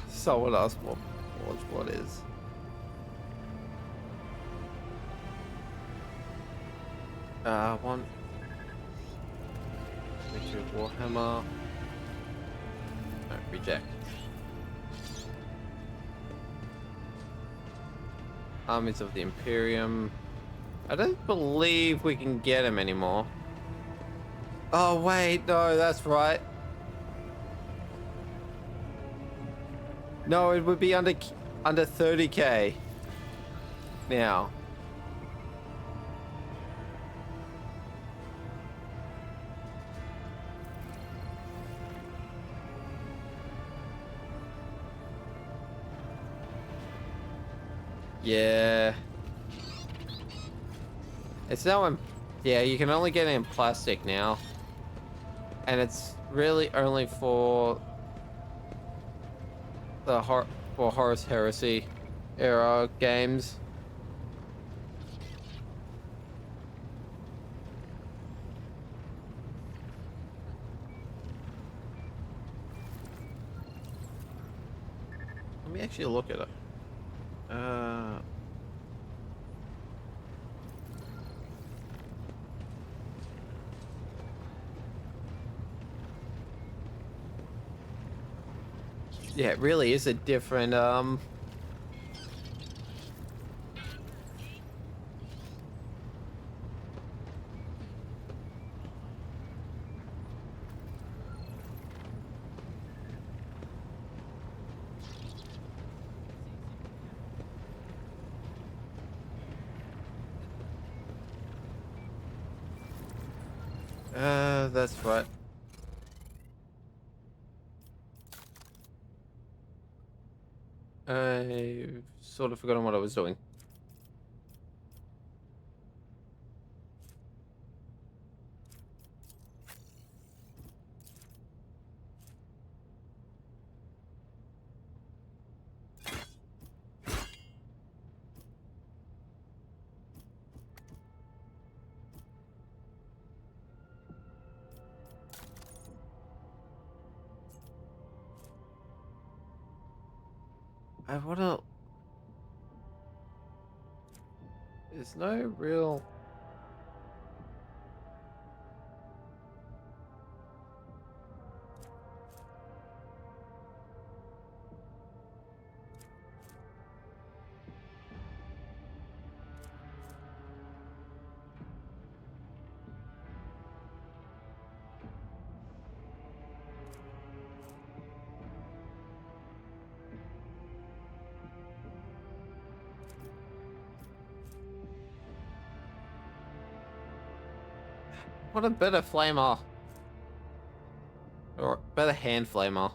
S1: Someone asked what forgeable is. One. Richard Warhammer. No, reject. Armies of the Imperium. I don't believe we can get him anymore. Oh wait, no, that's right. No, it would be under 30k now. Yeah. It's now in... Yeah, you can only get it in plastic now. And it's really only for the Horus Heresy era games. Let me actually look at it. Yeah, it really is a different, that's right. I've sort of forgotten what I was doing. I wanna... There's no real... What a better flamer. Or better hand flamer.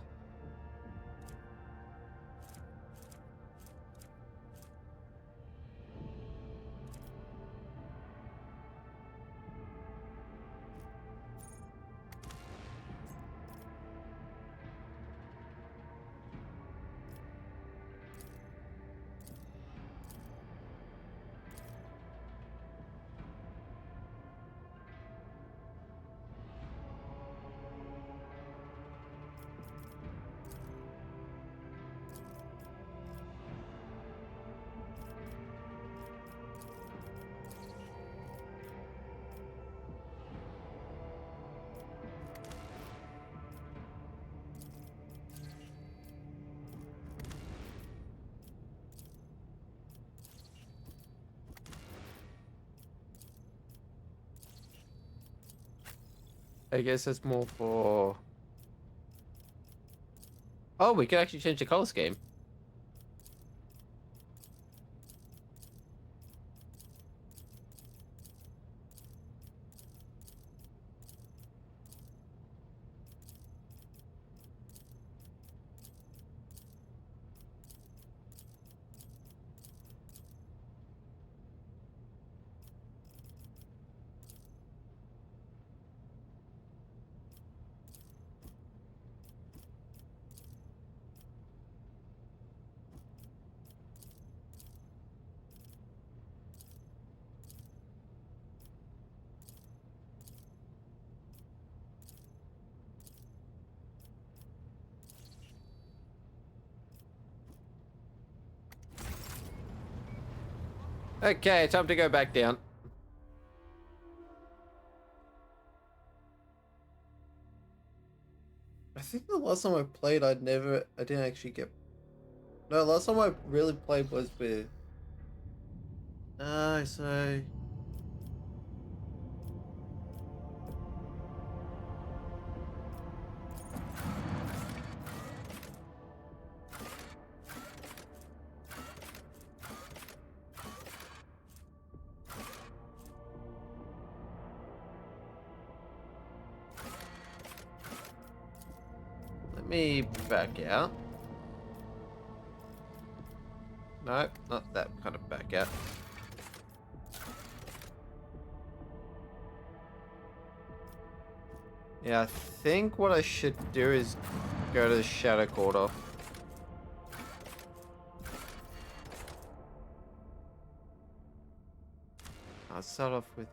S1: I guess that's more for... Oh, we can actually change the color scheme. Okay, time to go back down. I think the last time I played, I didn't actually get. No, last time I really played was with. So. Let me back out. No, not that kind of back out. Yeah, I think what I should do is go to the Shadow Quarter. I'll start off with...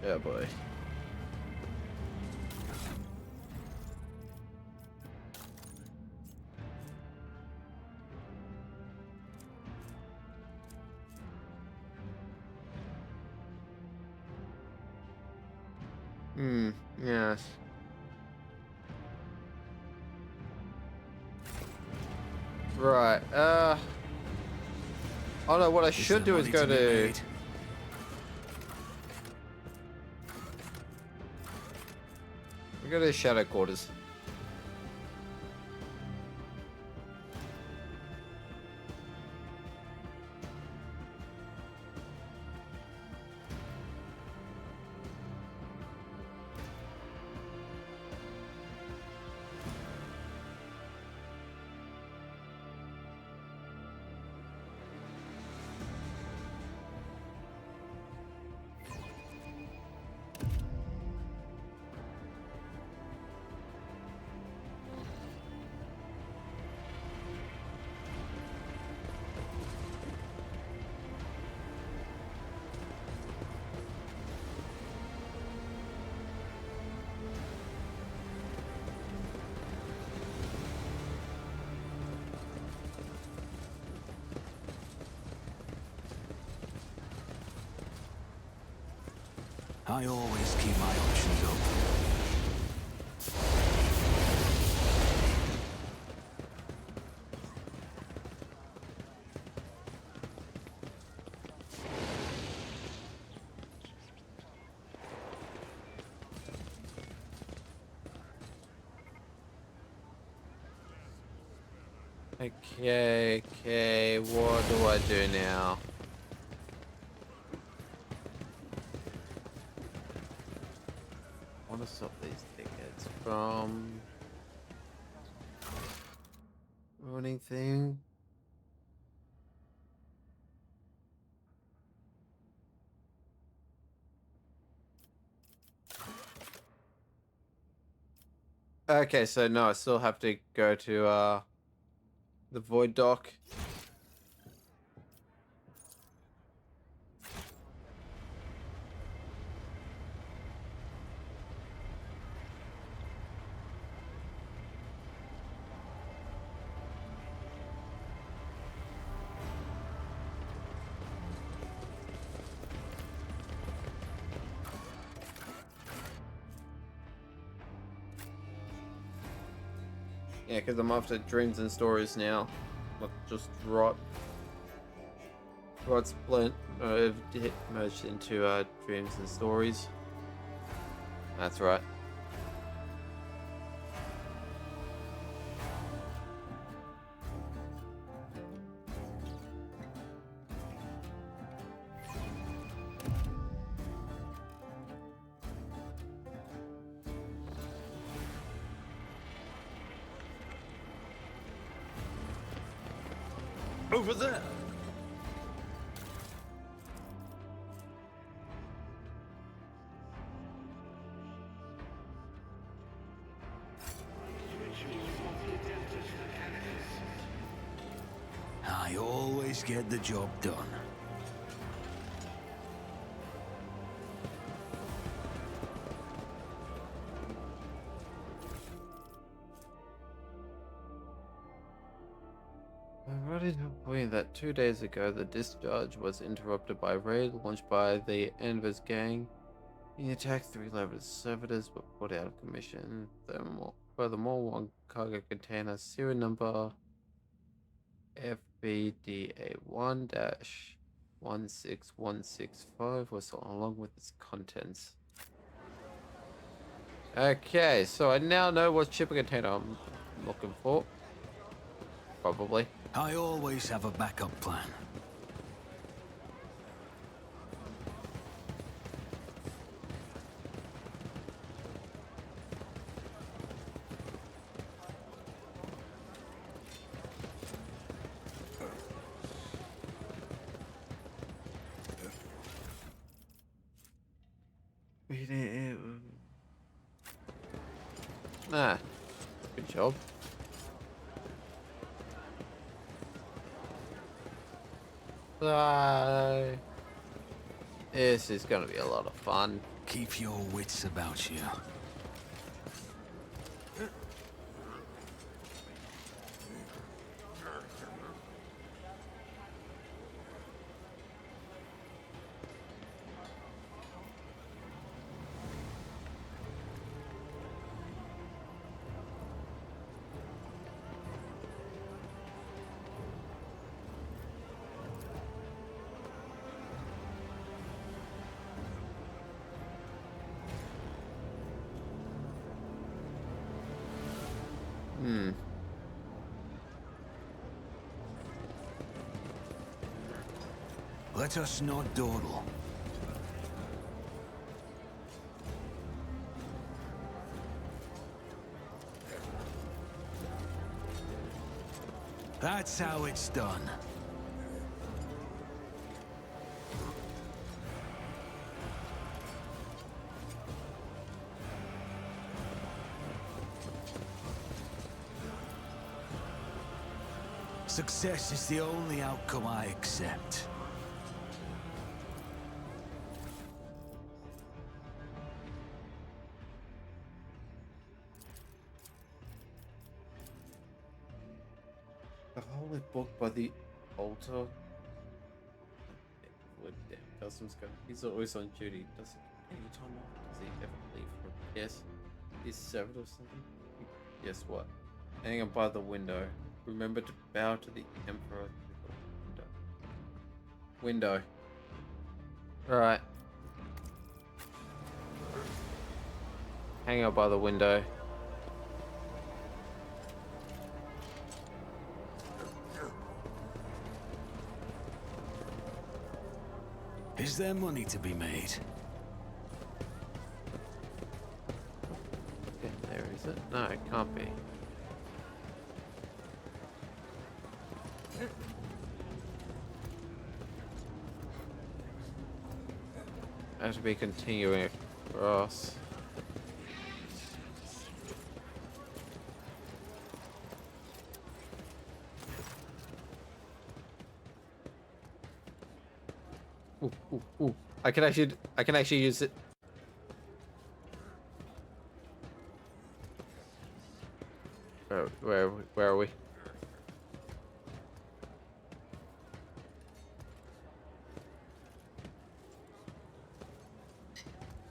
S1: Oh boy. Yes. Right, oh no, what I should do is go to... We go to the Shadow Quarters.
S2: I always keep my options open.
S1: Okay, what do I do now? I want to stop these tickets from ruining thing. Okay, so no, I still have to go to the Void Dock. Yeah, because I'm after dreams and stories now, not just rot. Rot Splint merged into dreams and stories. That's right.
S2: Over there. I always get the job done.
S1: I'm ready to point that 2 days ago the discharge was interrupted by a raid launched by the Enver's gang. The attack 3 level servitors were put out of commission. Furthermore, one cargo container serial number FBDA1-16165 was along with its contents. Okay, so I now know what shipping container I'm looking for. Probably.
S2: I always have a backup plan.
S1: Ah, good job. This is gonna be a lot of fun.
S2: Keep your wits about you. Let us not dawdle. That's how it's done. Success is the only outcome I accept.
S1: The holy book by the altar. Customs guy. He's always on duty. Does it any time off? Does he ever leave from? Yes. He's served or something? Guess what? Hanging by the window. Remember to bow to the Emperor through the window. Alright. Hang out by the window.
S2: Is there money to be made?
S1: Yeah, there is it? No, it can't be. I have to be continuing across. Ooh. I can actually use it. Where are we?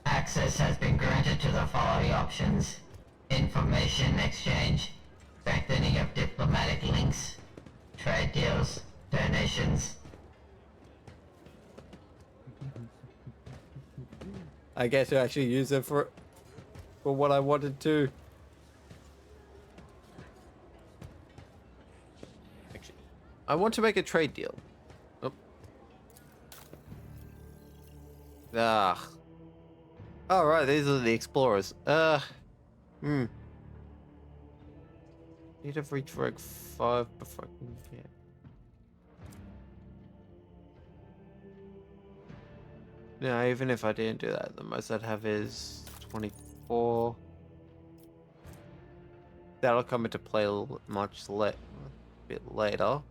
S10: Access has been granted to the following options. Information exchange. Thank connect any of diplomatic links? Trade deals? Donations?
S1: I get to actually use it for what I wanted to. Actually, I want to make a trade deal. Oh. Ah. All right, these are the explorers. Need to reach rank 5 before I can get. No, even if I didn't do that, the most I'd have is 24. That'll come into play a bit later.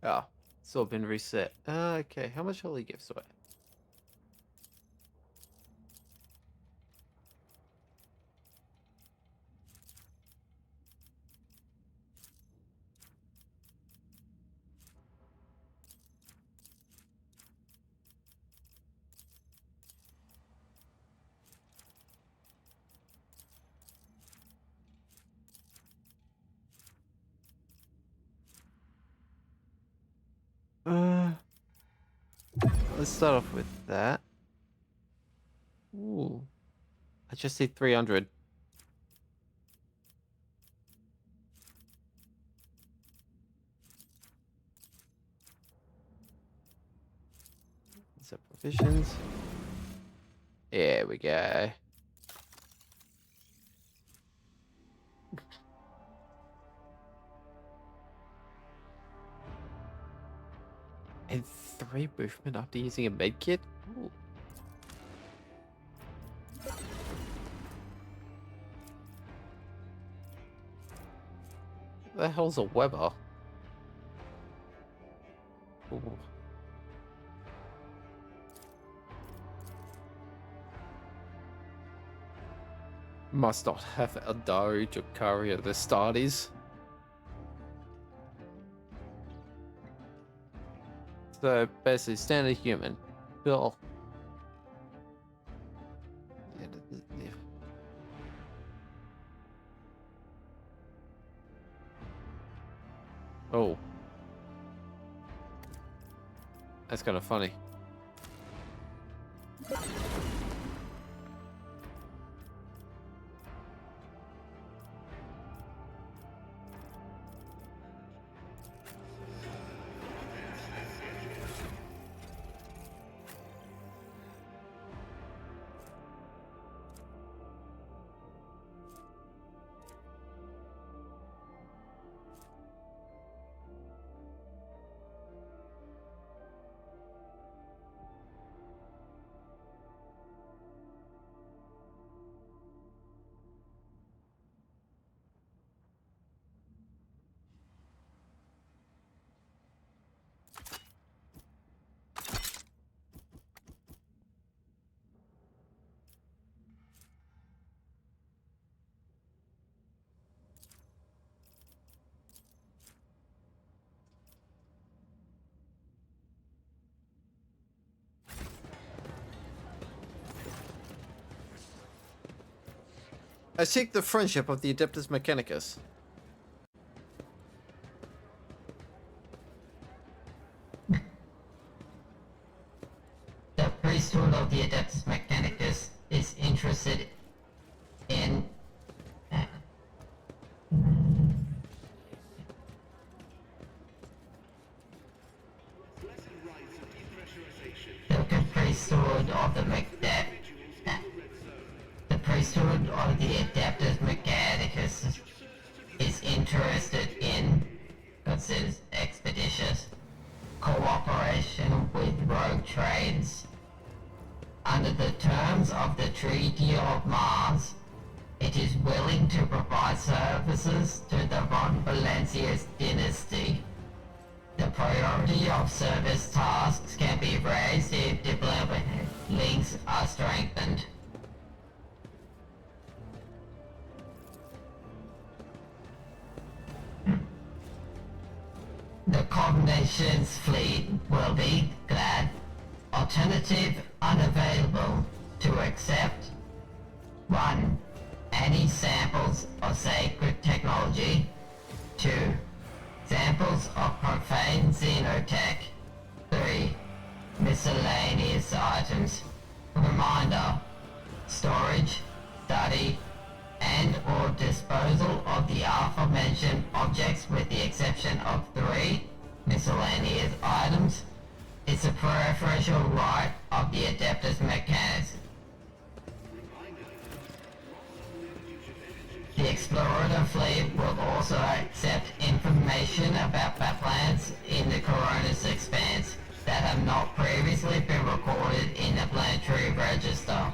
S1: Ah, it's all been reset. Okay, how much holy gifts do I have? Let's start off with that. Ooh, I just see 300. Set provisions. There we go. And 3 movement after using a medkit? Ooh. What the hell's a Weber? Ooh. Must not have Eldari, Jokari, or the Astartes. So basically, standard human. Cool. Yeah. Oh. That's kind of funny. I seek the friendship of the Adeptus Mechanicus.
S10: The priesthood of the Adeptus Mechanicus is interested in the priesthood of the priesthood of the Adeptus Mechanicus is interested in considers expeditious cooperation with rogue trades. Under the terms of the Treaty of Mars, it is willing to provide services to the Von Valencius dynasty. The priority of service tasks can be raised if diplomatic links are strengthened. The Cognation's fleet will be glad. Alternative unavailable to accept. 1. Any samples of sacred technology. 2. Samples of profane xenotech. 3. Miscellaneous items. Reminder. Storage, study, and or disposal of the aforementioned objects with the exception of 3 miscellaneous items is a preferential right of the Adeptus Mechanicus. The Explorer fleet will also accept information about plants in the Coronis Expanse that have not previously been recorded in the Planetary Register.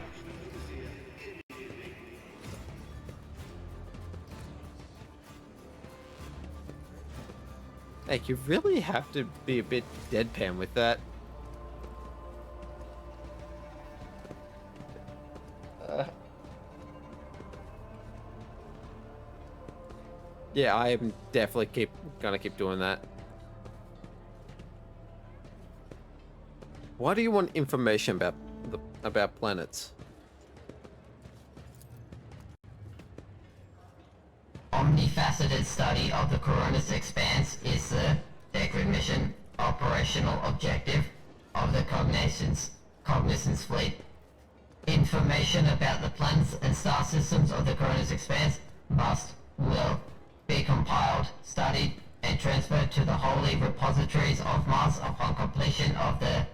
S1: Like, you really have to be a bit deadpan with that. Yeah, I am definitely gonna keep doing that. Why do you want information about planets?
S10: Omnifaceted study of the Coronis Expanse is the mission operational objective of the Cognizance Fleet. Information about the planets and star systems of the Coronis Expanse will be compiled, studied, and transferred to the holy repositories of Mars upon completion of the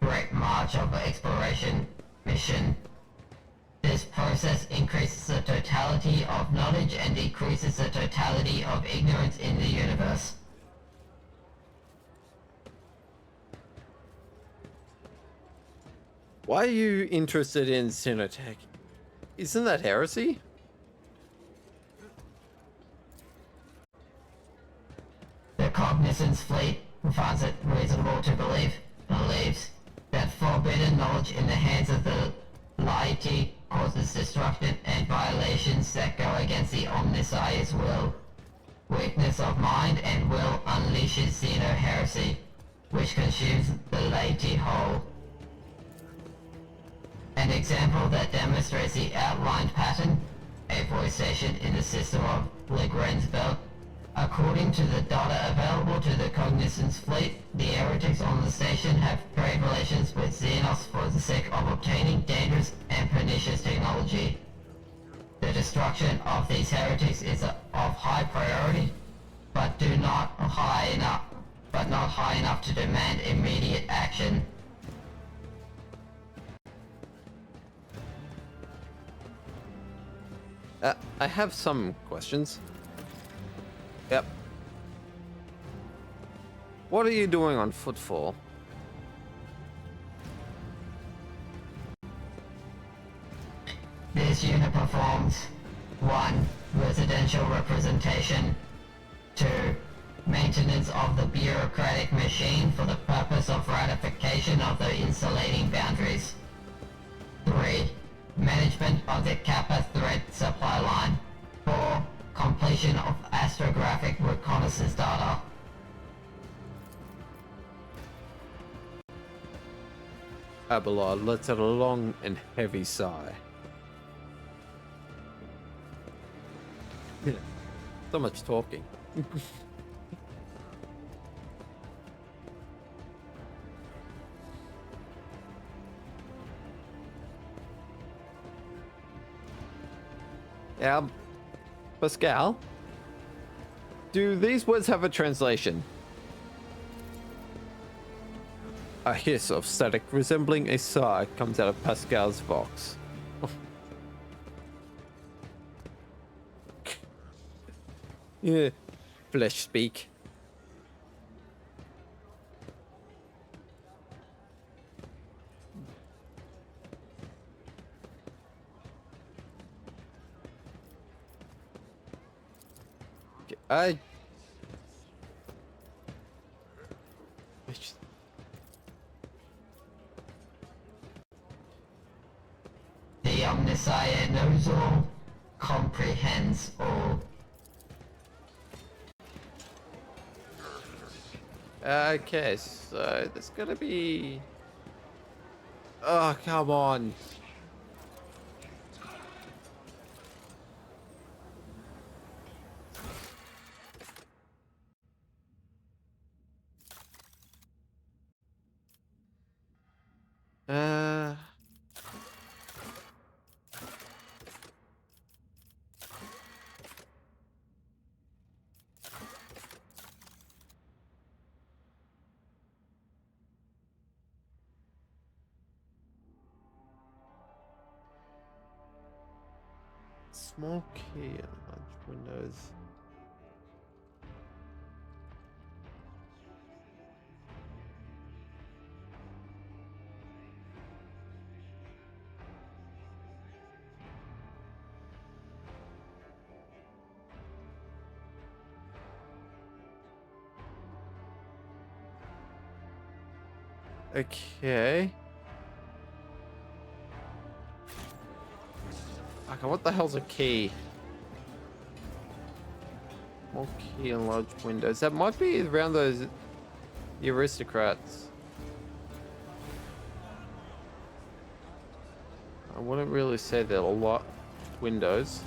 S10: Great March of Exploration mission. This process increases the totality of knowledge and decreases the totality of ignorance in the universe.
S1: Why are you interested in xenotech? Isn't that heresy?
S10: The Cognizance Fleet finds it reasonable to believes that forbidden knowledge in the hands of the laity causes destruction and violations that go against the Omnissiah's will. Weakness of mind and will unleashes xeno-heresy, which consumes the laity whole. An example that demonstrates the outlined pattern, a voice station in the system of Legrand's belt. According to the data available to the Cognizance Fleet, the heretics on the station have trade relations with Xenos for the sake of obtaining dangerous and pernicious technology. The destruction of these heretics is of high priority, but not high enough to demand immediate action.
S1: I have some questions. Yep. What are you doing on Footfall?
S10: This unit performs 1. Residential representation. 2. Maintenance of the bureaucratic machine for the purpose of ratification of the insulating boundaries. 3. Management of the Kappa thread supply line. 4. Completion of astrographic reconnaissance data.
S1: Abelard lets out a long and heavy sigh.
S11: So much talking. Pascal, do these words have a translation? A hiss of static resembling a sigh comes out of Pascal's vox. Yeah, flesh speak. I.
S10: The Omnissiah knows all, comprehends all.
S11: Okay, so there's gonna be. Oh, come on. Small key on large windows. Okay. Okay, what the hell's a key? More key on large windows. That might be around the aristocrats. I wouldn't really say that a lot windows.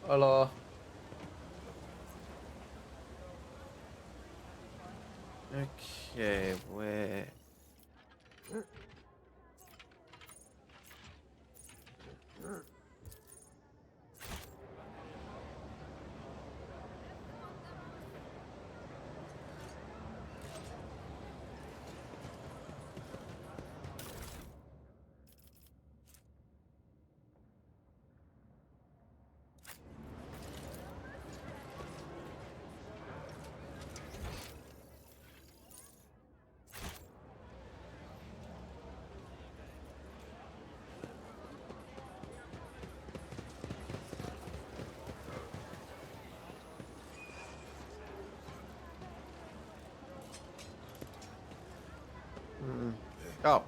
S11: Hello. Okay, where? Oh.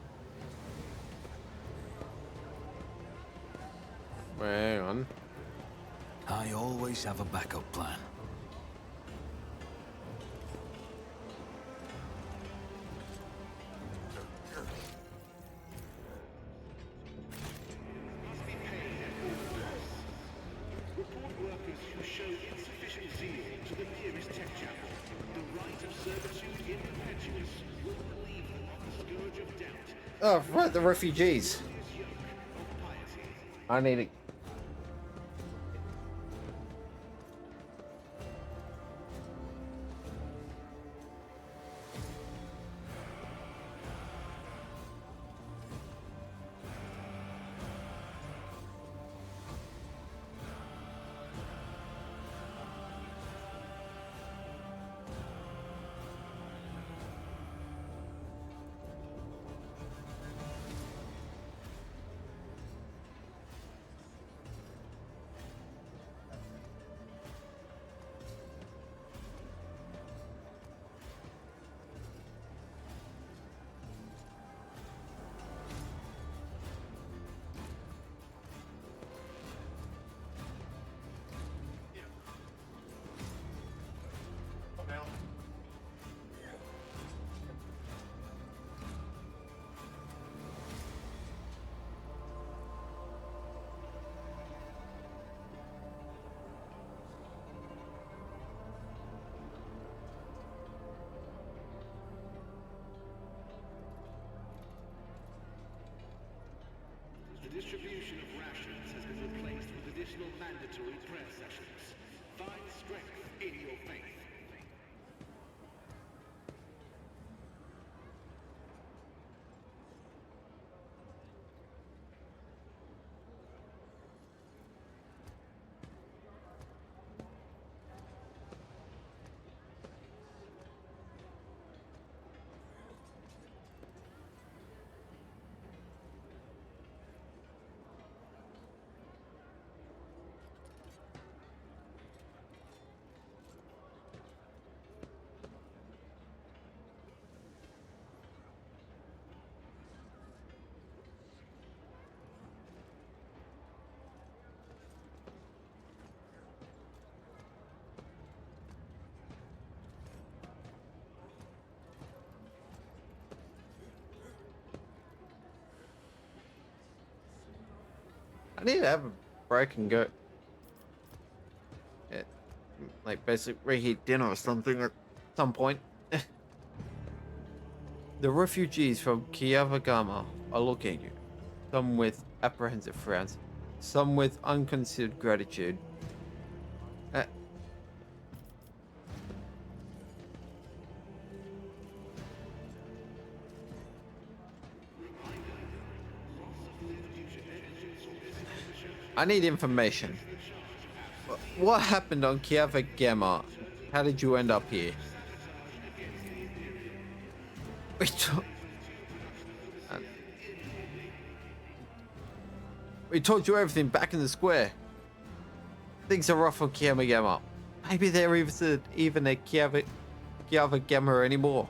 S11: Hang on.
S2: I always have a backup plan.
S11: Oh, right, the refugees. I need it.
S12: distribution of rations has been replaced with additional mandatory prayer sessions. Find strength in your faith.
S11: I need to have a break and go. Yeah, like basically reheat dinner or something at some point. The refugees from Kiavagama are looking at you, some with apprehensive frowns, some with unconsidered gratitude. I need information. What happened on Kiavagama? How did you end up here? We told you everything back in the square. Things are rough on Kiavagama. Maybe there isn't even a Kiavagama anymore.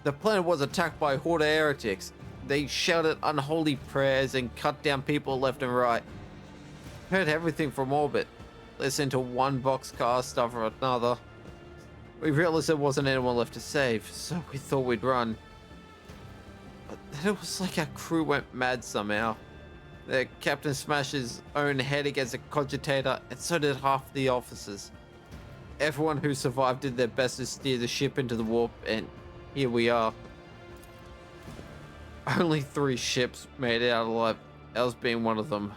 S11: The planet was attacked by horde of heretics. They shouted unholy prayers and cut down people left and right. Heard everything from orbit. Listened to one boxcar stuff or another. We realized there wasn't anyone left to save, so we thought we'd run. But then it was like our crew went mad somehow. The captain smashed his own head against a cogitator, and so did half the officers. Everyone who survived did their best to steer the ship into the warp, and here we are. Only 3 ships made it out alive, ours being one of them.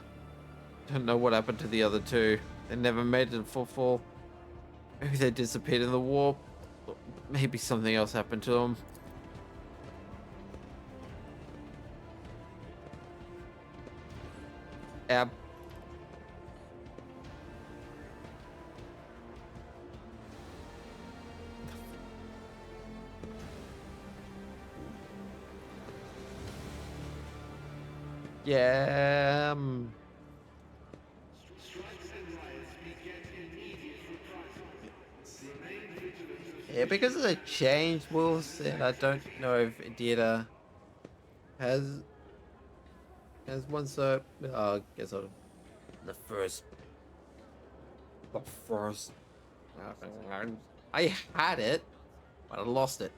S11: Don't know what happened to the other 2. They never made it to Footfall. Maybe they disappeared in the warp. Maybe something else happened to them. Ab. Yeah. Yeah, because of the change, Will said, I don't know if Idita has one, so I guess I'll the first I had it, but I lost it.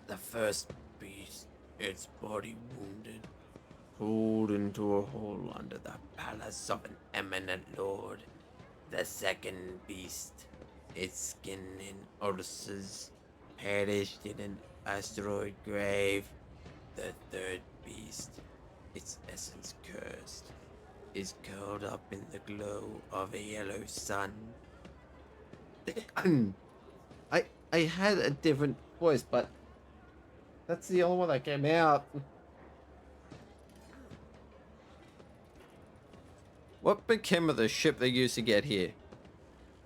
S11: The first beast, its body wounded, pulled into a hole under the palace of an eminent lord. The second beast, its skin and ulcers, perished in an asteroid grave. The third beast, its essence cursed, is curled up in the glow of a yellow sun. I had a different voice, but that's the only one that came out. What became of the ship they used to get here?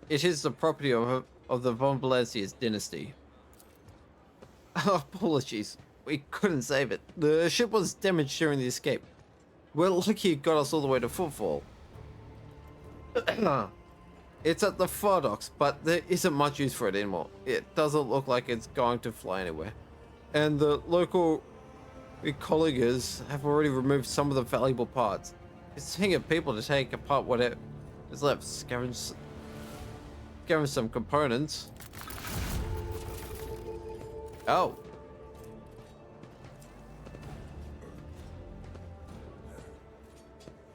S11: It is the property of the von Valencia's dynasty. Apologies, we couldn't save it. The ship was damaged during the escape. We're lucky it got us all the way to Footfall. It's at the far docks, but there isn't much use for it anymore. It doesn't look like it's going to fly anywhere. And the local ecologists have already removed some of the valuable parts. It's seeing of people to take apart whatever is left, scavenge some components. Oh.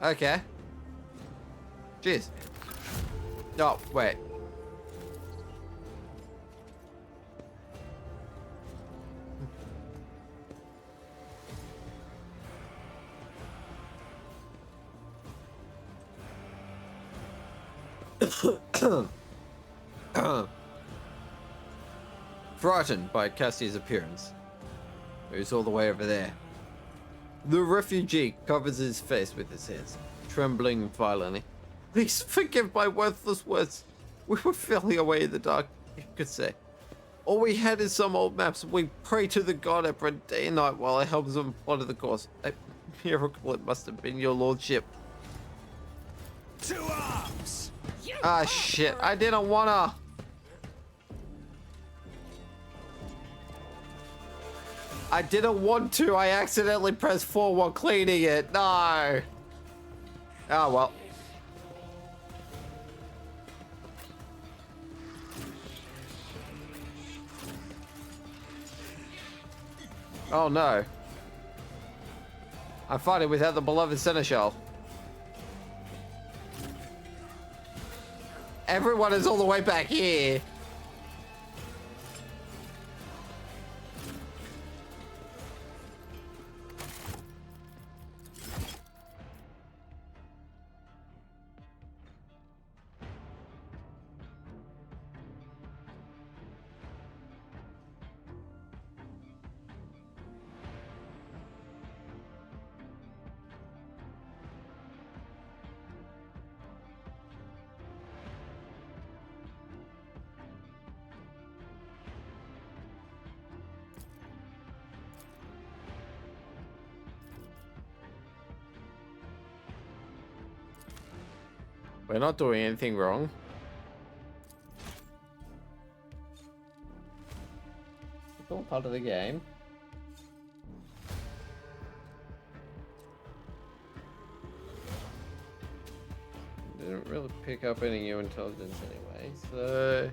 S11: Okay. Jeez. Oh, wait. Frightened by Cassie's appearance. Who's all the way over there? The refugee covers his face with his hands, trembling violently. Please forgive my worthless words. We were feeling away in the dark, you could say. All we had is some old maps. We pray to the God Emperor day and night while our helmsman plotted the course. A miracle it must have been, your lordship.
S2: To arms!
S11: Ah, shit. I didn't wanna. I didn't want to. I accidentally pressed 4 while cleaning it. No. Oh, well. Oh, no. I'm fighting without the beloved seneschal. Everyone is all the way back here. We're not doing anything wrong. It's all part of the game. Didn't really pick up any new intelligence anyway, so...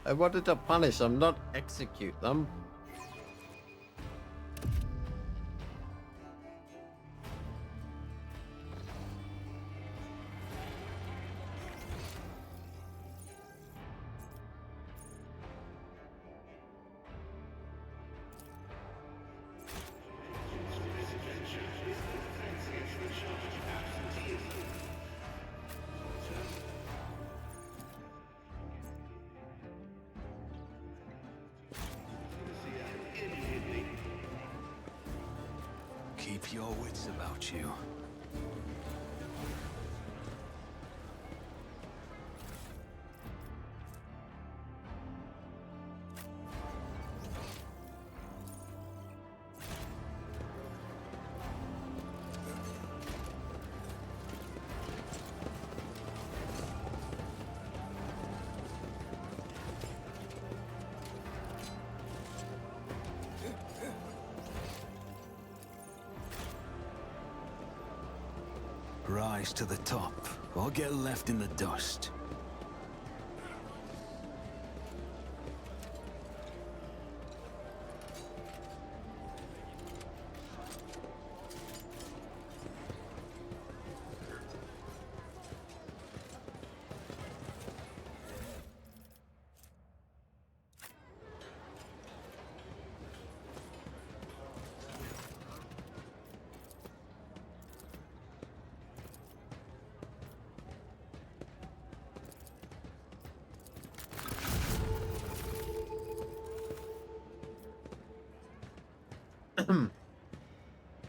S11: I wanted to punish them, not execute them.
S2: Keep your wits about you. Rise to the top, or get left in the dust.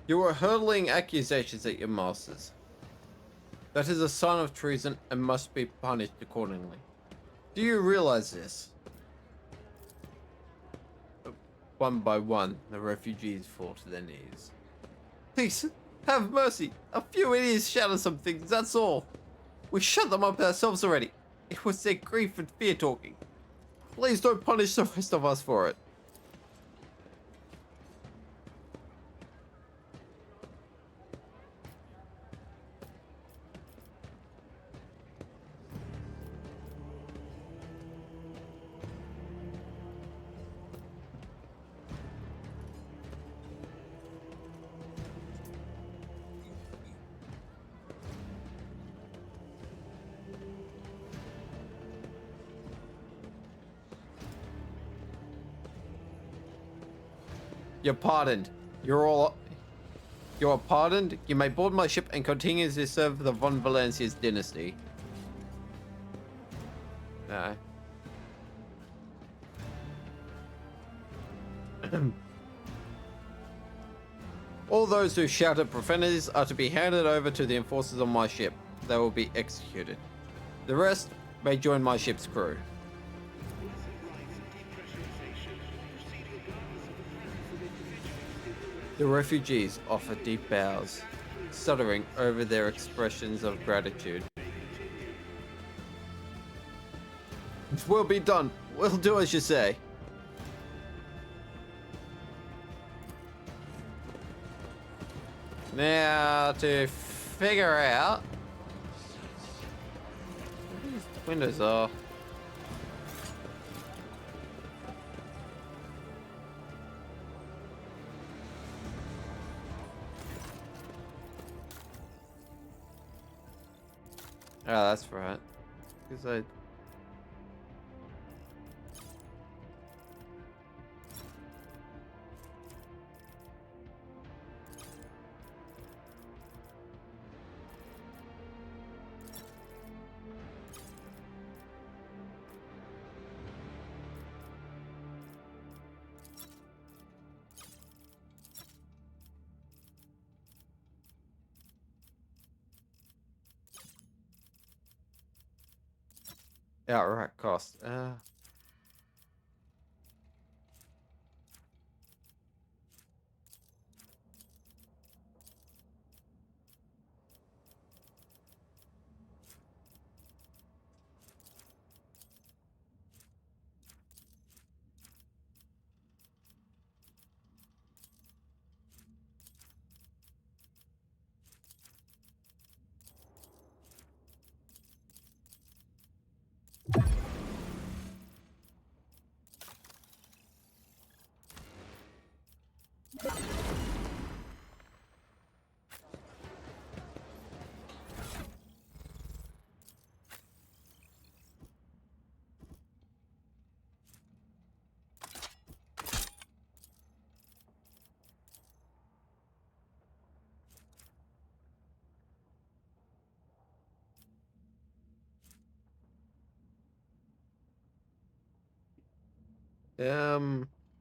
S2: You are hurling accusations at your masters. That is a sign of treason and must be punished accordingly. Do you realize this? One by one, the refugees fall to their knees. Please, have mercy. A few idiots shouted some things, that's all. We shut them up ourselves already. It was their grief and fear talking. Please don't punish the rest of us for it.
S11: You're pardoned. You are pardoned. You may board my ship and continue to serve the von Valencia's dynasty. No. All those who shouted profanities are to be handed over to the enforcers on my ship. They will be executed. The rest may join my ship's crew. The refugees offer deep bows, stuttering over their expressions of gratitude. It will be done. We'll do as you say. Now to figure out where these windows are. Oh, that's right. Because I. Outright cost.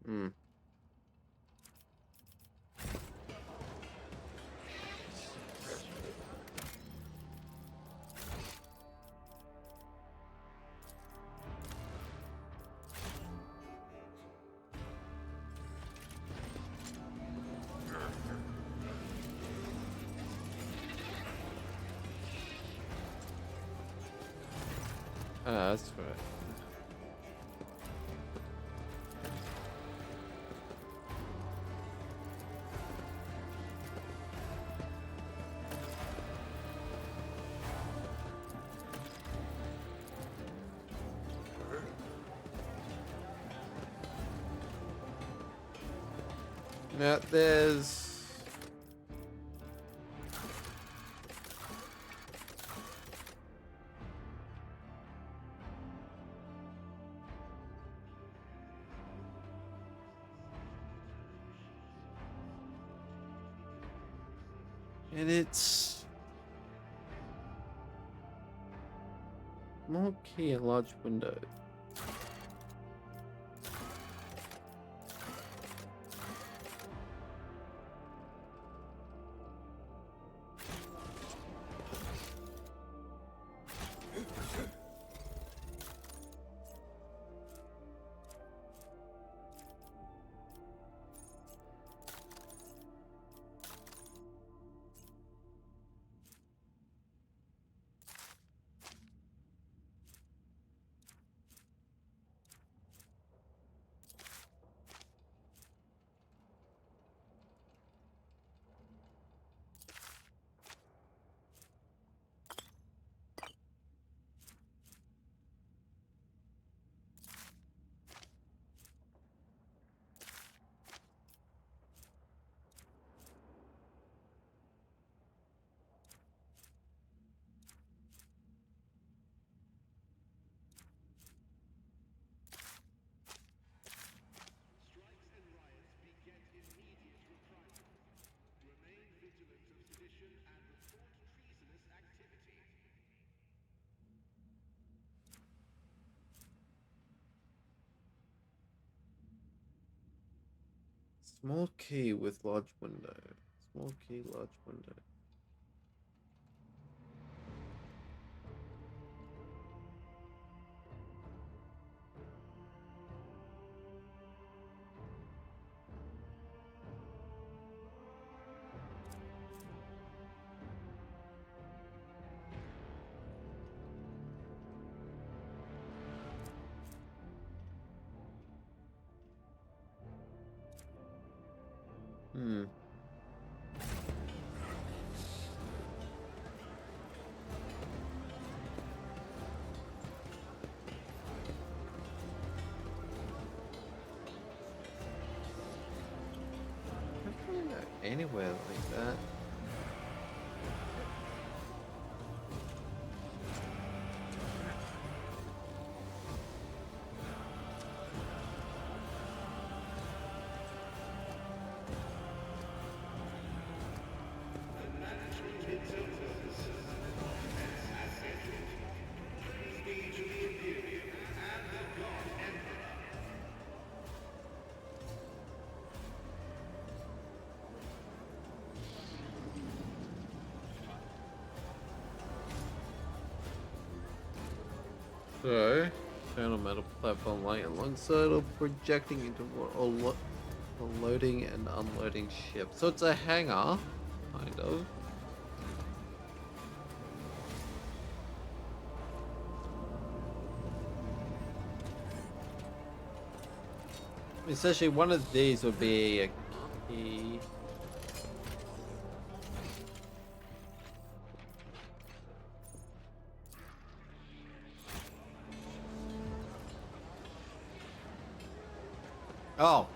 S11: Hmm. That's right. Now there's. And it's more key and large window.
S1: Small key with large window. Small key, large window. Hmm. I don't really know anywhere like that. So, found a metal platform lying alongside or projecting into a loading and unloading ship. So it's a hangar, kind of. Essentially, one of these would be a key. Oh.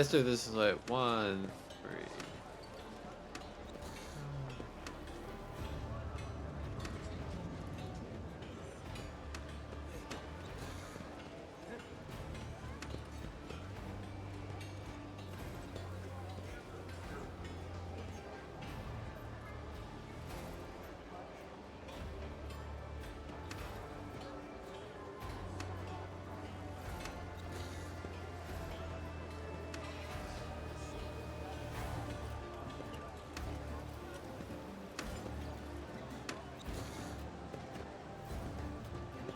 S1: So this is like 1, 3.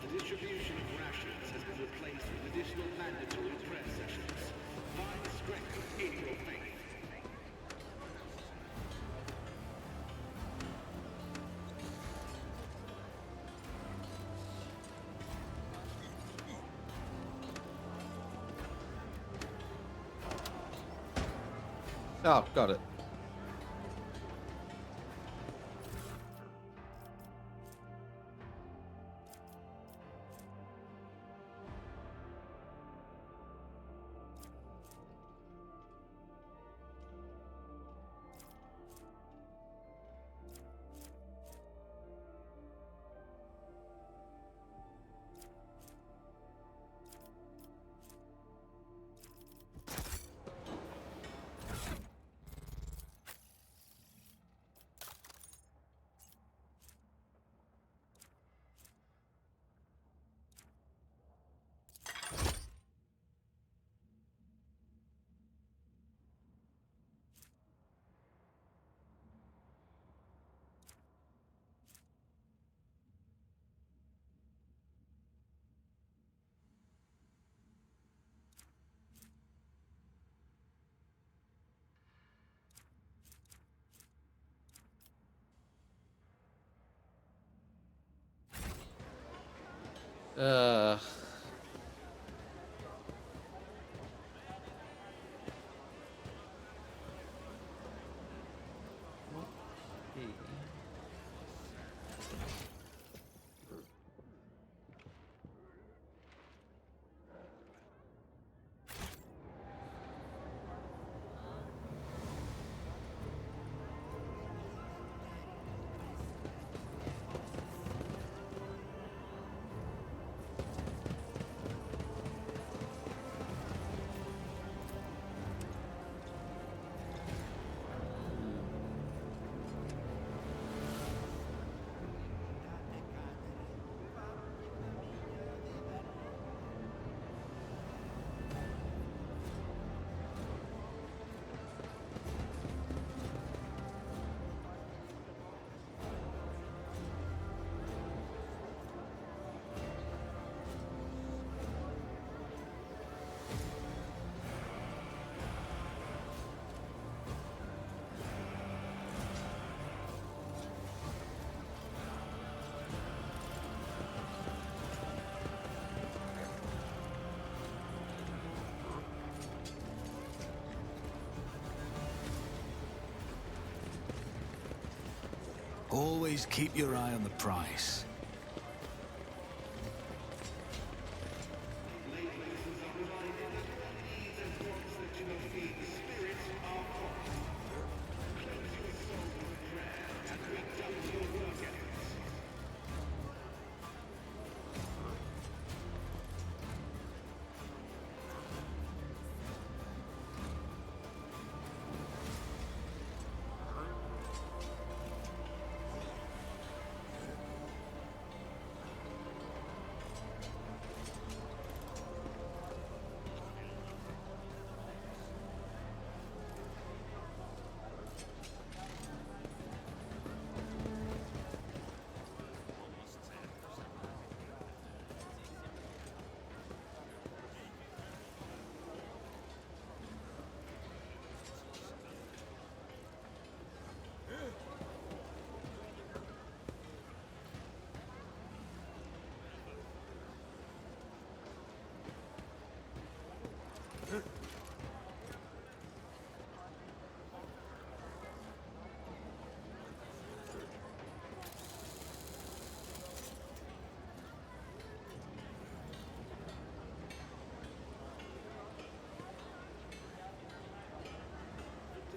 S12: The distribution of rations has been replaced with additional mandatory prep sessions. Find strength in your faith.
S1: Oh, got it.
S11: Uh.
S13: Always keep your eye on the price.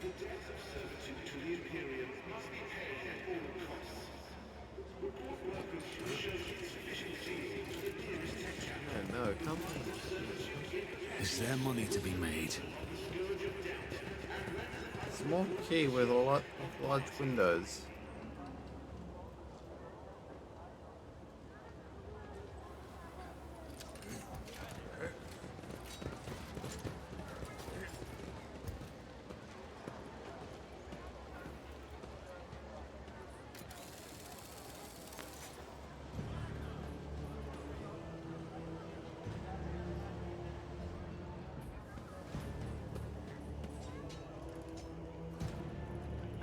S12: The debt of servitude to the Imperium must be paid at all costs. Report workers who show insufficient zeal to the nearest tech chapter.
S11: No, come.
S13: Is there money to be made?
S11: Small key with a lot of large windows.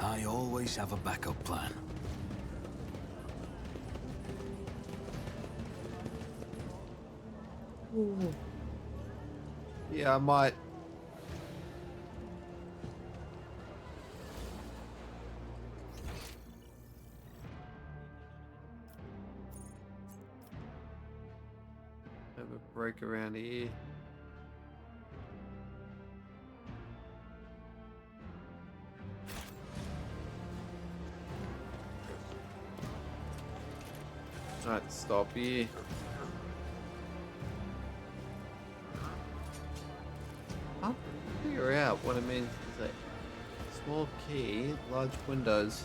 S13: I always have a backup plan.
S11: Ooh. Yeah, I might. Have a break around here. Alright, stop here. I'll figure out what it means to say small key, large windows.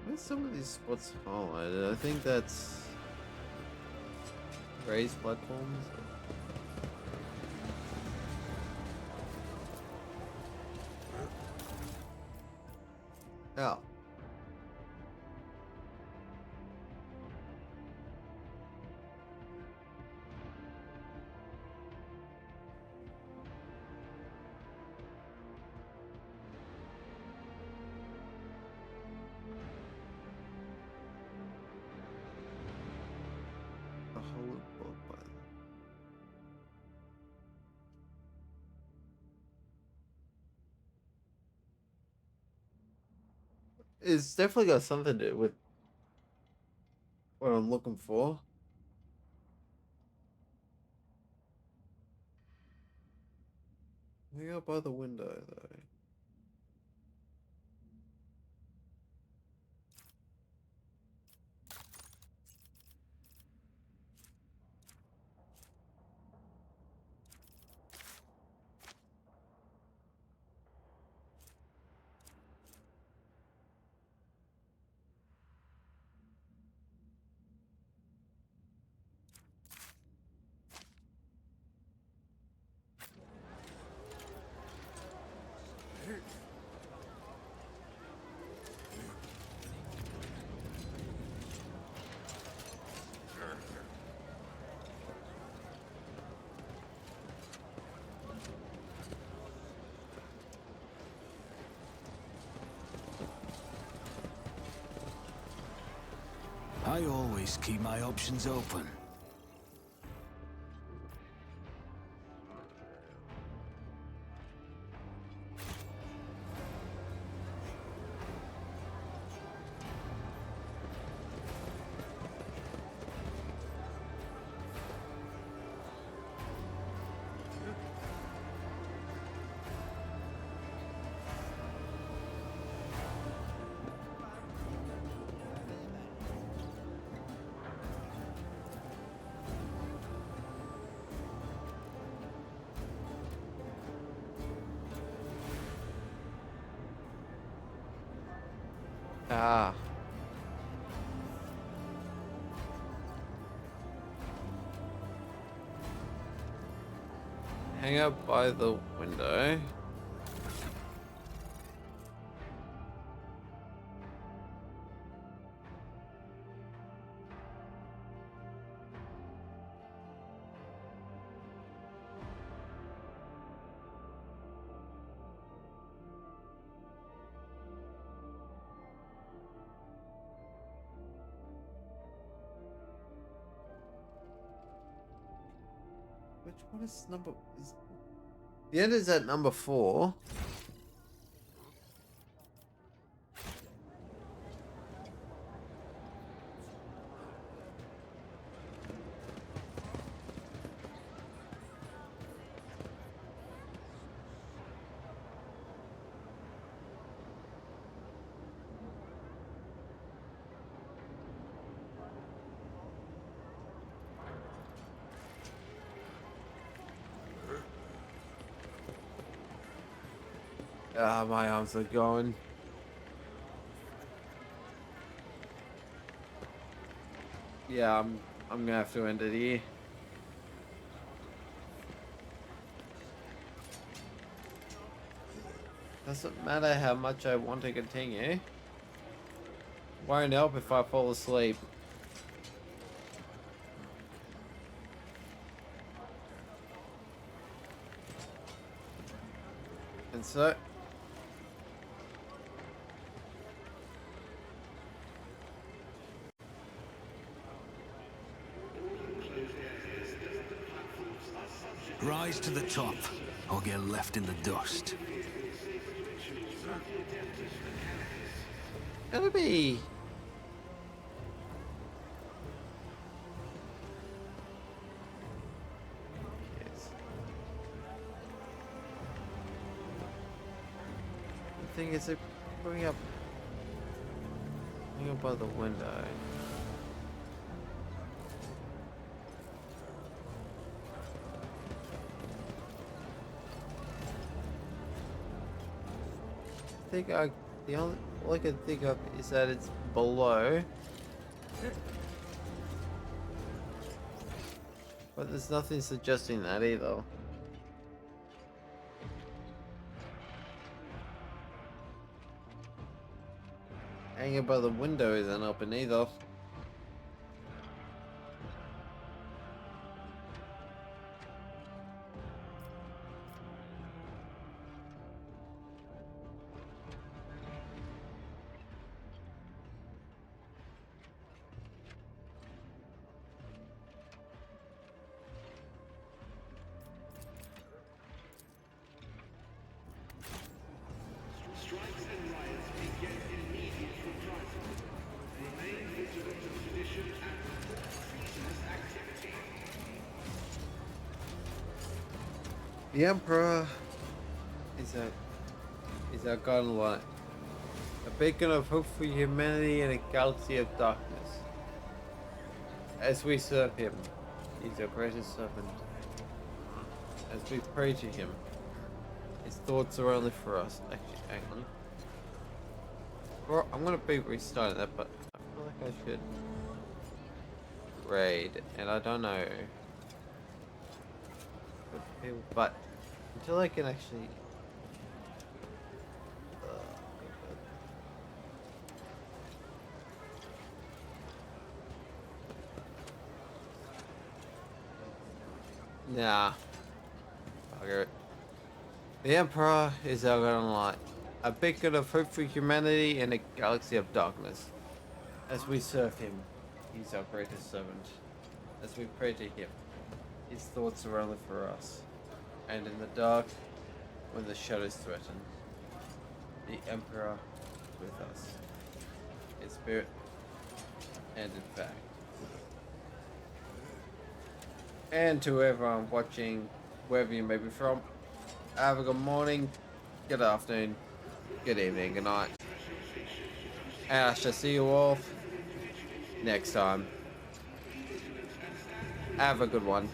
S11: Where's some of these spots highlighted? I think that's raised platforms. Oh. It's definitely got something to do with what I'm looking for. We are by the window, though.
S13: I always keep my options open.
S11: Ah. Hang out by the window. Which one is number? The end is at number 4. Ah, my arms are going. Yeah, I'm gonna have to end it here. Doesn't matter how much I want to continue. Won't help if I fall asleep. And so
S13: Rise to the top, or get left in the dust.
S11: it'll be. Yes. The thing is, they bring up by the window. The only all I can think of is that it's below, but there's nothing suggesting that either. Hanging by the window isn't open either.
S12: Strikes and riots began immediately.
S1: The Emperor is our golden light, a beacon of hope for humanity in a galaxy of darkness. As we serve him, he's our greatest servant. As we pray to him, his thoughts are only for us. Actually, hang on. Well, I'm gonna be restarting that, but I feel like I should raid, and I don't know. But until I can actually nah. Bugger it. The Emperor is our golden light, a beacon of hope for humanity in a galaxy of darkness. As we serve him, he's our greatest servant. As we pray to him, his thoughts are only for us. And in the dark, when the shadows threaten, the Emperor is with us. In spirit and in fact. And to everyone watching, wherever you may be from, have a good morning, good afternoon, good evening, good night. And I shall see you all next time. Have a good one.